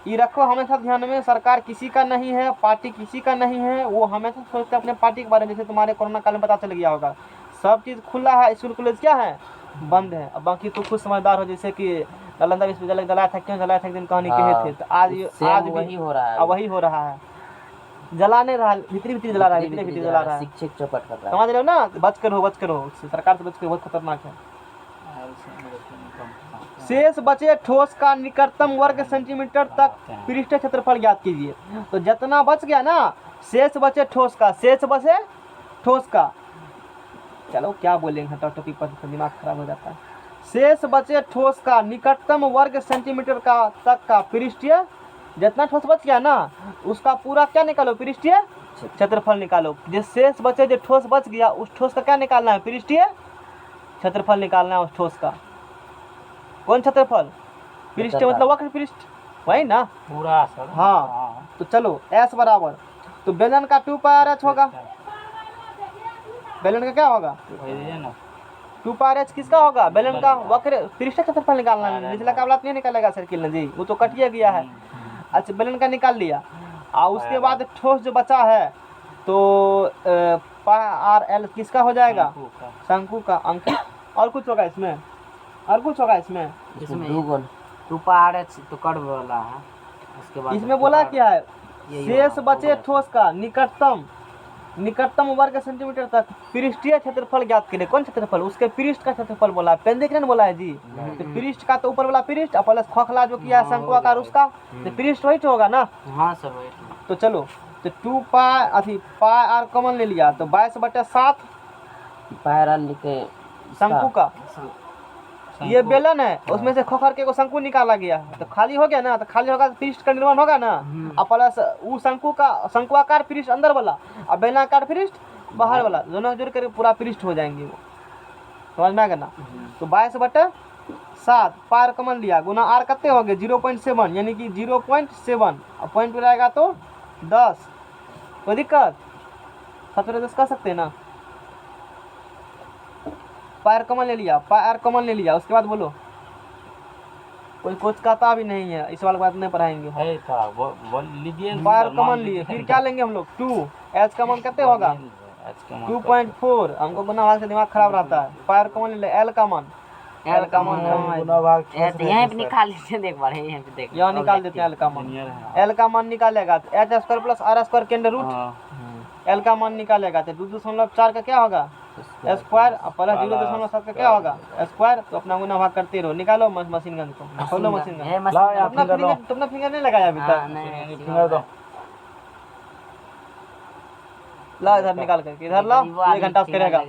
ये रखो हमेशा ध्यान में। सरकार किसी का नहीं है, पार्टी किसी का नहीं है, वो हमेशा सोचते हैं अपने पार्टी के बारे में। जैसे तुम्हारे कोरोना काल में पता चल गया होगा, सब चीज़ खुला है, स्कूल कॉलेज क्या है बंद है। अब बाकी तो खुद समझदार हो, जैसे कि नालंदा विश्वविद्यालय जलाया था, क्यों जलाया था, एक दिन कहानी कहे थे, तो आज वही हो रहा है, वही हो रहा है। जला नहीं रहा, भीतरी जला रहा है, भीतरी जला रहा है, शिक्षक चौपट कर रहा है, समझ रहे हो ना? बच करो, सरकार से बच करो, बहुत खतरनाक है। शेष बचे ठोस का निकटतम वर्ग सेंटीमीटर तक पृष्ठ क्षेत्रफल ज्ञात कीजिए। तो जितना बच गया ना, शेष बचे ठोस का, चलो क्या बोलेंगे, टॉपिक पर दिमाग खराब हो जाता है। शेष बचे ठोस का निकटतम वर्ग सेंटीमीटर का तक का पृष्ठीय, जितना ठोस बच गया ना उसका पूरा क्या निकालो, पृष्ठीय क्षेत्रफल निकालो। जो शेष बचे, जो ठोस बच गया, उस ठोस का क्या निकालना है, पृष्ठीय क्षेत्रफल निकालना है उस ठोस का। कौन क्षेत्रफल? पृष्ठ मतलब वक्र पृष्ठ, वही ना पूरा सर। हाँ तो चलो S बराबर, तो बेलन का 2πr/h होगा। बेलन का क्या होगा 2πr/h, किसका होगा? बेलन का वक्र पृष्ठ क्षेत्रफल निकालना है, निचला का नहीं निकालेगा सर्किल ने जी, वो तो कटिया गया है। अच्छा बेलन का निकाल लिया, और उसके बाद ठोस जो बचा है तो πr/l किसका हो जाएगा? शंकु का। अंकित और कुछ होगा इसमें, और कुछ होगा इसमें? 2πr/h तो कर्व वाला है। उसके बाद इसमें बोला क्या है, शेष बचे ठोस का निकटतम निकटतम वर्ग सेंटीमीटर तक पृष्ठीय क्षेत्रफल ज्ञात करें। कौन क्षेत्रफल? उसके पृष्ठ का क्षेत्रफल बोला है, पेंदिकरण बोला है जी। तो पृष्ठ का तो ऊपर वाला पृष्ठ और प्लस खोखला जो किया है शंकुआकार उसका, तो पृष्ठ वही तो होगा ना। हाँ सर वही तो चलो, तो 2 पाई अथी पाई आर कॉमन ले लिया, तो 22/7 पैरा लिखे शंकु का। ये बेलन है, उसमें से खोखर के को शंकु निकाला गया, तो खाली हो गया ना। तो खाली होगा तो पृष्ठ का निर्माण होगा ना, और प्लस वो शंकु का शंकुआकार पृष्ठ अंदर वाला और बेलनाकार पृष्ठ बाहर वाला, दोनों जोड़ कर पूरा पृष्ठ हो जाएंगे वो। समझ में आ गया ना। तो 22/7 पार कमन लिया गुना आर कितने हो गए 0.7, यानी कि 0.7 और पॉइंट पर आएगा तो 10। कोई दिक्कत? 7/10 कर सकते हैं ना। पायर कॉमन ले लिया, पायर कॉमन ले लिया, उसके बाद बोलो। कोई कुछ कहता भी नहीं है, इस वाले बात नहीं पढ़ाएंगे। है था वो बोल लीजिए। पायर कॉमन लिए, फिर क्या लेंगे हम लोग 2 एच कॉमन कितने होगा 2.4। हमको गुना भाग से दिमाग खराब रहता है। पायर कॉमन ले ले, एल कॉमन, एल कॉमन यहीं पे निकाल लीजिए, देख पा रहे हैं, यहीं पे देख यहाँ निकाल देते हैं। एल का मान, एल का मान निकालेगा तो H square plus R square के अंडर रूट एल का मान निकालेगा तो 2.4 का क्या होगा स्क्वायर प्लस 0.7 का क्या होगा स्क्वायर। तो अपना गुना भाग करते रहो, निकालो मशीन गन को, खोलो मशीन गन। तुमने फिंगर नहीं लगाया अभी तक? फिंगर दो, ला इधर निकाल करके इधर लाओ। 1 घंटा करेगा,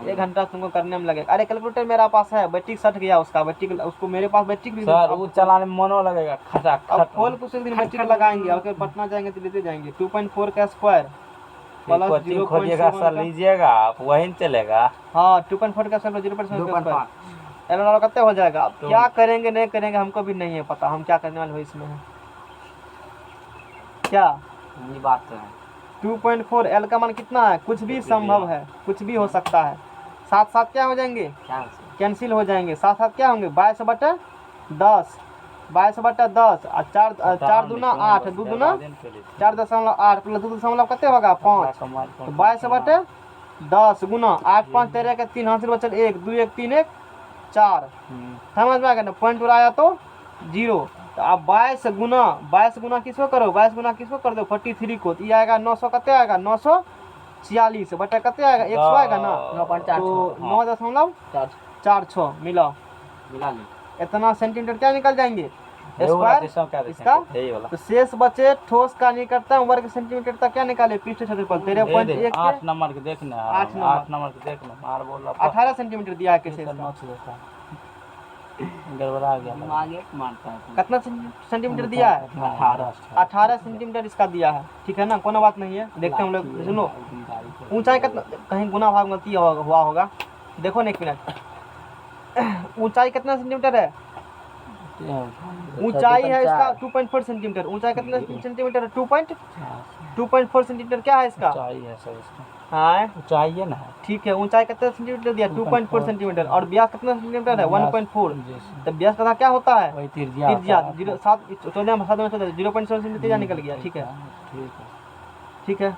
1 घंटा तुमको करने में लगेगा। अरे कैलकुलेटर मेरा पास है, बैटरी सट गया उसका, बैटरी उसको मेरे पास बैटरी भी सर वो चलाने में मनो लगेगा खटाक अब खोल कुछ दिन बैटरी लगाएंगे और फिर पटना जाएंगे तो लेते जाएंगे। 2.4 का स्क्वायर प्लस कोचिंग खोजिएगा सर, लीजिएगा आप, वहीं चलेगा। हाँ 2.4 का स्क्वायर 0.7 एल वाला कितने हो जाएगा। अब क्या करेंगे नहीं करेंगे हमको भी नहीं है पता, हम क्या करने वाले हो इसमें है क्या। ये बात तो है। 2.4 एल का मान कितना है, कुछ भी संभव है, कुछ भी हो सकता है। 7 क्या हो जाएंगे, कैंसिल हो जाएंगे। 7 क्या होंगे 22/10, 22/10 और 4 दूना 8, 2 दूना 4.8 प्लस 2 कितने होगा 5। तो 22/10 गुना 8 5 13 के 3 हासिल बचल 1 2 1 3 1 4। समझ में आ गया ना। पॉइंट पर आया तो 0। तो अब 22 गुना किसको करो, 22 गुना किसको कर दो 43 को, तो ये आएगा 900 कितने आएगा 946 बटा कितने आएगा 100 आएगा ना। 9.46 मिला इतना सेंटीमीटर क्या निकल जाएंगे स्क्वायर इसका। तो शेष बचे ठोस का निकटतम वर्ग सेंटीमीटर तक क्या निकाले पृष्ठ क्षेत्रफल 13.1 8 नंबर के देखना, 8 नंबर के देखना, मार बोला 18 सेंटीमीटर दिया है कैसे गड़बड़ा गया। कितना सेंटीमीटर दिया है 18 सेंटीमीटर इसका दिया है। ठीक है ना, कोनो बात नहीं है। देखते हैं हम लोग। सुनो ऊंचाई कितना, कहीं गुना भाग गलती हुआ होगा, देखो ना 1 मिनट। ऊंचाई कितना सेंटीमीटर है, ऊंचाई है इसका 2.4 सेंटीमीटर। ऊंचाई कितना सेंटीमीटर है 2.4 सेंटीमीटर क्या है इसका हाँ ऊंचाई है ना। ठीक है। ऊंचाई कितना सेंटीमीटर दिया 2.4 सेंटीमीटर और व्यास कितना सेंटीमीटर है 1.4। तो व्यास का क्या होता है त्रिज्या 0.7 सेंटीमीटर निकल गया। ठीक है ठीक है।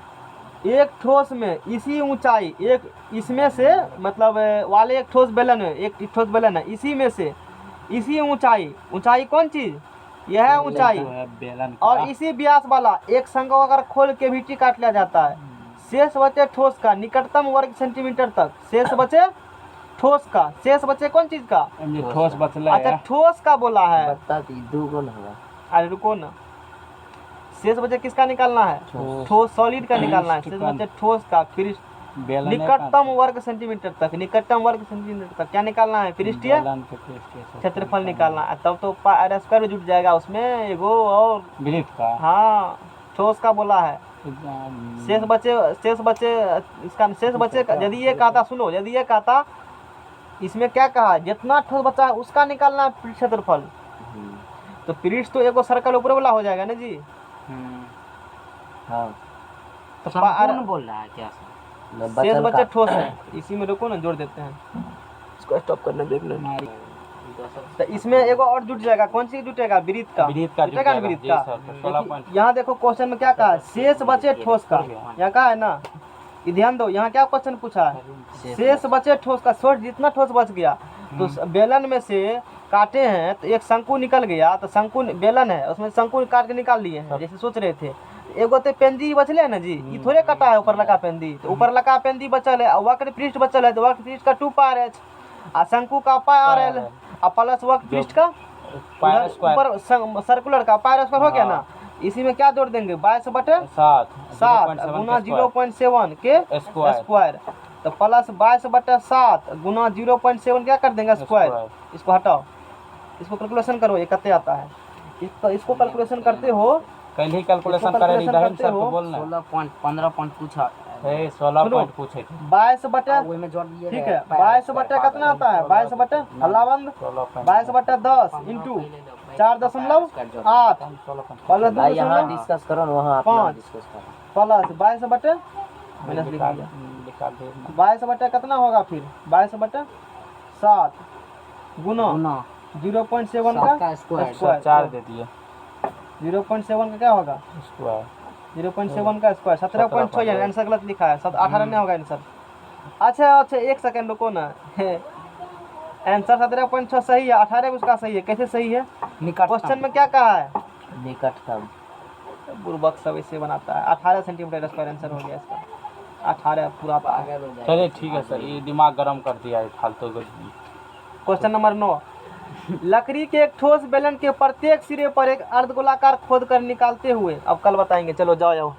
एक ठोस में इसी ऊंचाई एक इसमें से मतलब वाले एक ठोस बेलन है, एक ठोस बेलन है, इसी में से इसी ऊंचाई कौन चीज यह है ऊंचाई और इसी व्यास वाला एक शंकु अगर खोल के भी काट लिया जाता है। शेष बचे ठोस का निकटतम वर्ग सेंटीमीटर तक। शेष बचे ठोस का, शेष बचे कौन चीज का ठोस बचला। अच्छा ठोस का बोला है, बता दी 2 गुना होगा। अरे रुको ना, शेष बचे किसका निकालना है ठोस सॉलिड का निकालना है। शेष बचे ठोस का फिर निकटतम वर्ग सेंटीमीटर तक, निकटतम वर्ग सेंटीमीटर तक क्या निकालना है पृष्ठीय क्षेत्रफल निकालना है। तब तो आर स्क्वायर जुट जाएगा उसमें एगो और का। हाँ ठोस का बोला है। शेष बचे इसका शेष बचे यदि ये कहता सुनो, यदि ये कहता इसमें क्या कहा जितना ठोस बचा है उसका निकालना है पृष्ठ क्षेत्रफल, तो पृष्ठ तो एगो सर्कल ऊपर वाला हो जाएगा ना जी। हाँ तो संपूर्ण बोल रहा है क्या शेष बचे ठोस है, इसी में रुको ना जोड़ देते हैं इसको स्टॉप करने देखना। तो इसमें एगो और जुट जाएगा, कौन सी जुटेगा वृत्त का जुटेगा ना वृत्त का। यहाँ देखो क्वेश्चन में क्या कहा शेष बचे ठोस का, यहाँ कहा है ना ये ध्यान दो। यहाँ क्या क्वेश्चन पूछा है शेष बचे ठोस का, सोच जितना ठोस बच गया तो बेलन में से काटे हैं तो एक शंकु निकल गया, तो शंकु बेलन है उसमें शंकु काट के निकाल लिए हैं जैसे सोच रहे थे। एगो तो पेंदी बचले है ना जी, ये थोड़े कटा है ऊपर लगा पेंदी, तो ऊपर लगा पेंदी बचल है, वक्र पृष्ठ बचल है, तो वक्र पृष्ठ का 2 पार एच, आ शंकु का पार एल, और प्लस वक्र पृष्ठ का पायर स्क्वायर ऊपर सर्कुलर का पायर स्क्वायर हो गया ना। इसी में क्या जोड़ देंगे 22/7 गुना 0.7 के स्क्वायर, तो प्लस 22/7 गुना 0.7 क्या कर देंगे स्क्वायर। इसको हटाओ, इसको कैलकुलेशन करो, ये कितने आता है, इसको कैलकुलेशन करते हो, कल ही कैलकुलेशन करे रही दहन सर को बोलना 16.15 पॉइंट पूछा है 16 पॉइंट पूछे थे 22 वही में जोड़ दिए ठीक है 22 कितना आता है 22 हलाबंद 22/10 इंटू 4.8 प्लस भाई यहाँ डिस्कस करो ना, वहाँ अपना 5 डिस्कस करो। प्लस 22 माइनस लिख दिया निकाल दे 22 कितना होगा फिर 22/7 गुना 0.7 का स्क्वायर 4 दे दिए 0.7 का क्या होगा स्क्वायर 0.7 का स्क्वायर 17.6 यानी आंसर गलत लिखा है, 18 नहीं होगा आंसर। अच्छा एक सेकंड रुको ना आंसर 17.6 सही है, 18 उसका सही है, कैसे सही है क्वेश्चन में क्या कहा है निकटतम बुर्बक सब ऐसे बनाता है। 18 सेंटीमीटर स्क्वायर आंसर हो गया इसका, 18 पूरा पाया। चलिए ठीक है सर, ये दिमाग गर्म कर दिया है फालतू को। क्वेश्चन नंबर 9, लकड़ी के एक ठोस बेलन के प्रत्येक सिरे पर एक अर्धगोलाकार खोद कर निकालते हुए, अब कल बताएंगे, चलो जाओ